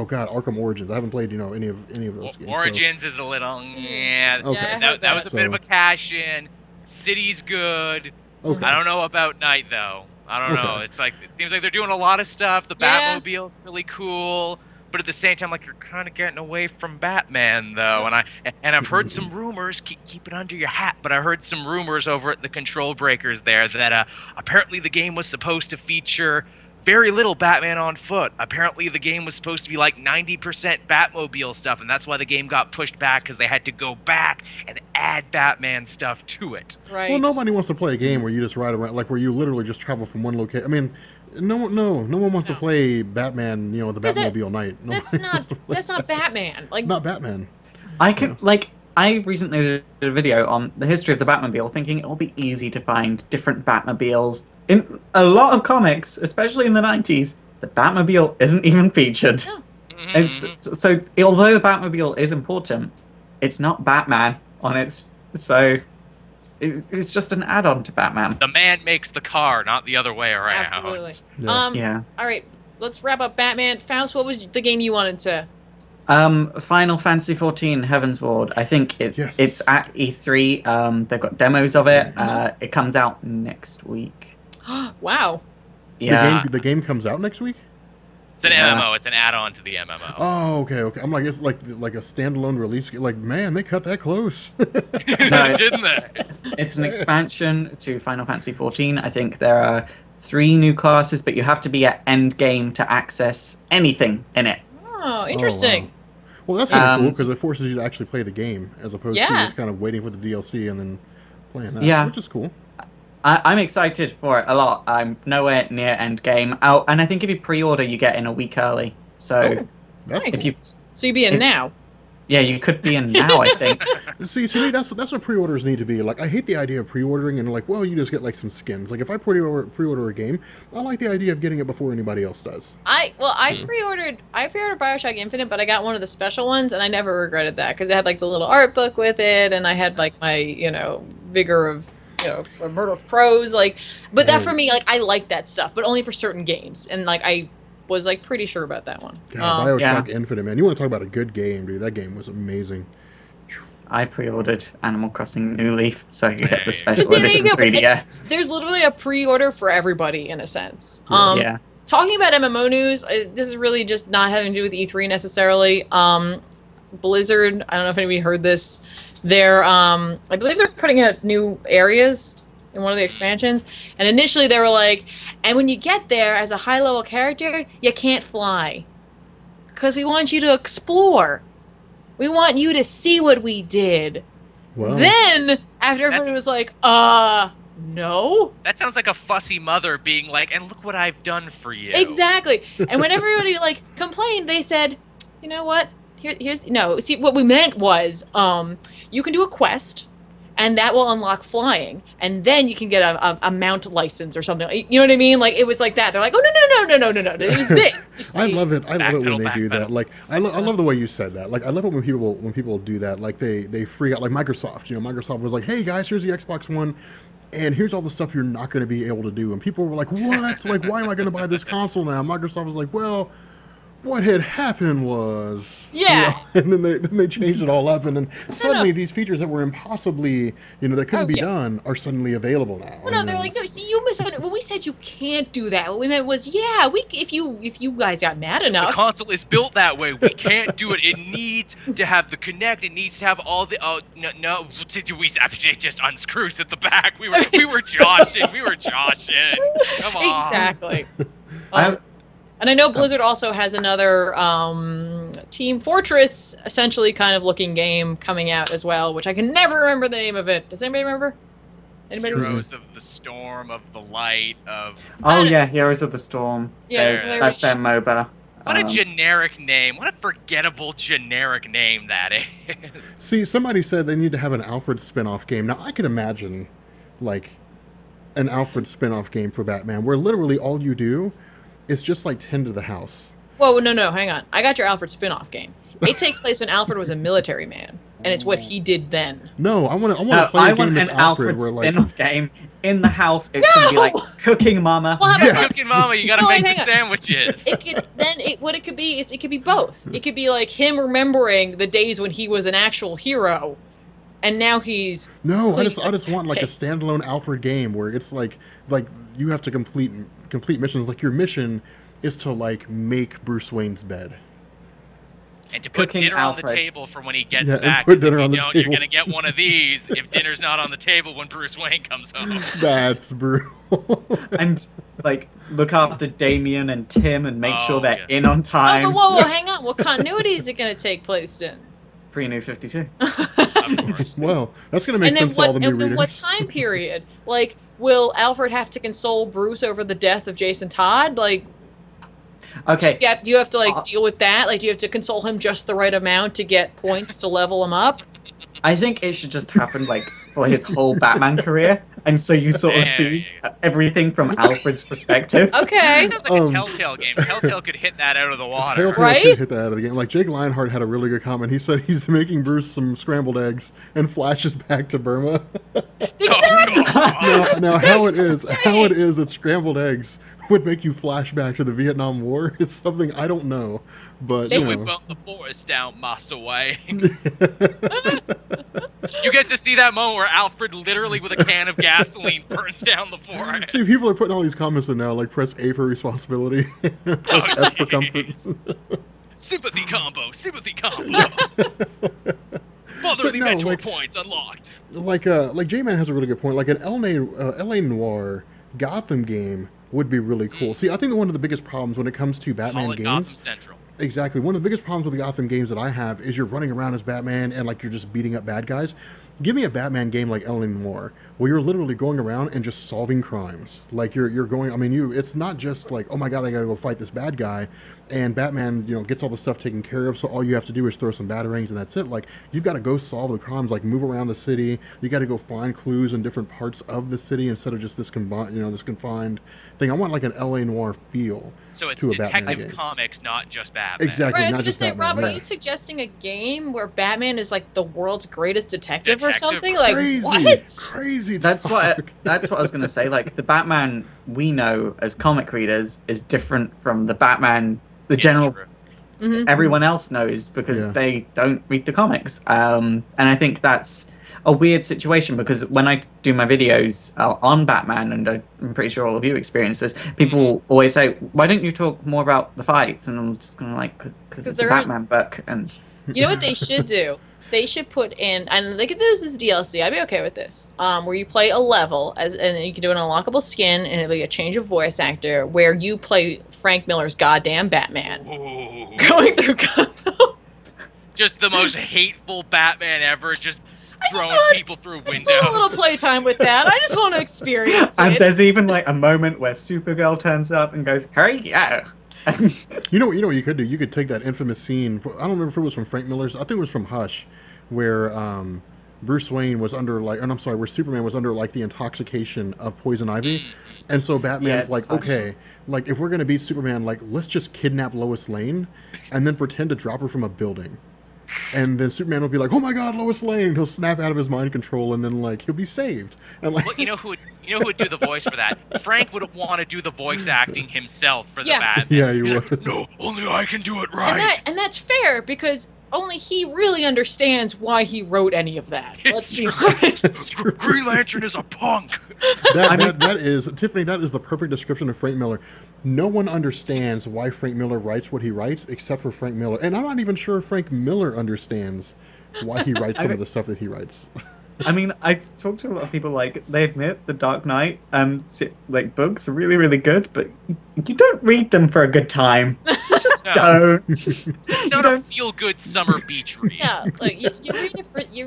god, Arkham Origins. I haven't played, you know, any of those games. Origins is a little that was a bit of a cash in. City's good. Okay. I don't know about Night though. I don't know. It's like, it seems like they're doing a lot of stuff. The Batmobile's really cool, but at the same time, like, you're kind of getting away from Batman though. And I've heard some rumors. Keep it under your hat. But I heard some rumors over at the Control Breakers there that apparently the game was supposed to feature very little Batman on foot. Apparently the game was supposed to be like 90% Batmobile stuff, and that's why the game got pushed back, because they had to go back and add Batman stuff to it. Right. Well, nobody wants to play a game where you just ride around, like where you literally just travel from one location. I mean, no one wants to play Batman, you know, the Batmobile Night. That's not Batman. Like, it's not Batman. I recently did a video on the history of the Batmobile, thinking it will be easy to find different Batmobiles. In a lot of comics, especially in the 90s, the Batmobile isn't even featured. No. So, although the Batmobile is important, it's not Batman on its... So, it's just an add-on to Batman. The man makes the car, not the other way around. Absolutely. Yeah. Yeah. All right, let's wrap up Batman. Faust, what was the game you wanted to Final Fantasy 14 Heaven's Ward. I think Yes. it's at E3. They've got demos of it. It comes out next week. Wow. Yeah. The game comes out next week? It's an MMO. It's an add-on to the MMO. Oh, okay. I'm like, it's like a standalone release. Like, man, they cut that close. No, Didn't they? it's an expansion to Final Fantasy 14. I think there are 3 new classes, but you have to be at end game to access anything in it. Oh, interesting. wow. Well, that's kind of cool because it forces you to actually play the game as opposed to Yeah. just kind of waiting for the DLC and then playing that. Yeah. Which is cool. I'm excited for it a lot. I'm nowhere near end game. Oh, and I think if you pre-order, you get in a week early. So Oh, That's nice. cool. if you, So you'd be in now. yeah, you could be in now. I think. See, to me, that's what pre-orders need to be. Like, I hate the idea of pre-ordering and like, well, you just get like some skins. Like, if I pre-order a game, I like the idea of getting it before anybody else does. I pre-ordered BioShock Infinite, but I got one of the special ones, and I never regretted that because it had like the little art book with it, and I had like my Vigor of a Murder of Crows, like. But that for me, like, I like that stuff, but only for certain games, and like I was like pretty sure about that one. God, BioShock Infinite, man. You want to talk about a good game, dude? That game was amazing. I pre-ordered Animal Crossing New Leaf, so I could get the special See, there edition you go, but 3DS. There's literally a pre-order for everybody in a sense. Yeah. Talking about MMO news, this is really just not having to do with E3 necessarily. Blizzard, I don't know if anybody heard this. They're, I believe they're putting out new areas in one of the expansions. And initially they were like, and when you get there as a high-level character, you can't fly. Because we want you to explore. We want you to see what we did. Well, Then, after everybody was like, no. That sounds like a fussy mother being like, and look what I've done for you. Exactly. And when everybody like complained, they said, you know what? See, what we meant was, you can do a quest, and that will unlock flying, and then you can get a mount license or something. You know what I mean? Like, it was like that. They're like, oh, no. It was this. I love it. I love it when Backpedal, they do that. backpedal. Like, I love the way you said that. Like, I love it when people do that. Like, they free out. Like Microsoft. Microsoft was like, hey guys, here's the Xbox One. And here's all the stuff you're not going to be able to do. And people were like, what? Like, why am I going to buy this console now? Microsoft was like, well, what had happened was... Yeah. And then they changed it all up. And then suddenly these features that were impossibly, that couldn't be done are suddenly available now. Well, no, they're like, no, see, you misunderstood. When we said you can't do that, what we meant was, yeah, if you guys got mad The enough. console is built that way. We can't do it. It needs to have the Kinect. It needs to have all the. Oh no! We just unscrews at the back. We were joshing. Come on. Exactly. And I know Blizzard also has another Team Fortress, essentially kind of looking game coming out as well, which I can never remember the name of it. Does anybody remember? Anybody remember? Heroes of the Storm, of the Light, of. Oh yeah, Heroes of the Storm. Yeah, That's their MOBA. What a generic name. What a forgettable generic name that is. See, somebody said they need to have an Alfred spin-off game. Now, I could imagine, like, an Alfred spin-off game for Batman, where literally all you do is just, like, tend to the house. Whoa, no, hang on. I got your Alfred spin-off game. It takes place when Alfred was a military man, and it's what he did then. No, I want to play a game as Alfred, where, like... spin-off game in the house. It's going to be like Cooking Mama. Well, Yes. Cooking Mama, you gotta No, make hang the on. sandwiches. What it could be is it could be both. It could be like him remembering the days when he was an actual hero, and now he's No, I just want like a standalone Alfred game where it's like you have to complete missions. Like your mission is to like make Bruce Wayne's bed. And to put Cooking dinner on the Alfred. table for when he gets Yeah, and back. put 'Cause dinner if on you the don't, table. you're gonna get one of these if dinner's not on the table when Bruce Wayne comes home. That's brutal. And like look after Damien and Tim and make sure they're yeah. in on time. Oh, but whoa, hang on. What continuity is it going to take place in? Pre-New 52. Of course. Well, that's gonna make sense to all the new readers. What time period? Like, will Alfred have to console Bruce over the death of Jason Todd? Like, Okay. yeah, do you have to like deal with that? Like, do you have to console him just the right amount to get points to level him up? I think it should just happen like for his whole Batman career. and so you sort of Yeah, see yeah. everything from Alfred's perspective. Okay. It sounds like a Telltale game. Telltale could hit that out of the water. Telltale Right? could hit that out of the game. Like Jake Lionheart had a really good comment. He said he's making Bruce some scrambled eggs and flashes back to Burma. Exactly. Now how it is that scrambled eggs would make you flash back to the Vietnam War. It's something I don't know, but So you we know. burnt the forest down, Master Wayne. You get to see that moment where Alfred literally with a can of gasoline burns down the forest. See, people are putting all these comments in now, like press A for responsibility, press F for comfort. Sympathy combo, sympathy combo. Fatherly no, mentor like- points unlocked. Like J-Man has a really good point. Like an LA Noir Gotham game would be really cool. See, I think that one of the biggest problems when it comes to Batman Call it Gotham games, Central. exactly, one of the biggest problems with the Gotham games that I have is you're running around as Batman and like you're just beating up bad guys. Give me a Batman game like LA Noir, where you're literally going around and just solving crimes. Like you're going. I mean, it's not just like, oh my god, I gotta go fight this bad guy, and Batman, gets all the stuff taken care of. So all you have to do is throw some batarangs and that's it. Like you've got to go solve the crimes, like move around the city. You got to go find clues in different parts of the city instead of just this this confined thing. I want like an LA Noir feel. So it's to a Batman Detective game. Comics, not just Batman. Exactly. Right, I was not going to just say, Batman, Rob, are right. you suggesting a game where Batman is like the world's greatest detective or Detective? something? Crazy, Like, what? crazy. That's talk. what I was going to say. Like the Batman we know as comic readers is different from the Batman the It's general true. Mhm. everyone else knows because Yeah. they don't read the comics. And I think that's a weird situation because when I do my videos on Batman, and I'm pretty sure all of you experience this, people always say, "Why don't you talk more about the fights?" And I'm just kind of like, "Because it's a there Batman book." And You know what they should do? They should put in, and they could do this as DLC. I'd be okay with this. Where you play a level, and you can do an unlockable skin, and it'll be a change of voice actor, where you play Frank Miller's goddamn Batman, Ooh. going through Gotham. Just the most hateful Batman ever, just I just throwing want- people through I just want a windows. little playtime with that. I just want to experience and it. there's even like a moment where Supergirl turns up and goes, "Hurry, yeah." You know what you could do? You could take that infamous scene. I don't remember if it was from Frank Miller's. I think it was from Hush, where Bruce Wayne was under where Superman was under like the intoxication of poison ivy, and so Batman's it's like, Hush. okay, like if we're gonna beat Superman, like let's just kidnap Lois Lane, and then pretend to drop her from a building, and then Superman will be like, oh my God, Lois Lane! He'll snap out of his mind control, and then like he'll be saved, and like. Well, you know who would do the voice for that? Frank would want to do the voice acting himself for the Yeah. Batman. Yeah, you He's would. like, no, only I can do it right. And that's fair because only he really understands why he wrote any of that. Let's be honest. Green Lantern is a punk. That is Tiffany. That is the perfect description of Frank Miller. No one understands why Frank Miller writes what he writes, except for Frank Miller. And I'm not even sure Frank Miller understands why he writes some of the stuff that he writes. I mean, I talk to a lot of people like they admit the Dark Knight like books are really really good, but you don't read them for a good time. You just No. don't. It's not a feel-good summer beach read. Yeah, like you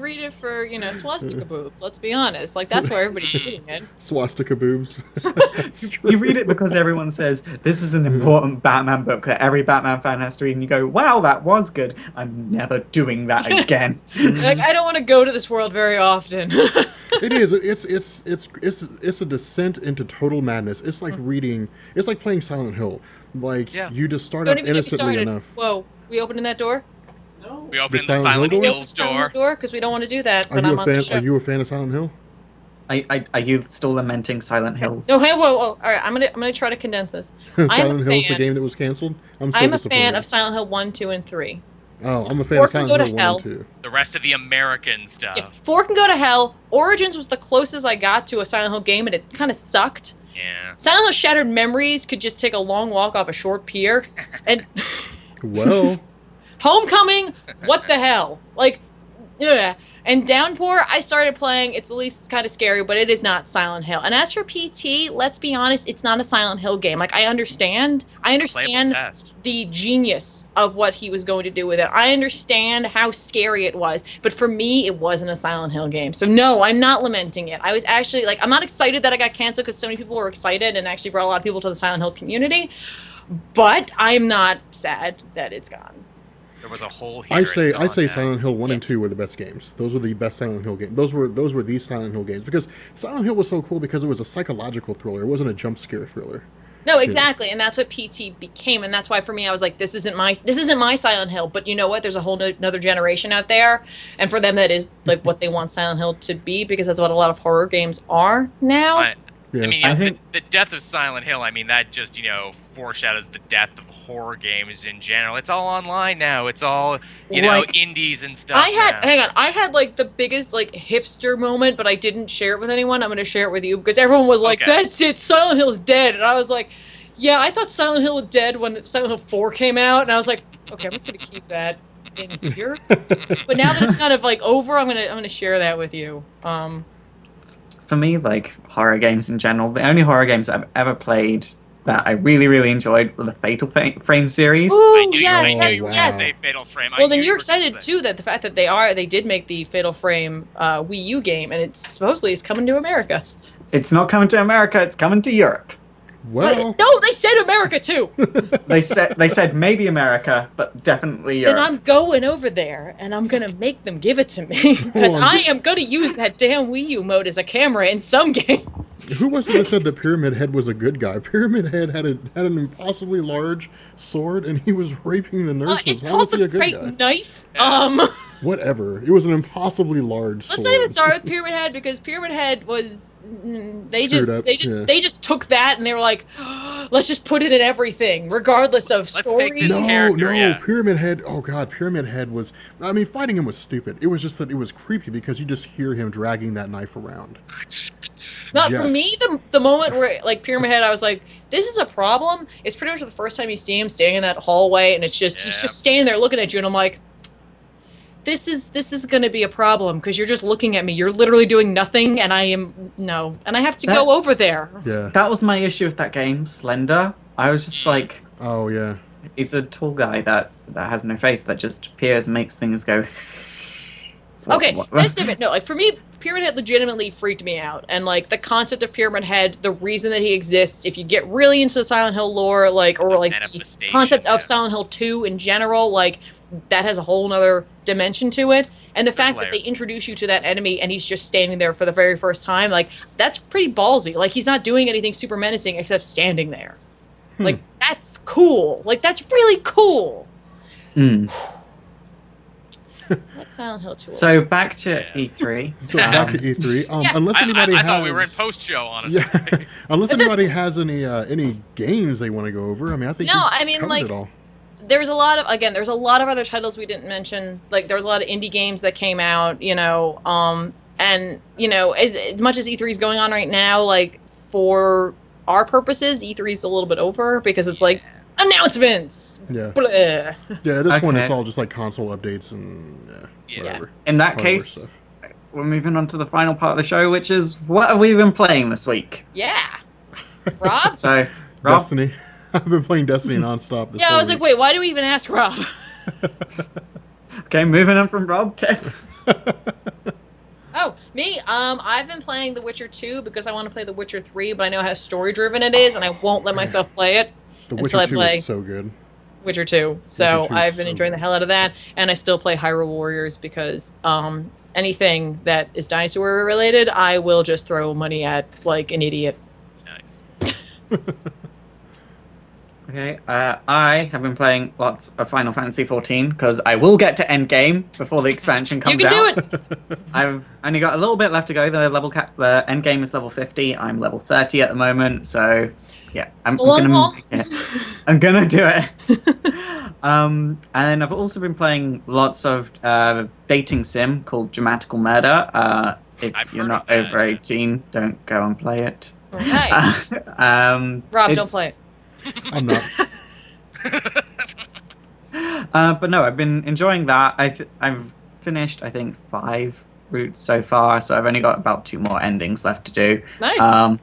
read it for swastika boobs. Let's be honest, like that's why everybody's reading it. Swastika boobs. It's true. You read it because everyone says this is an important Batman book that every Batman fan has to read, and you go, "Wow, that was good. I'm never doing that again." Like I don't want to go to this world very often. It is. It's a descent into total madness. It's like reading. It's like playing Silent Hill. Like Yeah. you just start Don't out even get me innocently started. enough. Whoa, we opening that door? We opened the Silent Silent Hill door? Hills door. Silent door because we don't want to do that. Are But you I'm a on the fan? show. Are you a fan of Silent Hill? Are you still lamenting Silent Hills? No, hey, whoa. All right, I'm gonna try to condense this. Silent Hill's the fan. game that was canceled. I'm so I'm a disappointed. fan of Silent Hill 1, 2, and 3. Oh, I'm a fan Or of can Silent go to Hill 1 hell. and 2. The rest of the American stuff. Yeah, 4 can go to hell. Origins was the closest I got to a Silent Hill game, and it kind of sucked. Yeah. Silent Hill Shattered Memories could just take a long walk off a short pier, and Well, Homecoming, what the hell? Like, yeah. And Downpour, I started playing. It's at least kind of scary, but it is not Silent Hill. And as for PT, let's be honest, it's not a Silent Hill game. Like, I understand Playable test. the genius of what he was going to do with it. I understand how scary it was, but for me, it wasn't a Silent Hill game. So no, I'm not lamenting it. I was actually like, I'm not excited that I got canceled because so many people were excited and actually brought a lot of people to the Silent Hill community. But I'm not sad that it's gone. There was a hole here. I it's say gone now. Silent Hill 1 and 2 were the best games. Those were the best Silent Hill games. Those were the Silent Hill games because Silent Hill was so cool because it was a psychological thriller. It wasn't a jump scare thriller. No, exactly, and that's what PT became, and that's why for me I was like, this isn't my Silent Hill. But you know what? There's a whole another generation out there, and for them that is like what they want Silent Hill to be because that's what a lot of horror games are now. I Yeah. mean, I think the death of Silent Hill, I mean, that just, foreshadows the death of horror games in general. It's all online now. It's all, Like- indies and stuff. I had like the biggest like hipster moment, but I didn't share it with anyone. I'm going to share it with you because everyone was like, Okay. that's it, Silent Hill's dead. And I was like, yeah, I thought Silent Hill was dead when Silent Hill 4 came out. And I was like, okay, I'm just going to keep that in here. But now that it's kind of like over, I'm going to share that with you. For me, like horror games in general, the only horror games I've ever played that I really, really enjoyed were the Fatal Frame series. I Ooh, knew yeah, you were yes. going to say Fatal Frame. Well, then you're excited too that the fact that they did make the Fatal Frame Wii U game, and it's supposedly is coming to America. It's not coming to America; it's coming to Europe. Well, No, they said America too. They said maybe America, but definitely Europe. Then I'm going over there, and I'm gonna make them give it to me because on. I am gonna use that damn Wii U mode as a camera in some game. who was it that said that Pyramid Head was a good guy? Pyramid Head had an impossibly large sword, and he was raping the nurses. It's How called was he the a good Great guy? Knife. Whatever. It was an impossibly large sword. Let's not even start with Pyramid Head because Pyramid Head was they just took that and they were like, let's just put it in everything, regardless of Let's story. take this No, character, yeah. Pyramid Head. Oh god, Pyramid Head was. I mean, fighting him was stupid. It was just that it was creepy because you just hear him dragging that knife around. Not for Yes. me, the moment where like Pyramid Head, I was like, this is a problem. It's pretty much the first time you see him standing in that hallway, and it's just he's Yeah. just standing there looking at you, and I'm like, this is gonna be a problem because you're just looking at me. You're literally doing nothing, and I am no, and I have to go over there. Yeah. That was my issue with that game, Slender. I was just like, Oh yeah. it's a tall guy that has no face that just appears and makes things go. Okay, What- that's different. No, like for me, Pyramid Head legitimately freaked me out, and like the concept of Pyramid Head, the reason that he exists, if you get really into the Silent Hill lore, like or a like the manifestation, concept yeah. of Silent Hill 2 in general, like that has a whole nother dimension to it. And the fact that they layers. introduce you to that enemy and he's just standing there for the very first time, like that's pretty ballsy. Like he's not doing anything super menacing except standing there. Like that's cool. Like that's really cool. Mm. Let Silent Hill 2. So back to Yeah. E3. So back to E3. Yeah. Unless anybody I has. thought we were in post-show, honestly. Yeah. Unless At this anybody has any games they want to go over. I mean, I think No, we I mean, covered like, it all. there's a lot of other titles we didn't mention. Like there was a lot of indie games that came out, and as much as E3 is going on right now, like for our purposes, E3 is a little bit over because it's like announcements. Yeah. Blah. Yeah. At this point, Okay. it's all just like console updates and Yeah. whatever. In that Hardware case, stuff. we're moving on to the final part of the show, which is what have we been playing this week? Yeah. Rob? So, Rob, Destiny. I've been playing Destiny nonstop. This Yeah, I whole was like, week. wait, why do we even ask Rob? okay, moving on from Rob. Tiff. Oh, me? I've been playing The Witcher 2 because I want to play The Witcher 3, but I know how story driven it is, and I won't let myself play it The until Witcher I 2 play is so good. Witcher 2. So Witcher 2 is I've been so enjoying the good. hell out of that, and I still play Hyrule Warriors because anything that is Dynasty Warrior related, I will just throw money at like an idiot. Nice. Okay, I have been playing lots of Final Fantasy XIV because I will get to endgame before the expansion comes You can out. do it! I've only got a little bit left to go. The end game is level 50. I'm level 30 at the moment, so yeah, I'm It's a long gonna haul. make it. I'm gonna do it. And then I've also been playing lots of dating sim called Dramatical Murder. If I've you're heard not of that, over yeah. 18, don't go and play it. Okay. Rob, Rob, don't play it. I'm not. But no, I've been enjoying that. I've finished, I think, 5 routes so far, so I've only got about 2 more endings left to do. Nice.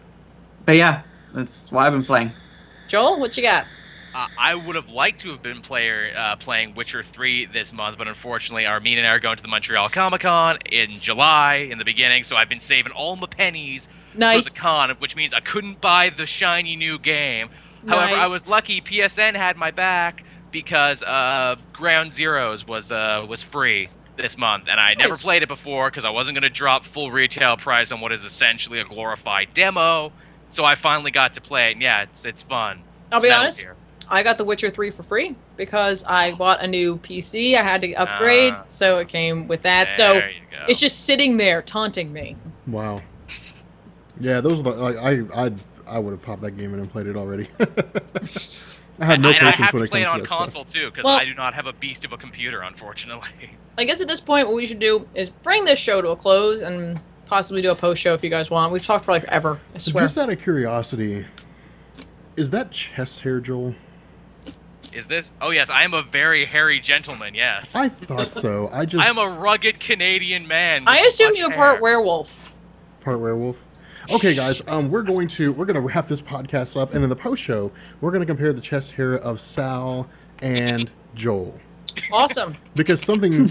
But yeah, that's what I've been playing. Joel, what you got? I would have liked to have been playing Witcher 3 this month, but unfortunately, Armin and I are going to the Montreal Comic Con in July in the beginning, so I've been saving all my pennies Nice. for the con, which means I couldn't buy the shiny new game. However, I Nice. was lucky. PSN had my back. because Ground Zeroes was free this month, and I never Nice. played it before because I wasn't going to drop full retail price on what is essentially a glorified demo. So I finally got to play it, and yeah, it's fun. I'll It's be Metal honest. Gear. I got The Witcher 3 for free because I bought a new PC. I had to upgrade, so it came with that. So There you go. it's just sitting there taunting me. Wow. Yeah, those are the I would have popped that game in and played it already. I had no and I patience have when to it play it comes on to that stuff. console too, because Well- I do not have a beast of a computer, unfortunately. I guess at this point, what we should do is bring this show to a close and possibly do a post show if you guys want. We've talked for like ever. I swear. Just out of curiosity, is that chest hair, Joel? Is this? Oh yes, I am a very hairy gentleman. Yes, I thought so. I am a rugged Canadian man. I with assume much you're hair. part werewolf. part werewolf. Okay, guys, we're gonna wrap this podcast up, and in the post show, we're gonna compare the chest hair of Sal and Joel, Awesome. because something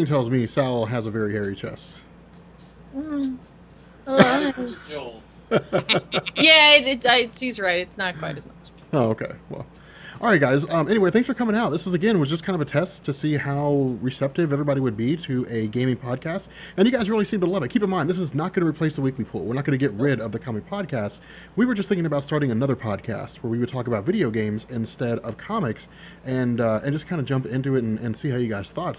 tells me Sal has a very hairy chest. Yeah, he's right. It's not quite as much. Oh, okay. Well, all right, guys. Anyway, thanks for coming out. This was just kind of a test to see how receptive everybody would be to a gaming podcast, and you guys really seem to love it. Keep in mind, this is not going to replace the weekly pool. We're not going to get rid of the comic podcast. We were just thinking about starting another podcast where we would talk about video games instead of comics, and just kind of jump into it and see how you guys thought.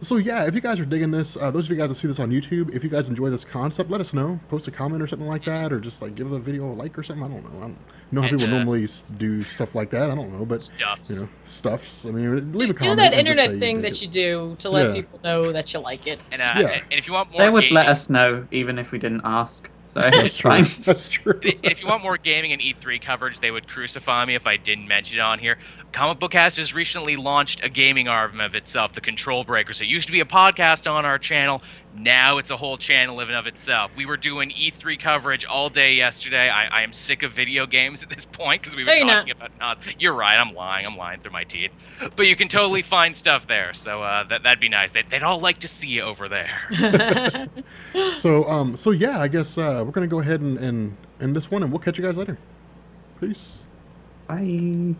So yeah, if you guys are digging this, those of you guys that see this on YouTube, if you guys enjoy this concept, let us know. Post a comment or something like that, or just like give the video a like or something. I don't know. I don't know how And, people normally do stuff like that. I don't know, but Stuffs. you know, stuffs. I mean, leave a Do comment. that and just internet say thing dig that it. you do to let Yeah. people know that you like it. And, Yeah. and if you want more, They would gaming, let us know even if we didn't ask, so That's it's true. fine. That's true. And if you want more gaming and E3 coverage, they would crucify me if I didn't mention it on here. Comic Book Cast has recently launched a gaming arm of itself, the Control Breakers. It used to be a podcast on our channel. Now it's a whole channel in and of itself. We were doing E3 coverage all day yesterday. I am sick of video games at this point because we were No, you're talking about not. You're right. I'm lying. I'm lying through my teeth. But you can totally find stuff there. So that'd be nice. They'd all like to see you over there. So yeah, I guess we're gonna go ahead and end this one, and we'll catch you guys later. Peace. Bye.